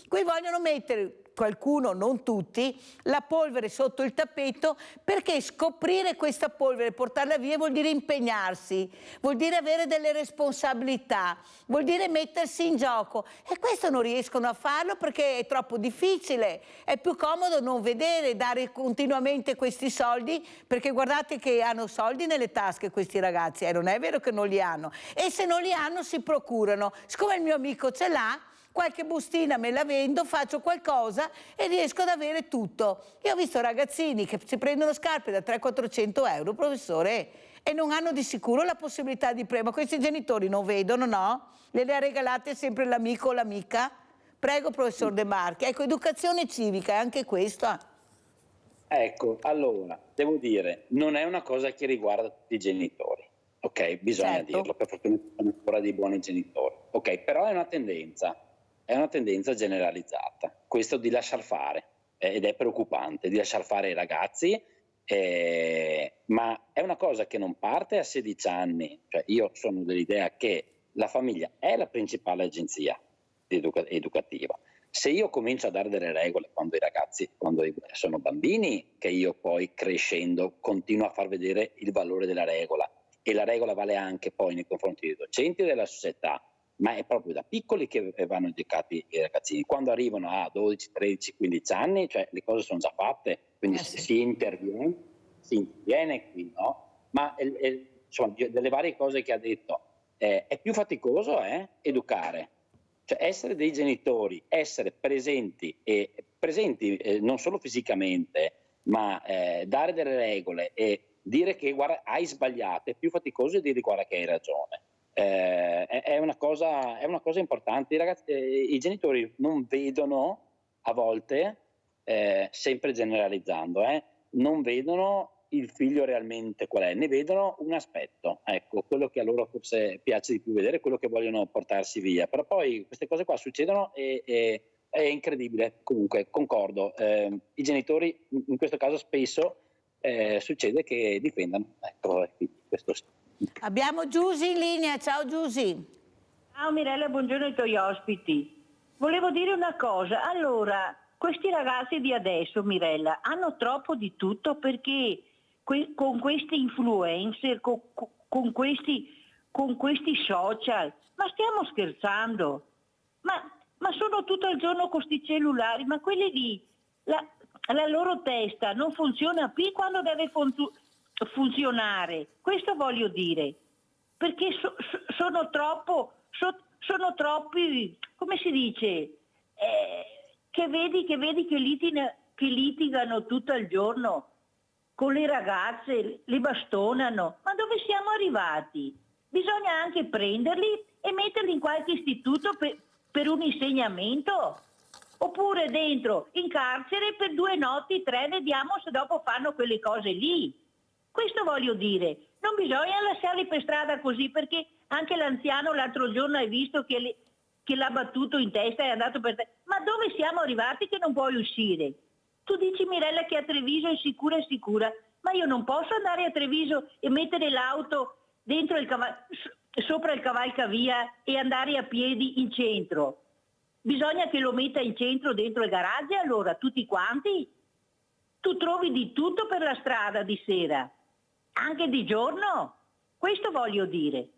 Qui vogliono mettere qualcuno, non tutti, la polvere sotto il tappeto, perché scoprire questa polvere, portarla via, vuol dire impegnarsi, vuol dire avere delle responsabilità, vuol dire mettersi in gioco, e questo non riescono a farlo perché è troppo difficile. È più comodo non vedere, dare continuamente questi soldi, perché guardate che hanno soldi nelle tasche questi ragazzi, non è vero che non li hanno, e se non li hanno si procurano. Siccome il mio amico ce l'ha, qualche bustina me la vendo, faccio qualcosa e riesco ad avere tutto. Io ho visto ragazzini che si prendono scarpe da 300-400 euro, professore, e non hanno di sicuro la possibilità di prendere. Ma questi genitori non vedono, no? Le ha regalate sempre l'amico o l'amica? Prego, professor De Marchi. Ecco, educazione civica, è anche questo. Ecco, allora, devo dire, non è una cosa che riguarda tutti i genitori, ok? Bisogna dirlo, per fortuna sono ancora dei buoni genitori, ok? Però è una tendenza generalizzata, questo di lasciar fare, ed è preoccupante, di lasciar fare i ragazzi, ma è una cosa che non parte a 16 anni, cioè io sono dell'idea che la famiglia è la principale agenzia educativa. Se io comincio a dare delle regole quando sono bambini, che io poi crescendo continuo a far vedere il valore della regola, e la regola vale anche poi nei confronti dei docenti e della società, ma è proprio da piccoli che vanno educati i ragazzini. Quando arrivano a 12, 13, 15 anni, cioè le cose sono già fatte, quindi si interviene qui, no? Ma insomma, delle varie cose che ha detto, è più faticoso educare, cioè essere dei genitori, essere presenti non solo fisicamente, ma dare delle regole e dire che guarda hai sbagliato è più faticoso di dire guarda che hai ragione. È una cosa importante. I genitori non vedono a volte, sempre generalizzando, non vedono il figlio realmente qual è, ne vedono un aspetto, ecco, quello che a loro forse piace di più vedere, quello che vogliono portarsi via, però poi queste cose qua succedono e è incredibile. Comunque concordo, i genitori in questo caso spesso succede che difendano, ecco, questo sì. Abbiamo Giusy in linea, ciao Giusy. Ciao Mirella, buongiorno ai tuoi ospiti. Volevo dire una cosa, allora, questi ragazzi di adesso, Mirella, hanno troppo di tutto, perché con questi influencer, con questi social, ma stiamo scherzando? Ma sono tutto il giorno con questi cellulari, ma quelli lì, la loro testa non funziona più quando deve funzionare, questo voglio dire, perché sono troppi, come si dice, che vedi che litigano tutto il giorno con le ragazze, le bastonano. Ma dove siamo arrivati? Bisogna anche prenderli e metterli in qualche istituto per un insegnamento, oppure dentro in carcere per 2 notti, 3, vediamo se dopo fanno quelle cose lì. Questo voglio dire, non bisogna lasciarli per strada così, perché anche l'anziano l'altro giorno hai visto che l'ha battuto in testa e è andato per terra. Ma dove siamo arrivati che non puoi uscire? Tu dici, Mirella, che a Treviso è sicura, ma io non posso andare a Treviso e mettere l'auto dentro sopra il cavalcavia e andare a piedi in centro. Bisogna che lo metta in centro dentro il garage, allora, tutti quanti. Tu trovi di tutto per la strada di sera, anche di giorno. Questo voglio dire.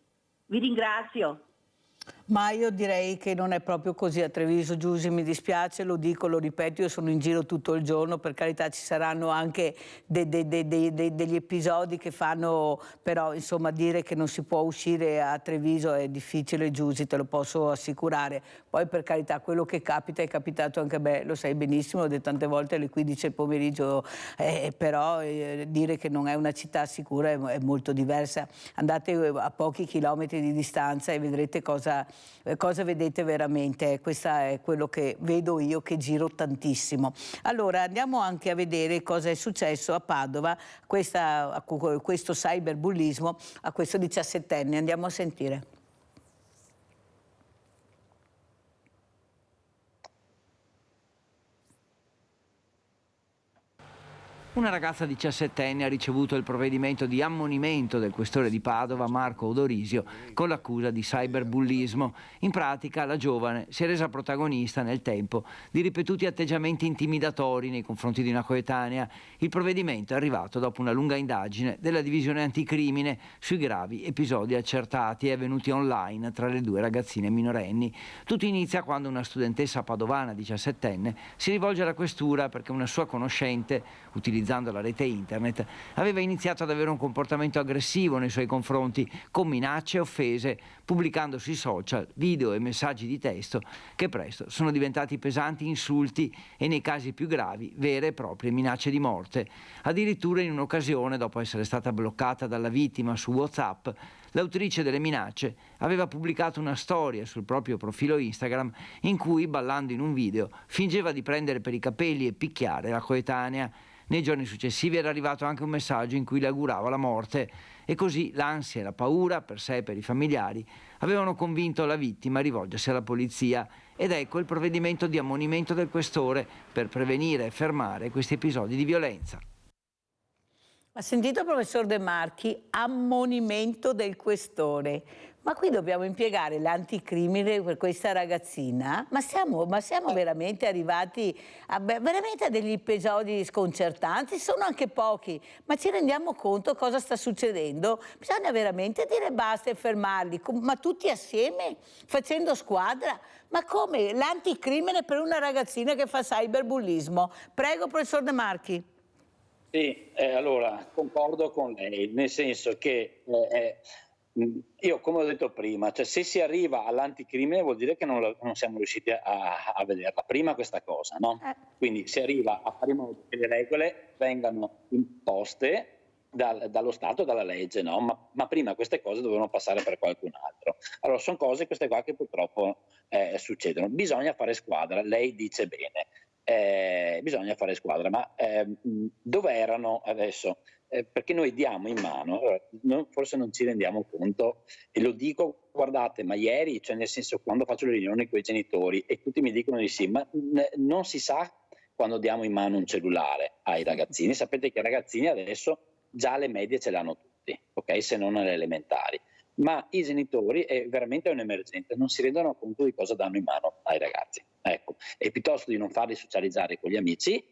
Vi ringrazio. Ma io direi che non è proprio così a Treviso, Giusy, mi dispiace, lo dico, lo ripeto, io sono in giro tutto il giorno, per carità ci saranno anche degli episodi che fanno, però insomma dire che non si può uscire a Treviso è difficile, Giusy, te lo posso assicurare. Poi per carità quello che capita è capitato anche a me, lo sai benissimo, l'ho detto tante volte alle 15 del pomeriggio, però dire che non è una città sicura è molto diversa. Andate a pochi chilometri di distanza e vedrete cosa vedete veramente. Questo è quello che vedo io, che giro tantissimo. Allora andiamo anche a vedere cosa è successo a Padova, questo cyberbullismo a questo 17enne. Andiamo a sentire. Una ragazza 17enne ha ricevuto il provvedimento di ammonimento del questore di Padova, Marco Odorisio, con l'accusa di cyberbullismo. In pratica la giovane si è resa protagonista nel tempo di ripetuti atteggiamenti intimidatori nei confronti di una coetanea. Il provvedimento è arrivato dopo una lunga indagine della divisione anticrimine sui gravi episodi accertati e avvenuti online tra le due ragazzine minorenni. Tutto inizia quando una studentessa padovana 17enne si rivolge alla questura perché una sua conoscente, utilizzando la rete internet, aveva iniziato ad avere un comportamento aggressivo nei suoi confronti, con minacce e offese, pubblicando sui social video e messaggi di testo che presto sono diventati pesanti insulti e, nei casi più gravi, vere e proprie minacce di morte. Addirittura in un'occasione, dopo essere stata bloccata dalla vittima su WhatsApp, l'autrice delle minacce aveva pubblicato una storia sul proprio profilo Instagram in cui, ballando in un video, fingeva di prendere per i capelli e picchiare la coetanea. Nei giorni successivi era arrivato anche un messaggio in cui le augurava la morte, e così l'ansia e la paura, per sé e per i familiari, avevano convinto la vittima a rivolgersi alla polizia. Ed ecco il provvedimento di ammonimento del questore per prevenire e fermare questi episodi di violenza. Ha sentito il professor De Marchi? Ammonimento del questore. Ma qui dobbiamo impiegare l'anticrimine per questa ragazzina? Ma siamo veramente arrivati veramente a degli episodi sconcertanti? Sono anche pochi, ma ci rendiamo conto cosa sta succedendo? Bisogna veramente dire basta e fermarli, ma tutti assieme, facendo squadra? Ma come? L'anticrimine per una ragazzina che fa cyberbullismo? Prego, professor De Marchi. Sì, allora concordo con lei, nel senso che io, come ho detto prima, cioè se si arriva all'anticrimine vuol dire che non siamo riusciti a vederla prima questa cosa, no? Quindi si arriva a fare in modo che le regole vengano imposte dallo Stato, dalla legge, no? Ma prima queste cose dovevano passare per qualcun altro. Allora sono cose queste qua che purtroppo succedono. Bisogna fare squadra, lei dice bene, bisogna fare squadra, ma dove erano adesso? Perché noi diamo in mano, forse non ci rendiamo conto, e lo dico, guardate, ma ieri, cioè nel senso, quando faccio le riunioni con i genitori e tutti mi dicono di sì, ma non si sa quando diamo in mano un cellulare ai ragazzini. Sapete che i ragazzini adesso già le medie ce l'hanno tutti, ok? Se non alle elementari. Ma i genitori, è veramente un'emergenza, non si rendono conto di cosa danno in mano ai ragazzi. Ecco, e piuttosto di non farli socializzare con gli amici,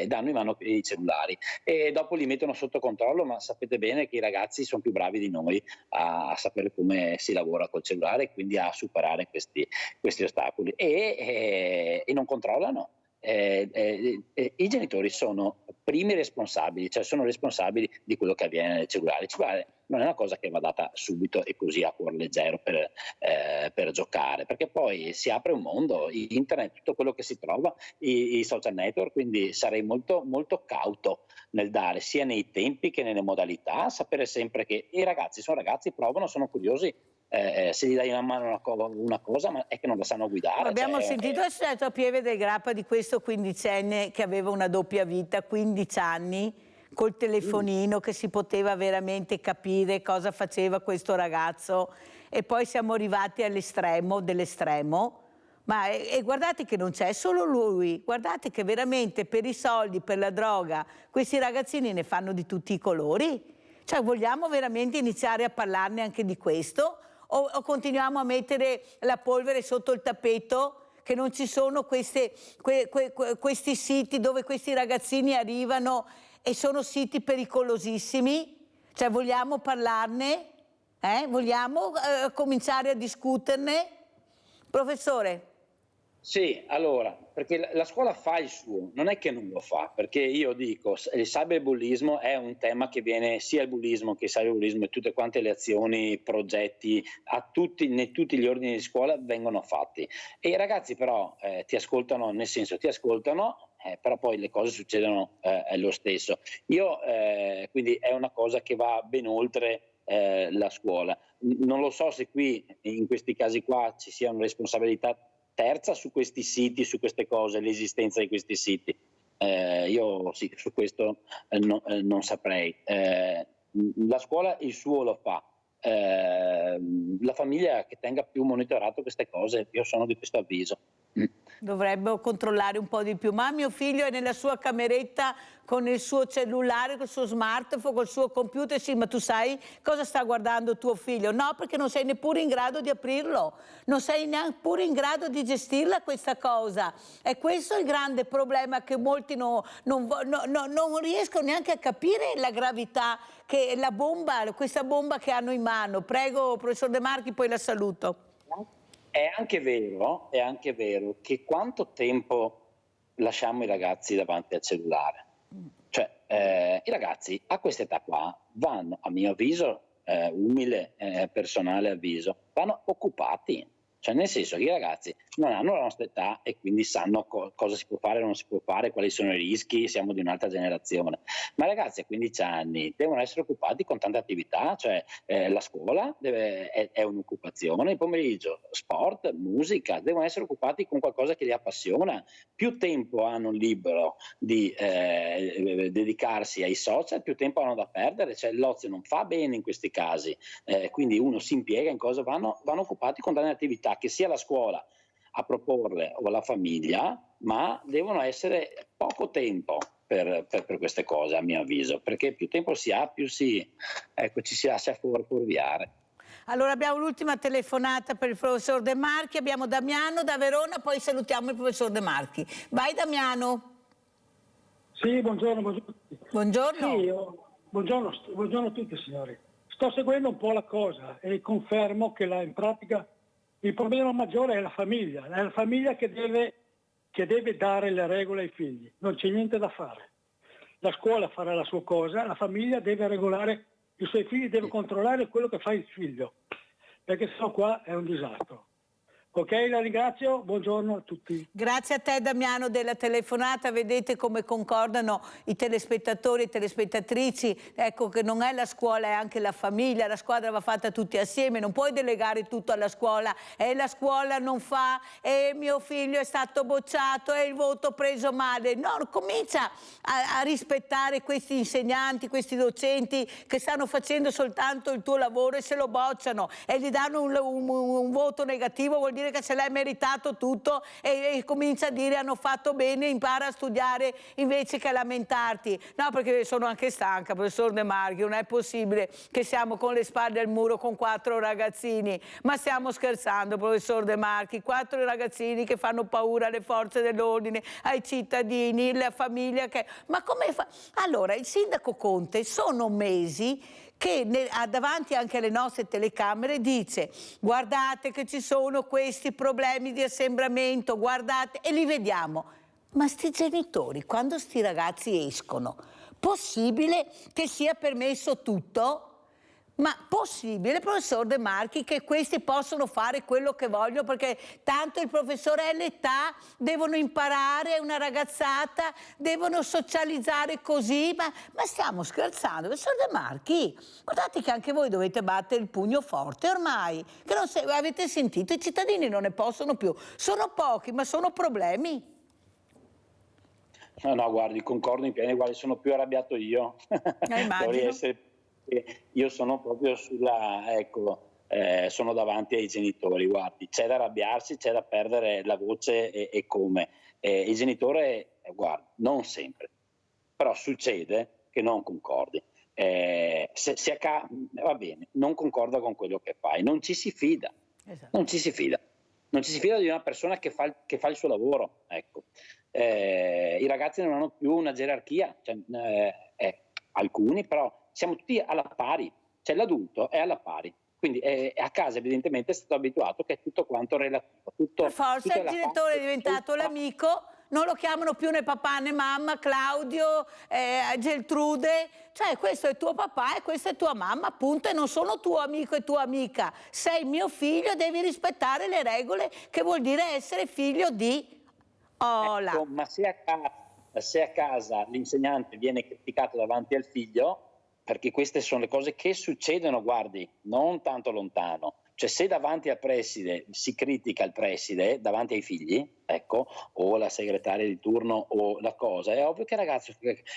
danno in mano i cellulari e dopo li mettono sotto controllo, ma sapete bene che i ragazzi sono più bravi di noi a sapere come si lavora col cellulare e quindi a superare questi ostacoli e non controllano. I genitori sono primi responsabili, cioè sono responsabili di quello che avviene nel cellulare. Il cellulare non è una cosa che va data subito e così a cuor leggero per giocare, perché poi si apre un mondo, internet, tutto quello che si trova, i social network, quindi sarei molto, molto cauto nel dare sia nei tempi che nelle modalità, sapere sempre che i ragazzi sono ragazzi, provano, sono curiosi. Se gli dai in mano una cosa, ma è che non la sanno guidare. Abbiamo sentito a Pieve del Grappa di questo quindicenne che aveva una doppia vita, 15 anni, col telefonino, che si poteva veramente capire cosa faceva questo ragazzo, e poi siamo arrivati all'estremo dell'estremo. Ma guardate che non c'è solo lui, guardate che veramente per i soldi, per la droga, questi ragazzini ne fanno di tutti i colori. Cioè vogliamo veramente iniziare a parlarne anche di questo? O continuiamo a mettere la polvere sotto il tappeto, che non ci sono questi siti dove questi ragazzini arrivano e sono siti pericolosissimi? Cioè vogliamo parlarne? Vogliamo cominciare a discuterne? Professore? Sì, allora, perché la scuola fa il suo, non è che non lo fa, perché io dico, il cyberbullismo è un tema che viene, sia il bullismo che il cyberbullismo e tutte quante le azioni, progetti, in tutti gli ordini di scuola vengono fatti. E i ragazzi però ti ascoltano, nel senso ti ascoltano, però poi le cose succedono lo stesso. Quindi è una cosa che va ben oltre la scuola. Non lo so se qui, in questi casi qua, ci sia una responsabilità terza su questi siti, su queste cose, l'esistenza di questi siti. Io sì, su questo non saprei. La scuola il suo lo fa. La famiglia che tenga più monitorato queste cose, io sono di questo avviso. Dovrebbero controllare un po' di più, ma mio figlio è nella sua cameretta con il suo cellulare, col suo smartphone, col suo computer. Sì, ma tu sai cosa sta guardando tuo figlio? No, perché non sei neppure in grado di aprirlo, non sei neppure in grado di gestirla questa cosa. E questo è il grande problema, che molti non riescono neanche a capire la gravità che questa bomba che hanno in mano. Prego, professor De Marchi, poi la saluto. È anche vero che quanto tempo lasciamo i ragazzi davanti al cellulare? Cioè, i ragazzi a questa età qua vanno, a mio avviso, umile personale avviso, vanno occupati. Cioè, nel senso che i ragazzi non hanno la nostra età e quindi sanno cosa si può fare e non si può fare, quali sono i rischi, siamo di un'altra generazione. Ma i ragazzi a 15 anni devono essere occupati con tante attività, cioè la scuola è un'occupazione, il pomeriggio sport, musica, devono essere occupati con qualcosa che li appassiona. Più tempo hanno libero di dedicarsi ai social, più tempo hanno da perdere, cioè l'ozio non fa bene in questi casi, quindi uno si impiega in cosa, vanno occupati con tante attività, che sia la scuola a proporle o la famiglia, ma devono essere poco tempo per queste cose, a mio avviso, perché più tempo si ha, più ci si lascia fuorviare. Allora abbiamo l'ultima telefonata per il professor De Marchi, abbiamo Damiano da Verona, poi salutiamo il professor De Marchi. Vai Damiano. Sì, buongiorno. Buongiorno. Sì, buongiorno a tutti signori. Sto seguendo un po' la cosa e confermo che in pratica il problema maggiore è la famiglia che deve dare le regole ai figli, non c'è niente da fare. La scuola farà la sua cosa, la famiglia deve regolare i suoi figli, deve controllare quello che fa il figlio, perché sennò qua è un disastro. Ok, la ringrazio, buongiorno a tutti. Grazie a te Damiano della telefonata, vedete come concordano i telespettatori e telespettatrici, ecco che non è la scuola, è anche la famiglia, la squadra va fatta tutti assieme, non puoi delegare tutto alla scuola, e la scuola non fa, e mio figlio è stato bocciato, e il voto preso male. No, comincia a rispettare questi insegnanti, questi docenti che stanno facendo soltanto il tuo lavoro e se lo bocciano e gli danno un voto negativo, vuol dire che se l'hai meritato tutto, e comincia a dire hanno fatto bene, impara a studiare invece che a lamentarti. No, perché sono anche stanca, professor De Marchi, non è possibile che siamo con le spalle al muro con 4 ragazzini, ma stiamo scherzando professor De Marchi, 4 ragazzini che fanno paura alle forze dell'ordine, ai cittadini, alla famiglia ma come fa? Allora il sindaco Conte sono mesi che davanti anche alle nostre telecamere dice guardate che ci sono questi problemi di assembramento, guardate, e li vediamo. Ma sti genitori, quando sti ragazzi escono, possibile che sia permesso tutto? Ma possibile, professor De Marchi, che questi possono fare quello che vogliono perché tanto il professore è l'età, devono imparare, è una ragazzata, devono socializzare così, ma stiamo scherzando, professor De Marchi? Guardate che anche voi dovete battere il pugno forte ormai, che non avete sentito, i cittadini non ne possono più, sono pochi ma sono problemi. No, guardi, concordo in pieno, guardi, sono più arrabbiato io. Dovrei essere... Io sono proprio sono davanti ai genitori, guardi, c'è da arrabbiarsi, c'è da perdere la voce e come. Il genitore, guardi, non sempre, però succede che non concordi. Va bene, non concorda con quello che fai, non ci si fida, non ci si fida di una persona che fa il suo lavoro, ecco. I ragazzi non hanno più una gerarchia, alcuni però siamo tutti alla pari, cioè l'adulto è alla pari, Quindi a casa evidentemente è stato abituato che è tutto quanto relativo. Per forza il genitore è diventato l'amico, non lo chiamano più né papà né mamma, Claudio, Geltrude, cioè questo è tuo papà e questa è tua mamma, appunto, e non sono tuo amico e tua amica. Sei mio figlio, devi rispettare le regole, che vuol dire essere figlio di Ola. Ecco, ma se a casa l'insegnante viene criticato davanti al figlio, perché queste sono le cose che succedono, guardi, non tanto lontano. Cioè se davanti al preside si critica il preside, davanti ai figli, ecco, o la segretaria di turno o la cosa, è ovvio che il ragazzo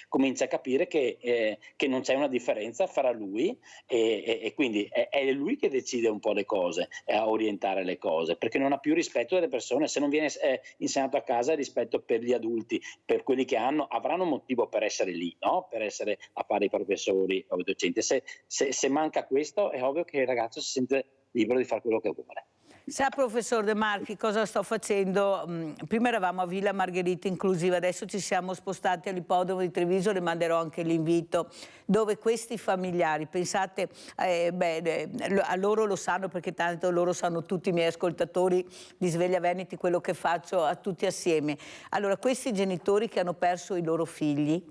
comincia a capire che non c'è una differenza fra lui e quindi è lui che decide un po' le cose, a orientare le cose, perché non ha più rispetto delle persone. Se non viene insegnato a casa rispetto per gli adulti, per quelli che avranno motivo per essere lì, no? Per essere a fare i professori o i docenti. Se manca questo, è ovvio che il ragazzo si sente libero di fare quello che vuole. Sa, professor De Marchi, cosa sto facendo? Prima eravamo a Villa Margherita Inclusiva, adesso ci siamo spostati all'Ippodromo di Treviso, le manderò anche l'invito, dove questi familiari, pensate, a loro lo sanno perché tanto loro sanno tutti i miei ascoltatori di Sveglia Veneti, quello che faccio a tutti assieme. Allora, questi genitori che hanno perso i loro figli,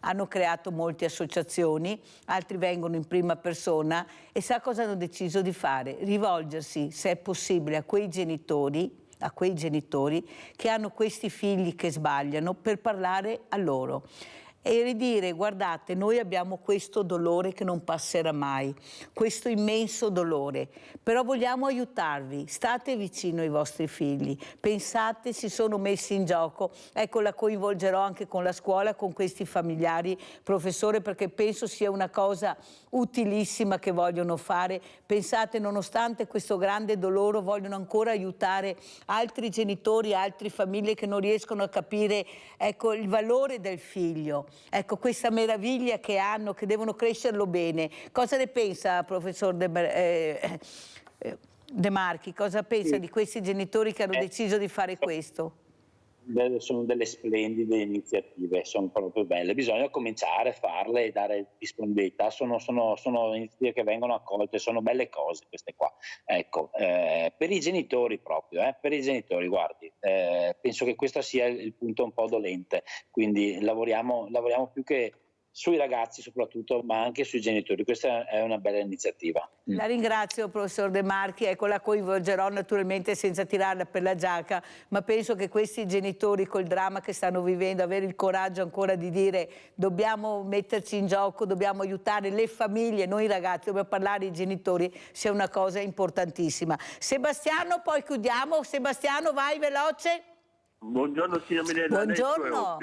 hanno creato molte associazioni, altri vengono in prima persona e sa cosa hanno deciso di fare? Rivolgersi, se è possibile, a quei genitori che hanno questi figli che sbagliano per parlare a loro. E ridire, guardate, noi abbiamo questo dolore che non passerà mai, questo immenso dolore, però vogliamo aiutarvi, state vicino ai vostri figli, pensate, si sono messi in gioco, ecco, la coinvolgerò anche con la scuola, con questi familiari, professore, perché penso sia una cosa utilissima che vogliono fare. Pensate, nonostante questo grande dolore, vogliono ancora aiutare altri genitori, altre famiglie che non riescono a capire, ecco, il valore del figlio. Ecco, questa meraviglia che hanno, che devono crescerlo bene. Cosa ne pensa, professor De Marchi? Cosa pensa di questi genitori che hanno deciso di fare questo? Sono delle splendide iniziative, sono proprio belle, bisogna cominciare a farle e dare disponibilità, sono iniziative che vengono accolte, sono belle cose queste qua. Ecco, per i genitori proprio, per i genitori, guardi, penso che questo sia il punto un po' dolente, quindi lavoriamo più che sui ragazzi soprattutto, ma anche sui genitori. Questa è una bella iniziativa. La ringrazio, professor De Marchi, ecco, la coinvolgerò naturalmente senza tirarla per la giacca, ma penso che questi genitori col dramma che stanno vivendo, avere il coraggio ancora di dire dobbiamo metterci in gioco, dobbiamo aiutare le famiglie, noi ragazzi, dobbiamo parlare ai genitori, sia una cosa importantissima. Sebastiano, poi chiudiamo. Sebastiano, vai veloce. Buongiorno signor Minella. Buongiorno.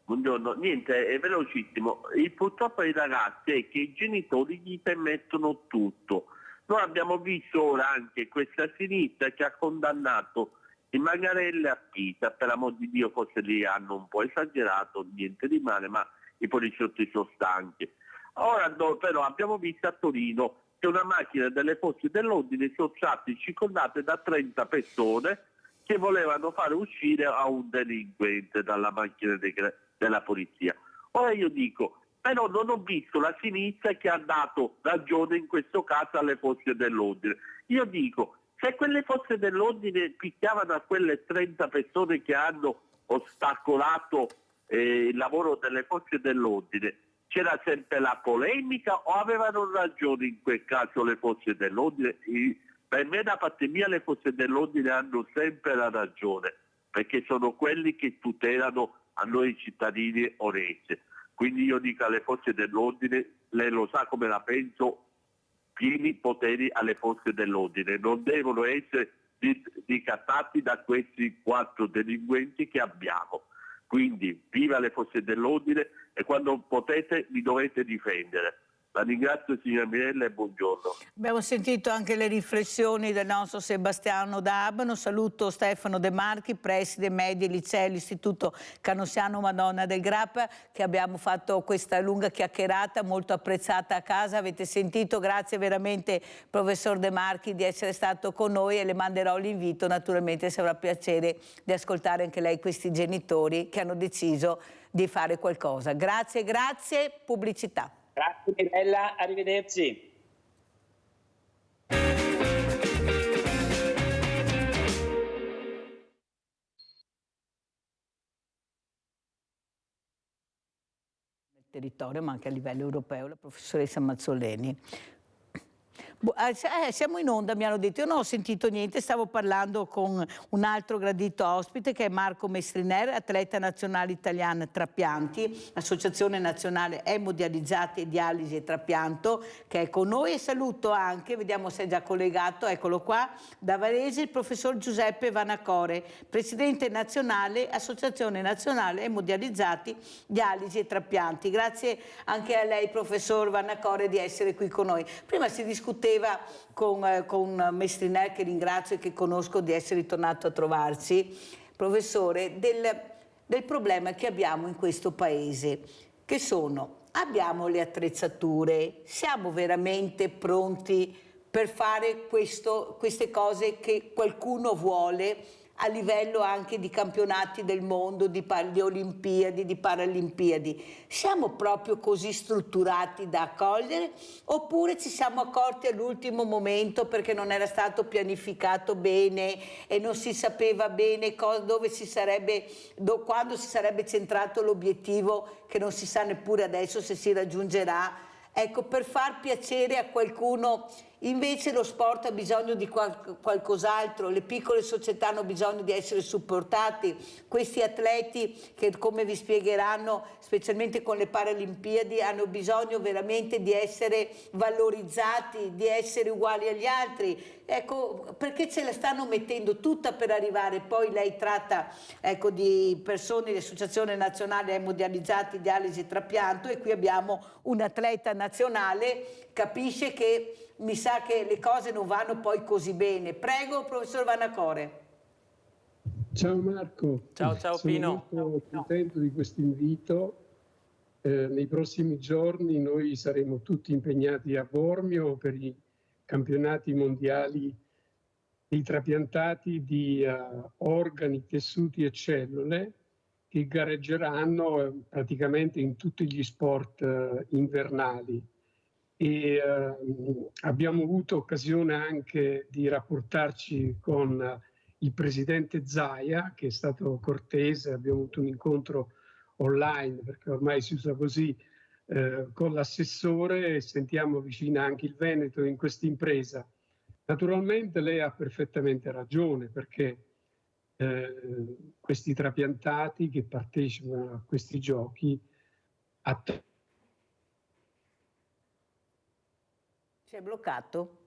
Buongiorno, niente, è velocissimo. Il purtroppo ai ragazzi è che i genitori gli permettono tutto. Noi abbiamo visto ora anche questa sinistra che ha condannato i Magarelle a Pisa, per amor di Dio, forse lì hanno un po' esagerato, niente di male, ma i poliziotti sono stanchi. Ora però abbiamo visto a Torino che una macchina delle forze dell'ordine sono state circondate da 30 persone che volevano fare uscire a un delinquente dalla macchina della polizia. Ora io dico, però non ho visto la sinistra che ha dato ragione in questo caso alle forze dell'ordine. Io dico, se quelle forze dell'ordine picchiavano a quelle 30 persone che hanno ostacolato il lavoro delle forze dell'ordine, c'era sempre la polemica o avevano ragione in quel caso le forze dell'ordine? Per me da parte mia le forze dell'ordine hanno sempre la ragione, perché sono quelli che tutelano a noi cittadini onesti. Quindi io dico alle forze dell'ordine, lei lo sa come la penso, pieni poteri alle forze dell'ordine, non devono essere ricattati da questi 4 delinquenti che abbiamo. Quindi viva le forze dell'ordine e quando potete li dovete difendere. La ringrazio signora Minella e buongiorno. Abbiamo sentito anche le riflessioni del nostro Sebastiano D'Abano. Saluto Stefano De Marchi, preside Medie Licei, l'Istituto Canossiano Madonna del Grappa, che abbiamo fatto questa lunga chiacchierata molto apprezzata a casa. Avete sentito, grazie veramente professor De Marchi di essere stato con noi e le manderò l'invito naturalmente se avrà piacere di ascoltare anche lei questi genitori che hanno deciso di fare qualcosa. Grazie, pubblicità. Grazie. Grazie Mirella, arrivederci. Territorio, ma anche a livello europeo, la professoressa Mazzoleni. Siamo in onda, mi hanno detto, io non ho sentito niente, stavo parlando con un altro gradito ospite che è Marco Mestriner, atleta nazionale italiano trapianti, Associazione Nazionale Emodializzati, Dialisi e Trapianto, che è con noi, e saluto anche, vediamo se è già collegato, eccolo qua, da Varese, il professor Giuseppe Vanacore, presidente nazionale, Associazione Nazionale Emodializzati, Dialisi e Trapianti. Grazie anche a lei, professor Vanacore, di essere qui con noi. Prima si discuteva con Mestriner, che ringrazio e che conosco di essere ritornato a trovarsi, professore, del problema che abbiamo in questo paese, che sono: abbiamo le attrezzature, siamo veramente pronti per fare queste cose che qualcuno vuole a livello anche di campionati del mondo, di Olimpiadi, di Paralimpiadi? Siamo proprio così strutturati da accogliere, oppure ci siamo accorti all'ultimo momento perché non era stato pianificato bene e non si sapeva bene quando si sarebbe centrato l'obiettivo, che non si sa neppure adesso se si raggiungerà? Ecco, per far piacere a qualcuno. Invece lo sport ha bisogno di qualcos'altro, le piccole società hanno bisogno di essere supportati, questi atleti che, come vi spiegheranno, specialmente con le Paralimpiadi, hanno bisogno veramente di essere valorizzati, di essere uguali agli altri. Ecco, perché ce la stanno mettendo tutta per arrivare. Poi lei tratta, ecco, di persone di Associazione Nazionale Emodializzati, Dialisi e Trapianto, e qui abbiamo un atleta nazionale, capisce che mi sa che le cose non vanno poi così bene. Prego, professor Vanacore. Ciao Marco. Ciao Pino. Sono molto contento di questo invito. Nei prossimi giorni noi saremo tutti impegnati a Bormio per i campionati mondiali dei trapiantati di organi, tessuti e cellule, che gareggeranno praticamente in tutti gli sport invernali. E abbiamo avuto occasione anche di rapportarci con il presidente Zaia, che è stato cortese, abbiamo avuto un incontro online, perché ormai si usa così, con l'assessore, e sentiamo vicina anche il Veneto in questa impresa. Naturalmente lei ha perfettamente ragione, perché questi trapiantati che partecipano a questi giochi si è bloccato?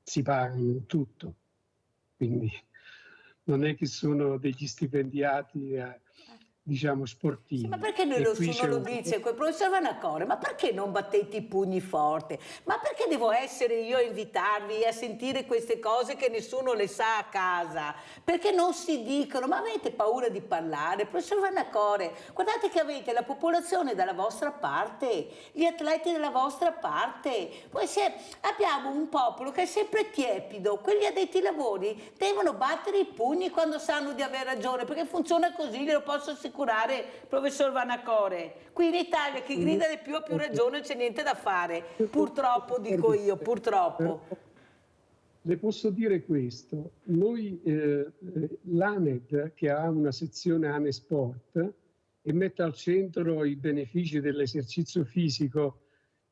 Si pagano tutto, quindi non è che sono degli stipendiati diciamo sportivi. Sì, ma perché nessuno lo dice? Quel professor Vanacore, ma perché non battete i pugni forte? Ma perché devo essere io a invitarvi a sentire queste cose che nessuno le sa a casa? Perché non si dicono? Ma avete paura di parlare? Professor Vanacore, guardate che avete la popolazione dalla vostra parte, gli atleti dalla vostra parte. Poi abbiamo un popolo che è sempre tiepido, quelli addetti ai lavori devono battere i pugni quando sanno di aver ragione, perché funziona così, glielo posso assicurare, professor Vanacore. Qui in Italia chi grida di più ha più ragione, non c'è niente da fare, purtroppo, dico io, purtroppo. Le posso dire questo: noi l'ANED, che ha una sezione ANESport e mette al centro i benefici dell'esercizio fisico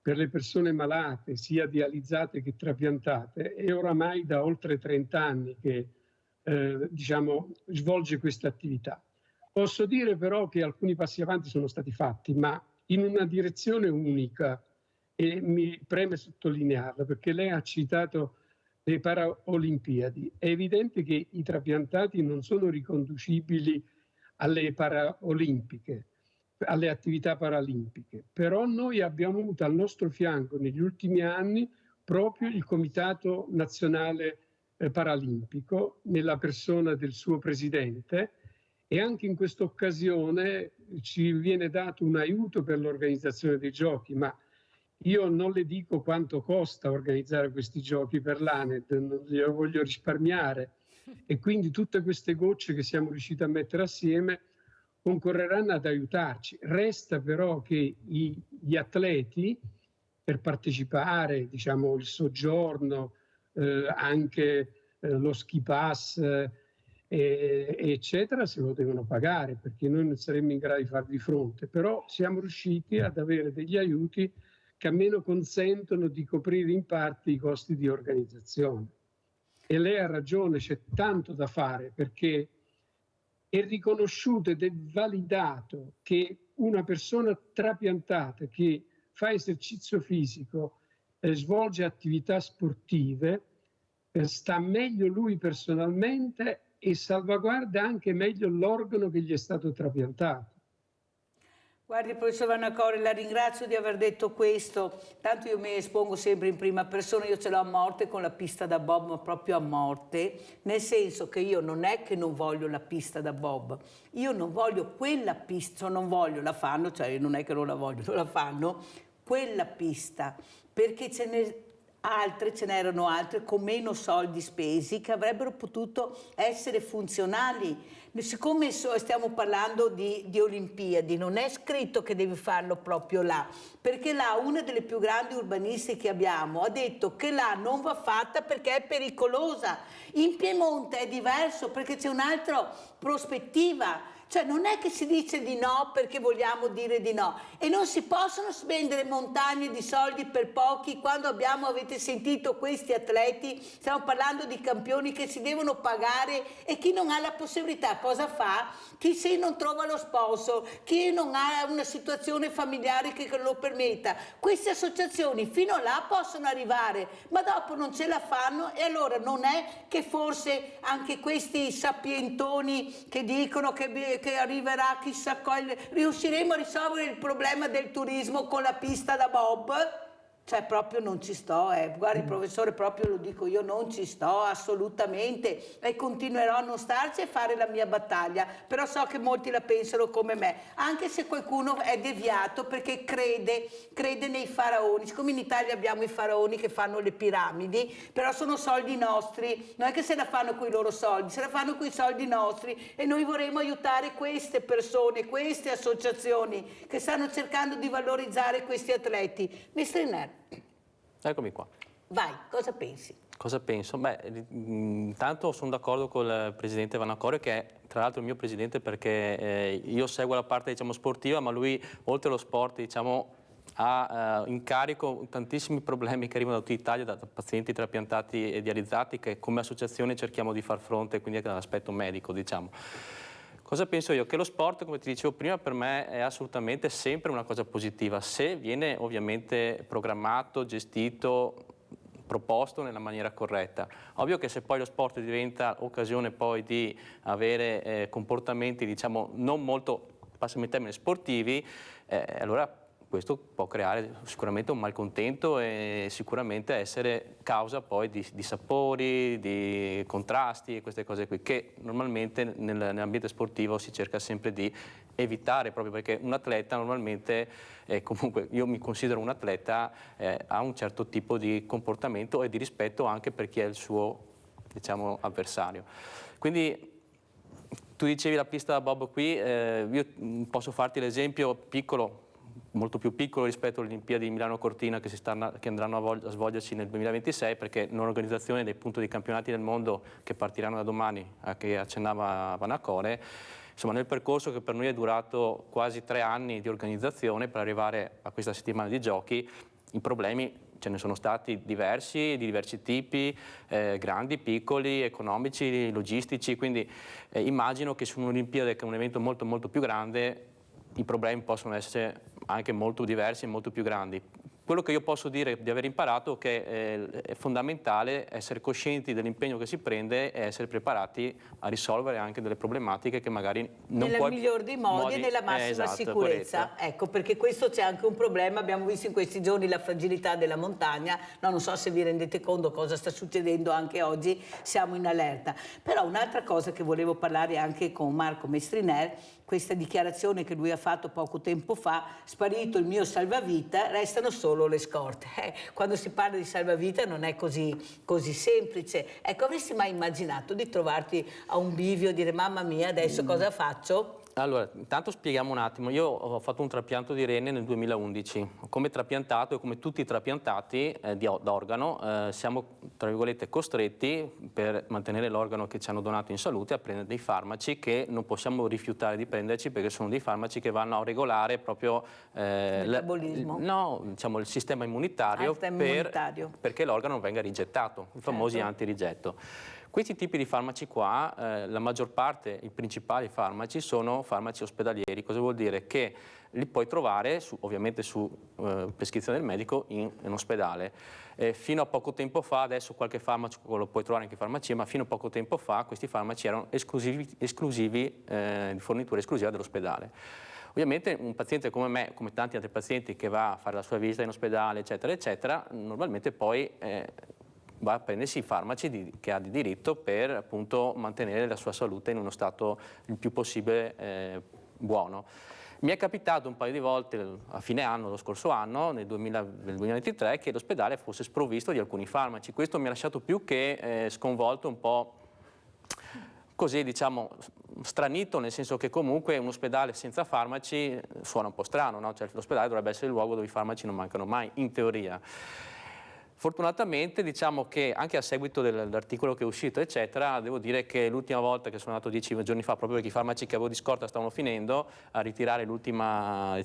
per le persone malate, sia dializzate che trapiantate, è oramai da oltre 30 anni che diciamo, svolge questa attività. Posso dire però che alcuni passi avanti sono stati fatti, ma in una direzione unica, e mi preme sottolinearlo, perché lei ha citato le Paralimpiadi. È evidente che i trapiantati non sono riconducibili alle Paralimpiche, alle attività paralimpiche, però noi abbiamo avuto al nostro fianco negli ultimi anni proprio il Comitato Nazionale Paralimpico, nella persona del suo presidente, e anche in questa occasione ci viene dato un aiuto per l'organizzazione dei giochi, ma io non le dico quanto costa organizzare questi giochi per l'ANED, non glielo voglio risparmiare, e quindi tutte queste gocce che siamo riusciti a mettere assieme concorreranno ad aiutarci. Resta però che gli atleti, per partecipare, diciamo, il soggiorno, anche lo ski pass, eccetera, se lo devono pagare, perché noi non saremmo in grado di farvi fronte, però siamo riusciti ad avere degli aiuti che almeno consentono di coprire in parte i costi di organizzazione. E lei ha ragione, c'è tanto da fare, perché è riconosciuto ed è validato che una persona trapiantata che fa esercizio fisico, svolge attività sportive, sta meglio lui personalmente e salvaguarda anche meglio l'organo che gli è stato trapiantato. Guardi, professor Vanacori, la ringrazio di aver detto questo. Tanto io mi espongo sempre in prima persona, io ce l'ho a morte con la pista da bob, ma proprio a morte, nel senso che io non è che non voglio la pista da bob, io non voglio quella pista, cioè non voglio, la fanno, cioè non è che non la voglio, non la fanno, quella pista, perché ce n'erano altre con meno soldi spesi che avrebbero potuto essere funzionali. Siccome stiamo parlando di Olimpiadi, non è scritto che devi farlo proprio là, perché là una delle più grandi urbaniste che abbiamo ha detto che là non va fatta perché è pericolosa. In Piemonte è diverso perché c'è un'altra prospettiva. Cioè non è che si dice di no perché vogliamo dire di no, e non si possono spendere montagne di soldi per pochi quando avete sentito questi atleti, stiamo parlando di campioni che si devono pagare, e chi non ha la possibilità cosa fa? Chi se non trova lo sposo, chi non ha una situazione familiare che lo permetta. Queste associazioni fino a là possono arrivare, ma dopo non ce la fanno, e allora non è che forse anche questi sapientoni che dicono che arriverà chissà quale, riusciremo a risolvere il problema del turismo con la pista da bob? Cioè proprio non ci sto, guardi professore, proprio lo dico io, non ci sto assolutamente, e continuerò a non starci e fare la mia battaglia, però so che molti la pensano come me, anche se qualcuno è deviato perché crede nei faraoni. Siccome in Italia abbiamo i faraoni che fanno le piramidi, però sono soldi nostri, non è che se la fanno con i loro soldi, se la fanno con i soldi nostri, e noi vorremmo aiutare queste persone, queste associazioni che stanno cercando di valorizzare questi atleti. Mr. Eccomi qua. Vai, cosa pensi? Cosa penso? Beh, intanto sono d'accordo con il presidente Vanacori, che è tra l'altro il mio presidente, perché io seguo la parte, diciamo, sportiva, ma lui oltre allo sport, diciamo, ha in carico tantissimi problemi che arrivano da tutta Italia, da pazienti trapiantati e dializzati, che come associazione cerchiamo di far fronte, quindi dall'aspetto medico, diciamo. Cosa penso io? Che lo sport, come ti dicevo prima, per me è assolutamente sempre una cosa positiva, se viene ovviamente programmato, gestito, proposto nella maniera corretta. Ovvio che se poi lo sport diventa occasione poi di avere comportamenti, diciamo, non molto, passami il termine, sportivi, allora questo può creare sicuramente un malcontento e sicuramente essere causa poi di sapori, di contrasti e queste cose qui, che normalmente nell'ambiente sportivo si cerca sempre di evitare, proprio perché un atleta normalmente, comunque io mi considero un atleta, ha un certo tipo di comportamento e di rispetto anche per chi è il suo, diciamo, avversario. Quindi tu dicevi la pista da bob qui, io posso farti l'esempio piccolo, molto più piccolo rispetto alle Olimpiadi di Milano Cortina che andranno a svolgersi nel 2026, perché l'organizzazione dei punti di campionati del mondo che partiranno da domani, a che accennava Vanacore, insomma nel percorso che per noi è durato quasi 3 anni di organizzazione per arrivare a questa settimana di giochi, i problemi ce ne sono stati diversi, di diversi tipi, grandi, piccoli, economici, logistici, quindi immagino che su un'Olimpiade, che è un evento molto molto più grande, i problemi possono essere anche molto diversi e molto più grandi. Quello che io posso dire di aver imparato è che è fondamentale essere coscienti dell'impegno che si prende e essere preparati a risolvere anche delle problematiche che magari non puoi... Nel miglior dei modi e nella massima sicurezza. Ecco, perché questo c'è anche un problema, abbiamo visto in questi giorni la fragilità della montagna, no, non so se vi rendete conto cosa sta succedendo anche oggi, siamo in allerta. Però un'altra cosa che volevo parlare anche con Marco Mestriner, questa dichiarazione che lui ha fatto poco tempo fa, sparito il mio salvavita, restano solo le scorte. Quando si parla di salvavita non è così semplice. Ecco, avresti mai immaginato di trovarti a un bivio e dire mamma mia, adesso cosa faccio? Allora, intanto spieghiamo un attimo. Io ho fatto un trapianto di rene nel 2011. Come trapiantato e come tutti i trapiantati d'organo siamo, tra virgolette, costretti per mantenere l'organo che ci hanno donato in salute a prendere dei farmaci che non possiamo rifiutare di prenderci, perché sono dei farmaci che vanno a regolare proprio il metabolismo. diciamo, il sistema immunitario, perché l'organo non venga rigettato, i famosi antirigetto. Questi tipi di farmaci qua, la maggior parte, i principali farmaci, sono farmaci ospedalieri. Cosa vuol dire? Che li puoi trovare, ovviamente su prescrizione del medico, in ospedale. Fino a poco tempo fa, adesso qualche farmaco lo puoi trovare anche in farmacia, ma fino a poco tempo fa questi farmaci erano esclusivi di fornitura esclusiva dell'ospedale. Ovviamente un paziente come me, come tanti altri pazienti che va a fare la sua visita in ospedale, eccetera, eccetera, normalmente poi va a prendersi i farmaci che ha di diritto per appunto mantenere la sua salute in uno stato il più possibile buono. Mi è capitato un paio di volte a fine anno, lo scorso anno, nel 2023, che l'ospedale fosse sprovvisto di alcuni farmaci. Questo mi ha lasciato più che sconvolto, un po' così, diciamo, stranito, nel senso che comunque un ospedale senza farmaci suona un po' strano, no? Cioè, l'ospedale dovrebbe essere il luogo dove i farmaci non mancano mai, in teoria. Fortunatamente, diciamo che anche a seguito dell'articolo che è uscito, eccetera, devo dire che l'ultima volta che sono andato 10 giorni fa, proprio perché i farmaci che avevo di scorta stavano finendo, a ritirare l'ultimo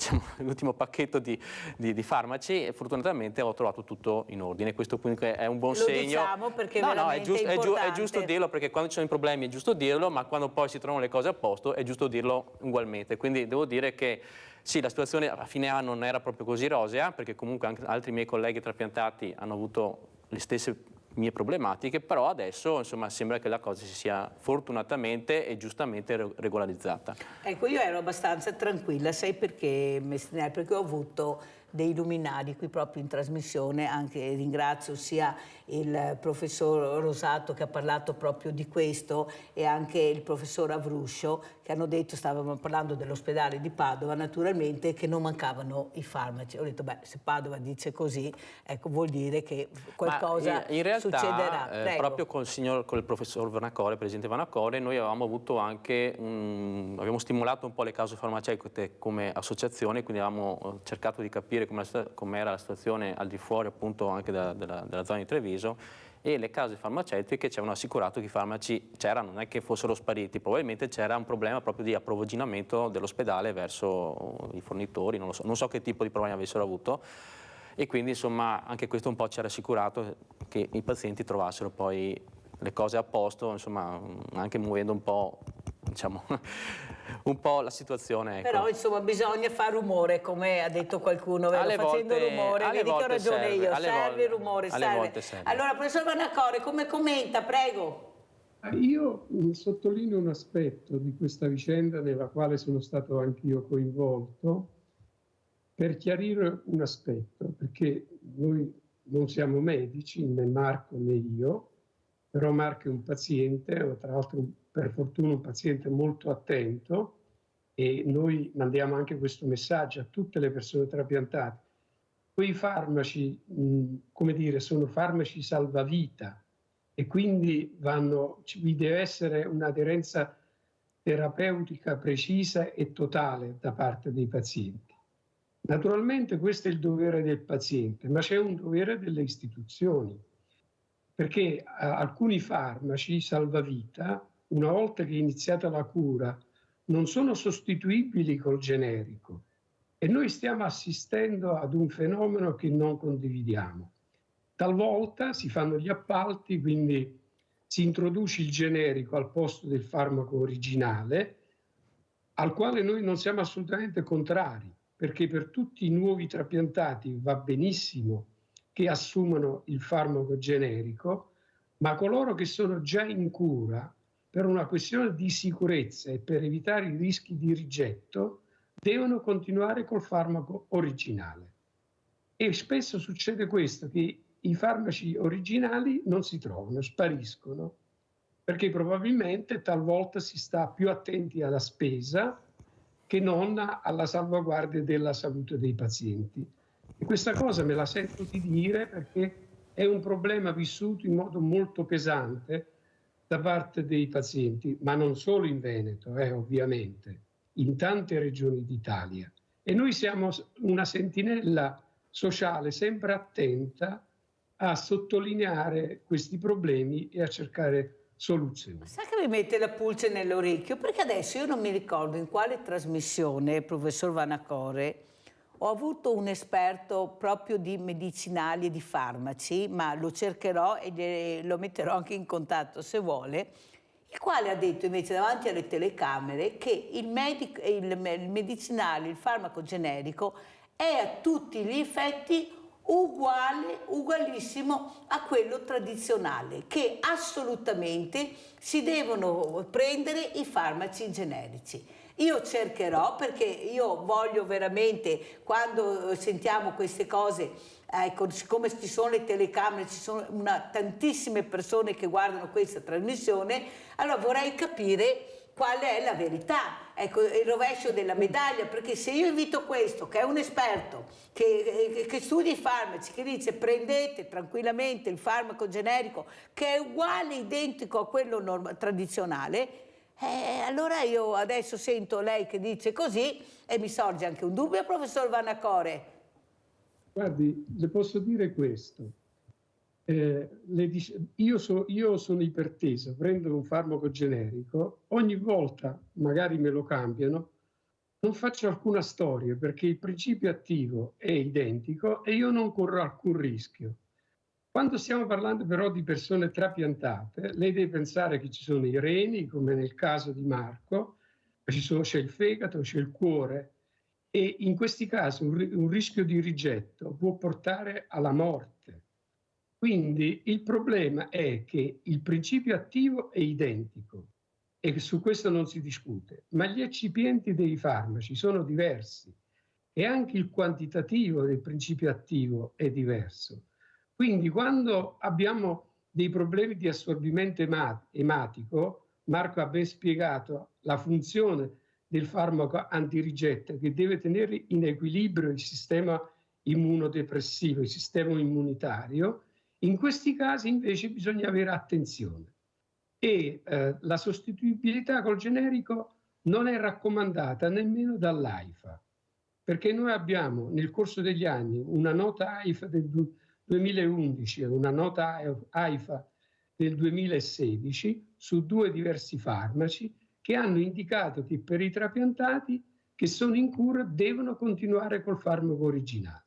pacchetto di farmaci, e fortunatamente ho trovato tutto in ordine. Questo quindi è un buon segno. Lo diciamo perché è giusto dirlo, perché quando ci sono i problemi è giusto dirlo, ma quando poi si trovano le cose a posto è giusto dirlo ugualmente. Quindi devo dire che sì, la situazione a fine anno non era proprio così rosea, perché comunque anche altri miei colleghi trapiantati hanno avuto le stesse mie problematiche, però adesso insomma sembra che la cosa si sia fortunatamente e giustamente regolarizzata. Ecco, io ero abbastanza tranquilla, sai perché, Messner? Perché ho avuto dei luminari qui proprio in trasmissione, anche ringrazio sia il professor Rosato che ha parlato proprio di questo e anche il professor Avruscio che hanno detto, stavamo parlando dell'ospedale di Padova naturalmente, che non mancavano i farmaci. Ho detto, beh, se Padova dice così, ecco, vuol dire che qualcosa in realtà, succederà. Proprio col professor Vanacore, presidente Vanacore, noi avevamo avuto anche, abbiamo stimolato un po' le case farmaceutiche come associazione, quindi avevamo cercato di capire come era la situazione al di fuori appunto anche della zona di Treviso, e le case farmaceutiche ci avevano assicurato che i farmaci c'erano, non è che fossero spariti, probabilmente c'era un problema proprio di approvvigionamento dell'ospedale verso i fornitori, non so che tipo di problemi avessero avuto, e quindi insomma anche questo un po' ci ha rassicurato che i pazienti trovassero poi le cose a posto, insomma anche muovendo un po', diciamo, un po' la situazione. Ecco. Però insomma bisogna fare rumore, come ha detto qualcuno, facendo rumore, vedi che ho ragione io, serve il rumore, serve. Allora, professor Vanacore, come commenta, prego? Io sottolineo un aspetto di questa vicenda nella quale sono stato anch'io coinvolto, per chiarire un aspetto, perché noi non siamo medici, né Marco né io, però Marco è un paziente, tra l'altro per fortuna un paziente molto attento, e noi mandiamo anche questo messaggio a tutte le persone trapiantate. Quei farmaci, come dire, sono farmaci salvavita e quindi vi deve essere un'aderenza terapeutica precisa e totale da parte dei pazienti. Naturalmente questo è il dovere del paziente, ma c'è un dovere delle istituzioni, perché alcuni farmaci salvavita, una volta che è iniziata la cura, non sono sostituibili col generico, e noi stiamo assistendo ad un fenomeno che non condividiamo. Talvolta si fanno gli appalti, quindi si introduce il generico al posto del farmaco originale, al quale noi non siamo assolutamente contrari, perché per tutti i nuovi trapiantati va benissimo che assumano il farmaco generico, ma coloro che sono già in cura, per una questione di sicurezza e per evitare i rischi di rigetto, devono continuare col farmaco originale. E spesso succede questo, che i farmaci originali non si trovano, spariscono, perché probabilmente talvolta si sta più attenti alla spesa che non alla salvaguardia della salute dei pazienti. E questa cosa me la sento di dire perché è un problema vissuto in modo molto pesante da parte dei pazienti, ma non solo in Veneto, ovviamente. in tante regioni d'Italia e noi siamo una sentinella sociale sempre attenta a sottolineare questi problemi e a cercare soluzioni. Sa che mi mette la pulce nell'orecchio? Perché adesso io non mi ricordo in quale trasmissione, professor Vanacore, ho avuto un esperto proprio di medicinali e di farmaci, ma lo cercherò e lo metterò anche in contatto se vuole, il quale ha detto invece davanti alle telecamere che il medicinale, il farmaco generico è a tutti gli effetti ugualissimo a quello tradizionale, che assolutamente si devono prendere i farmaci generici. Io cercherò, perché io voglio veramente, quando sentiamo queste cose, ecco, siccome ci sono le telecamere, ci sono tantissime persone che guardano questa trasmissione, allora vorrei capire qual è la verità, ecco, il rovescio della medaglia, perché se io invito questo, che è un esperto, che studia i farmaci, che dice prendete tranquillamente il farmaco generico, che è uguale, identico a quello tradizionale, allora io adesso sento lei che dice così e mi sorge anche un dubbio, professor Vanacore. Guardi, le posso dire questo. Io sono iperteso, prendo un farmaco generico, ogni volta magari me lo cambiano, non faccio alcuna storia perché il principio attivo è identico e io non corro alcun rischio. Quando stiamo parlando però di persone trapiantate, lei deve pensare che ci sono i reni, come nel caso di Marco, c'è il fegato, c'è il cuore, e in questi casi un rischio di rigetto può portare alla morte. Quindi il problema è che il principio attivo è identico e su questo non si discute, ma gli eccipienti dei farmaci sono diversi e anche il quantitativo del principio attivo è diverso. Quindi quando abbiamo dei problemi di assorbimento ematico, Marco ha ben spiegato la funzione del farmaco antirigetto che deve tenere in equilibrio il sistema immunodepressivo, il sistema immunitario. In questi casi invece bisogna avere attenzione e la sostituibilità col generico non è raccomandata nemmeno dall'AIFA, perché noi abbiamo nel corso degli anni una nota AIFA del 2011 e una nota AIFA del 2016 su 2 diversi farmaci che hanno indicato che per i trapiantati che sono in cura devono continuare col farmaco originale.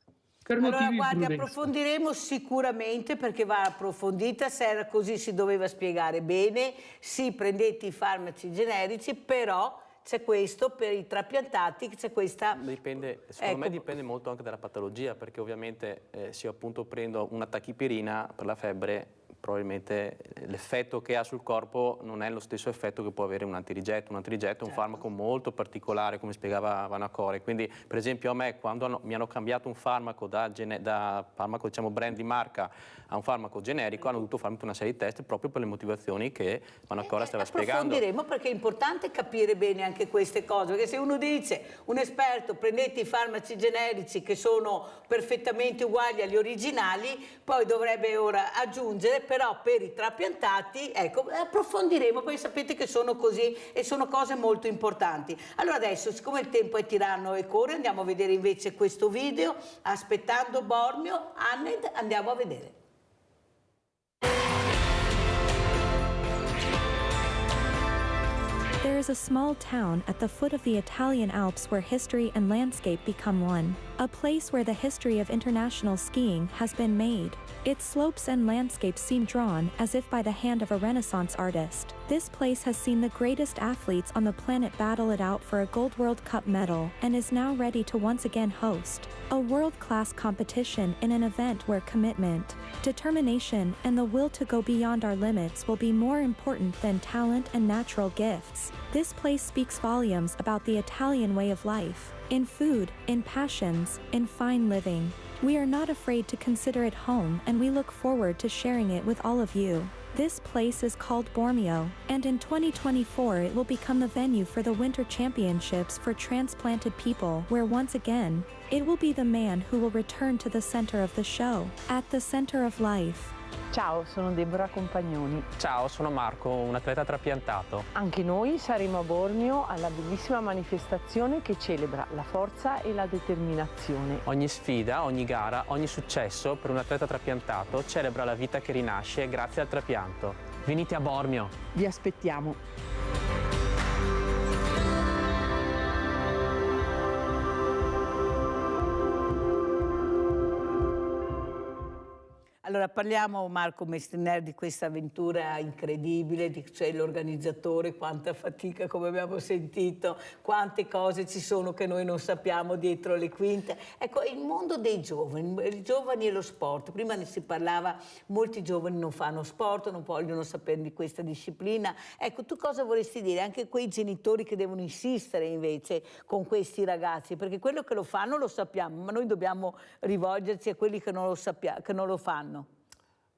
Allora guardi, approfondiremo sicuramente, perché va approfondita, se era così si doveva spiegare bene, sì, prendete i farmaci generici, però c'è questo per i trapiantati, c'è questa... Secondo me dipende molto anche dalla patologia, perché ovviamente se io appunto prendo una tachipirina per la febbre, probabilmente l'effetto che ha sul corpo non è lo stesso effetto che può avere un antirigetto. Un antirigetto è un farmaco molto particolare, come spiegava Vanacore. Quindi, per esempio, a me, quando mi hanno cambiato un farmaco da farmaco, diciamo, brand di marca a un farmaco generico, hanno dovuto farmi una serie di test proprio per le motivazioni che Vanacore stava spiegando. Approfondiremo, perché è importante capire bene anche queste cose, perché se uno dice, un esperto, prendete i farmaci generici che sono perfettamente uguali agli originali, poi dovrebbe ora aggiungere però per i trapiantati, ecco, approfondiremo, poi sapete che sono così e sono cose molto importanti. Allora adesso, siccome il tempo è tiranno e corre, andiamo a vedere invece questo video, aspettando Bormio, Anned, andiamo a vedere. There is a small town at the foot of the Italian Alps where history and landscape become one. A place where the history of international skiing has been made. Its slopes and landscapes seem drawn as if by the hand of a Renaissance artist. This place has seen the greatest athletes on the planet battle it out for a Gold World Cup medal and is now ready to once again host a world-class competition in an event where commitment, determination, and the will to go beyond our limits will be more important than talent and natural gifts. This place speaks volumes about the Italian way of life, in food, in passions, in fine living. We are not afraid to consider it home, and we look forward to sharing it with all of you. This place is called Bormio, and in 2024 it will become the venue for the Winter Championships for transplanted people, where once again, it will be the man who will return to the center of the show, at the center of life. Ciao, sono Deborah Compagnoni. Ciao, sono Marco, un atleta trapiantato. Anche noi saremo a Bormio alla bellissima manifestazione che celebra la forza e la determinazione. Ogni sfida, ogni gara, ogni successo per un atleta trapiantato celebra la vita che rinasce grazie al trapianto. Venite a Bormio. Vi aspettiamo. Allora parliamo, Marco Mestriner, di questa avventura incredibile, cioè l'organizzatore, quanta fatica, come abbiamo sentito, quante cose ci sono che noi non sappiamo dietro le quinte. Ecco, il mondo dei giovani, i giovani e lo sport. Prima ne si parlava, molti giovani non fanno sport, non vogliono sapere di questa disciplina. Ecco, tu cosa vorresti dire? Anche quei genitori che devono insistere invece con questi ragazzi, perché quello che lo fanno lo sappiamo, ma noi dobbiamo rivolgerci a quelli che non lo fanno.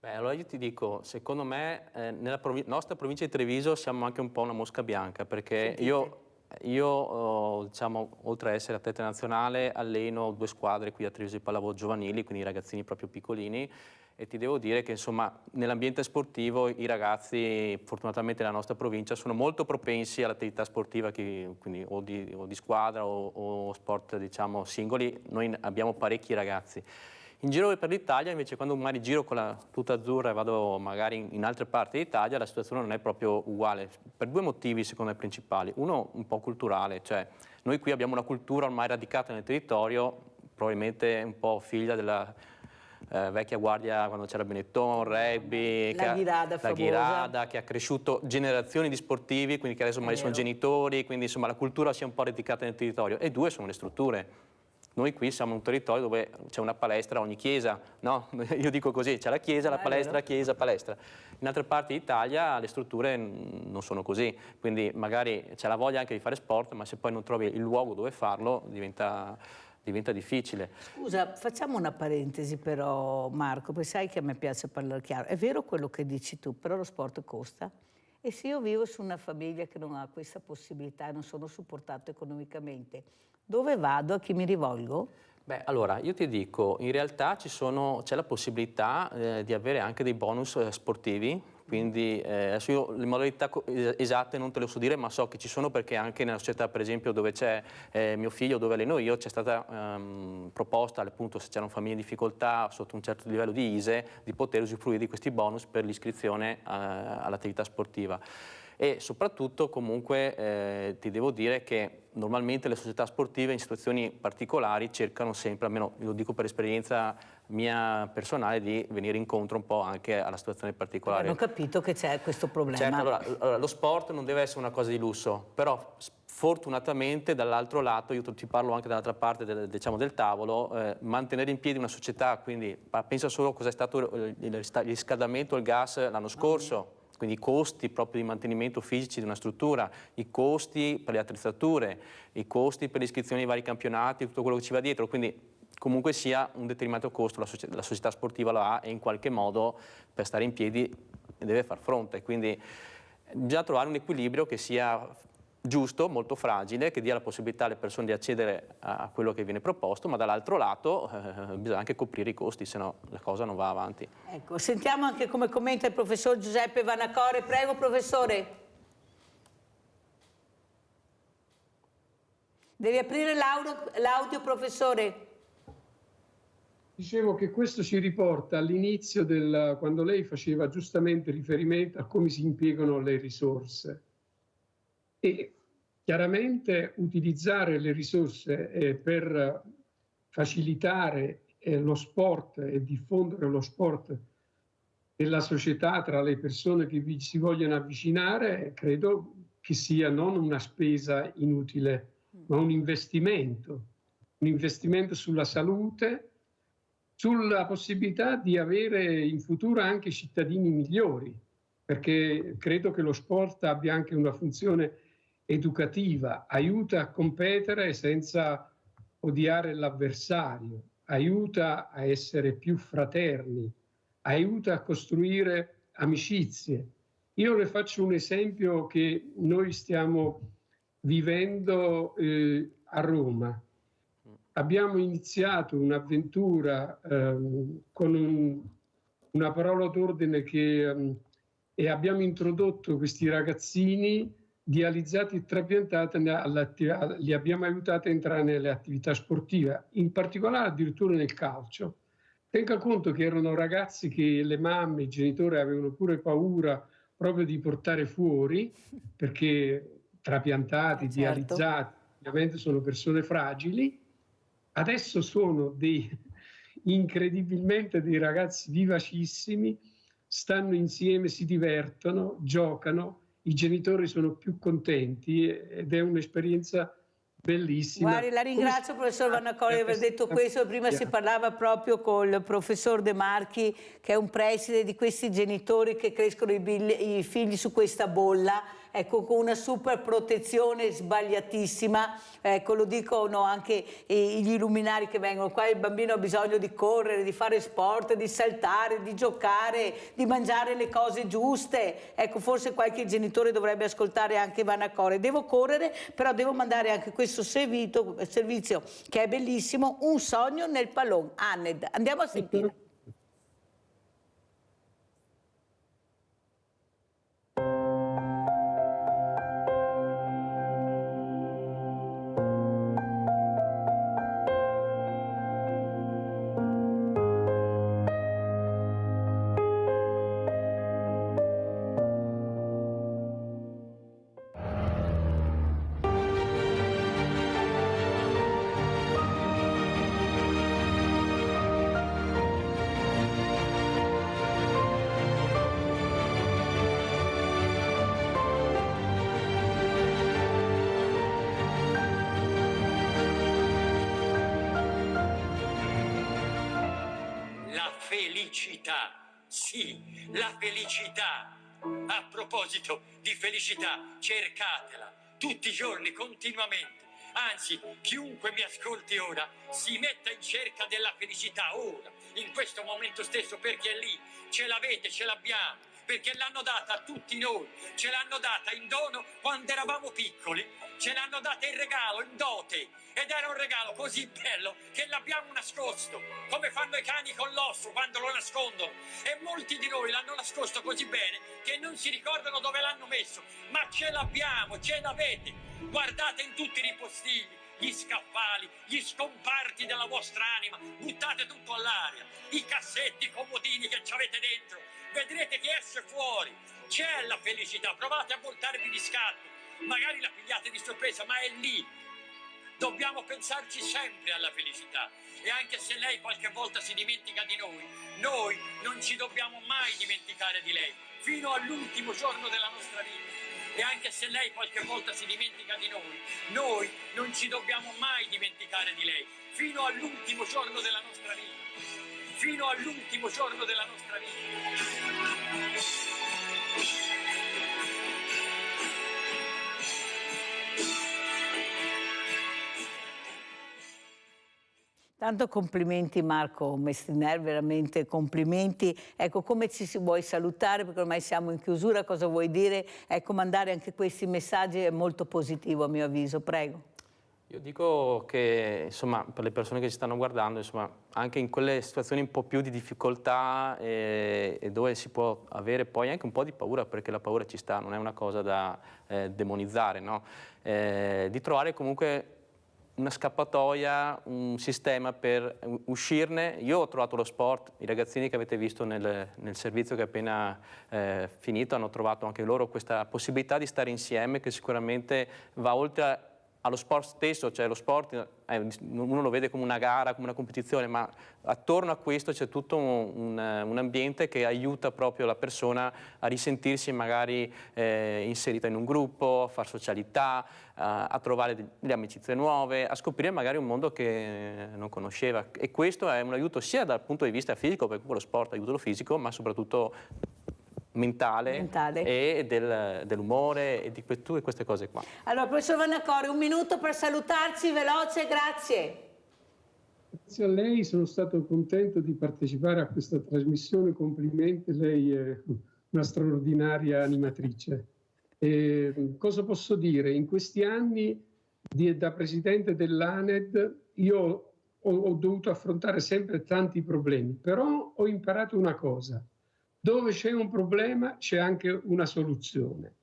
Beh, allora io ti dico, secondo me nella nostra provincia di Treviso siamo anche un po' una mosca bianca, perché io diciamo, oltre ad essere atleta nazionale, alleno 2 squadre qui a Treviso di pallavolo giovanili, quindi ragazzini proprio piccolini, e ti devo dire che insomma nell'ambiente sportivo i ragazzi, fortunatamente nella nostra provincia, sono molto propensi all'attività sportiva, quindi o di squadra o sport diciamo singoli. Noi abbiamo parecchi ragazzi. In giro per l'Italia invece, quando magari giro con la tuta azzurra e vado magari in altre parti d'Italia, la situazione non è proprio uguale, per 2 motivi secondo me principali. Uno un po' culturale, cioè noi qui abbiamo una cultura ormai radicata nel territorio, probabilmente un po' figlia della vecchia guardia quando c'era Benetton, rugby, la Ghirada, che ha cresciuto generazioni di sportivi, quindi che adesso magari sono genitori, quindi insomma la cultura si è un po' radicata nel territorio. E 2 sono le strutture. Noi qui siamo un territorio dove c'è una palestra a ogni chiesa, no? Io dico così, c'è la chiesa, la palestra, chiesa, palestra. In altre parti d'Italia le strutture non sono così, quindi magari c'è la voglia anche di fare sport, ma se poi non trovi il luogo dove farlo diventa difficile. Scusa, facciamo una parentesi però, Marco, perché sai che a me piace parlare chiaro. È vero quello che dici tu, però lo sport costa. E se io vivo su una famiglia che non ha questa possibilità e non sono supportato economicamente, dove vado? A chi mi rivolgo? Beh, allora, io ti dico, in realtà c'è la possibilità di avere anche dei bonus sportivi, quindi adesso io le modalità esatte non te le so dire, ma so che ci sono perché anche nella società, per esempio, dove c'è mio figlio, dove alleno io, c'è stata proposta, appunto, se c'erano famiglie in difficoltà sotto un certo livello di ISE, di poter usufruire di questi bonus per l'iscrizione all'attività sportiva. E soprattutto comunque ti devo dire che normalmente le società sportive in situazioni particolari cercano sempre, almeno lo dico per esperienza mia personale, di venire incontro un po' anche alla situazione particolare. Hanno capito che c'è questo problema. Certo, allora, lo sport non deve essere una cosa di lusso, però fortunatamente dall'altro lato, io ti parlo anche dall'altra parte del tavolo, mantenere in piedi una società, quindi pensa solo cosa è stato il riscaldamento, il gas l'anno scorso. Quindi i costi proprio di mantenimento fisici di una struttura, i costi per le attrezzature, i costi per l'iscrizione ai vari campionati, tutto quello che ci va dietro, quindi comunque sia un determinato costo la società sportiva lo ha e in qualche modo per stare in piedi deve far fronte, quindi bisogna trovare un equilibrio che sia giusto, molto fragile, che dia la possibilità alle persone di accedere a quello che viene proposto, ma dall'altro lato bisogna anche coprire i costi, se no la cosa non va avanti. Ecco, sentiamo anche come commenta il professor Giuseppe Vanacore. Prego, professore. Devi aprire l'audio, professore. Dicevo che questo ci riporta all'inizio quando lei faceva giustamente riferimento a come si impiegano le risorse. E chiaramente utilizzare le risorse per facilitare lo sport e diffondere lo sport nella società tra le persone che vi si vogliono avvicinare, credo che sia non una spesa inutile, ma un investimento sulla salute, sulla possibilità di avere in futuro anche cittadini migliori, perché credo che lo sport abbia anche una funzione educativa, aiuta a competere senza odiare l'avversario, aiuta a essere più fraterni, aiuta a costruire amicizie. Io le faccio un esempio che noi stiamo vivendo a Roma. Abbiamo iniziato un'avventura con una parola d'ordine e abbiamo introdotto questi ragazzini dializzati e trapiantati, li abbiamo aiutati a entrare nelle attività sportive, in particolare addirittura nel calcio. Tenga conto che erano ragazzi che le mamme, i genitori avevano pure paura proprio di portare fuori, perché trapiantati, dializzati, ovviamente sono persone fragili. Adesso sono incredibilmente dei ragazzi vivacissimi, stanno insieme, si divertono, giocano, i genitori sono più contenti ed è un'esperienza bellissima. Guardi, la ringrazio professor Vannacori di aver detto questo. Prima si parlava proprio col professor De Marchi, che è un preside di questi genitori che crescono i figli su questa bolla, ecco, con una super protezione sbagliatissima, ecco, lo dicono anche gli illuminari che vengono qua. Il bambino ha bisogno di correre, di fare sport, di saltare, di giocare, di mangiare le cose giuste. Ecco, forse qualche genitore dovrebbe ascoltare anche Vannacori. Devo correre, però devo mandare anche questo servizio che è bellissimo, Un sogno nel pallone. Anned, andiamo a sentire. Sì, la felicità. A proposito di felicità, cercatela tutti i giorni, continuamente. Anzi, chiunque mi ascolti ora si metta in cerca della felicità ora, in questo momento stesso, perché è lì, ce l'avete, ce l'abbiamo, perché l'hanno data a tutti noi, ce l'hanno data in dono quando eravamo piccoli, ce l'hanno data in regalo, in dote, ed era un regalo così bello che l'abbiamo nascosto, come fanno i cani con l'osso quando lo nascondono, e molti di noi l'hanno nascosto così bene che non si ricordano dove l'hanno messo, ma ce l'abbiamo, ce l'avete, guardate in tutti i ripostigli, gli scaffali, gli scomparti della vostra anima, buttate tutto all'aria, i cassetti, i comodini che ci avete dentro, vedrete che esce fuori, c'è la felicità, provate a voltarvi di scatto, magari la pigliate di sorpresa, ma è lì. Dobbiamo pensarci sempre alla felicità, e anche se lei qualche volta si dimentica di noi, noi non ci dobbiamo mai dimenticare di lei, fino all'ultimo giorno della nostra vita. E anche se lei qualche volta si dimentica di noi non ci dobbiamo mai dimenticare di lei, fino all'ultimo giorno della nostra vita, fino all'ultimo giorno della nostra vita. Tanto complimenti Marco Mestiner, veramente complimenti. Ecco, come ci si vuoi salutare, perché ormai siamo in chiusura, cosa vuoi dire? Ecco, mandare anche questi messaggi è molto positivo a mio avviso, prego. Io dico che, insomma, per le persone che ci stanno guardando, insomma, anche in quelle situazioni un po' più di difficoltà e dove si può avere poi anche un po' di paura, perché la paura ci sta, non è una cosa da demonizzare, no? Di trovare comunque una scappatoia, un sistema per uscirne. Io ho trovato lo sport, i ragazzini che avete visto nel servizio che è appena finito hanno trovato anche loro questa possibilità di stare insieme, che sicuramente va oltre allo sport stesso, cioè lo sport uno lo vede come una gara, come una competizione, ma attorno a questo c'è tutto un ambiente che aiuta proprio la persona a risentirsi magari inserita in un gruppo, a far socialità, a trovare delle amicizie nuove, a scoprire magari un mondo che non conosceva, e questo è un aiuto sia dal punto di vista fisico, perché lo sport aiuta lo fisico, ma soprattutto mentale. E dell'umore e di tutte queste cose qua. Allora, professor Vannacori, un minuto per salutarci, veloce, grazie. Grazie a lei, sono stato contento di partecipare a questa trasmissione, complimenti, lei è una straordinaria animatrice. Cosa posso dire? In questi anni da presidente dell'ANED io ho dovuto affrontare sempre tanti problemi, però ho imparato una cosa: dove c'è un problema c'è anche una soluzione.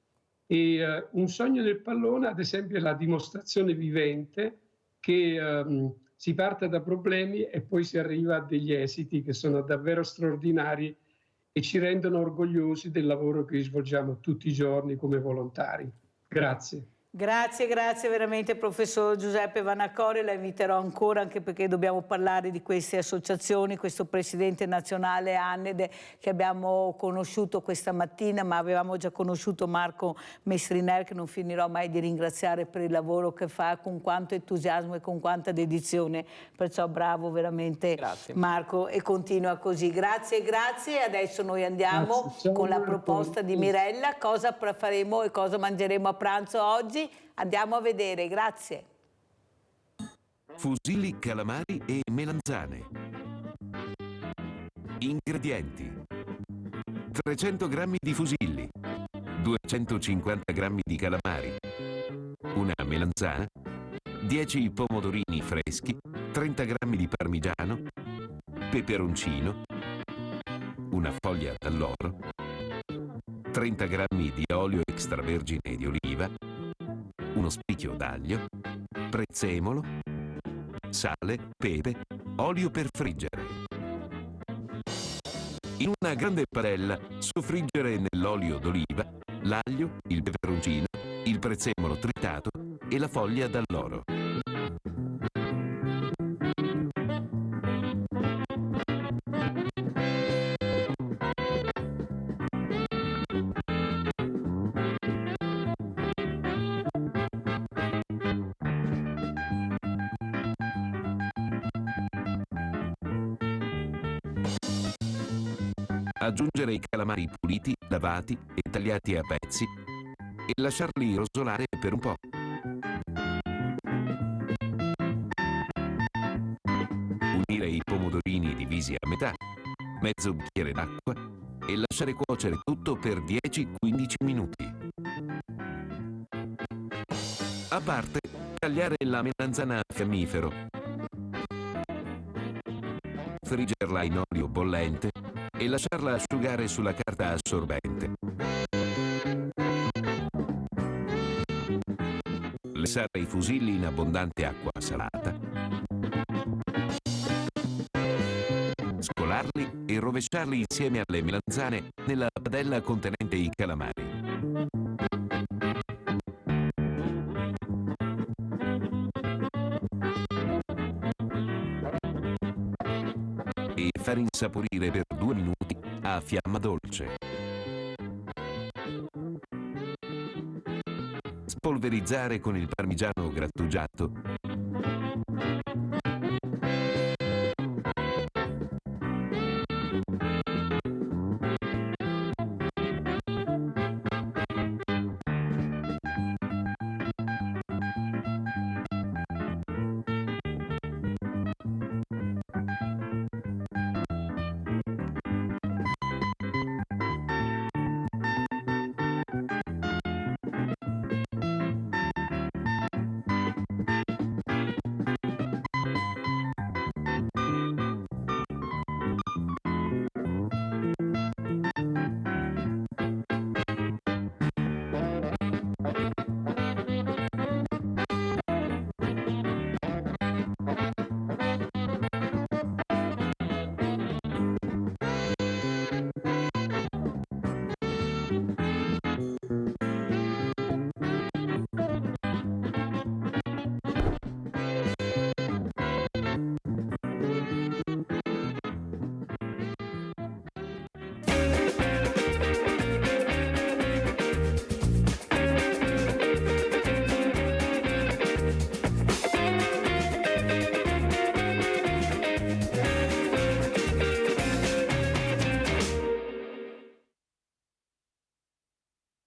E un sogno del pallone, ad esempio, è la dimostrazione vivente che si parte da problemi e poi si arriva a degli esiti che sono davvero straordinari e ci rendono orgogliosi del lavoro che svolgiamo tutti i giorni come volontari. Grazie. Grazie veramente professor Giuseppe Vanacore, la inviterò ancora anche perché dobbiamo parlare di queste associazioni, questo presidente nazionale ANED che abbiamo conosciuto questa mattina, ma avevamo già conosciuto Marco Mestriner, che non finirò mai di ringraziare per il lavoro che fa con quanto entusiasmo e con quanta dedizione, perciò bravo veramente. Grazie. Marco, e continua così. Grazie. Adesso noi andiamo con la proposta di Mirella, cosa faremo e cosa mangeremo a pranzo oggi. Andiamo a vedere, grazie. Fusilli, calamari e melanzane. Ingredienti: 300 g di fusilli, 250 g di calamari, una melanzana, 10 pomodorini freschi, 30 g di parmigiano, peperoncino, una foglia d'alloro, 30 g di olio extravergine di oliva, uno spicchio d'aglio, prezzemolo, sale, pepe, olio per friggere. In una grande padella soffriggere nell'olio d'oliva l'aglio, il peperoncino, il prezzemolo tritato e la foglia d'alloro. Aggiungere i calamari puliti, lavati e tagliati a pezzi e lasciarli rosolare per un po'. Unire i pomodorini divisi a metà, mezzo bicchiere d'acqua e lasciare cuocere tutto per 10-15 minuti. A parte, tagliare la melanzana a fiammifero, friggerla in olio bollente e lasciarla asciugare sulla carta assorbente. Lessare i fusilli in abbondante acqua salata. Scolarli e rovesciarli insieme alle melanzane nella padella contenente i calamari. E far insaporire per 2 minuti a fiamma dolce. Spolverizzare con il parmigiano grattugiato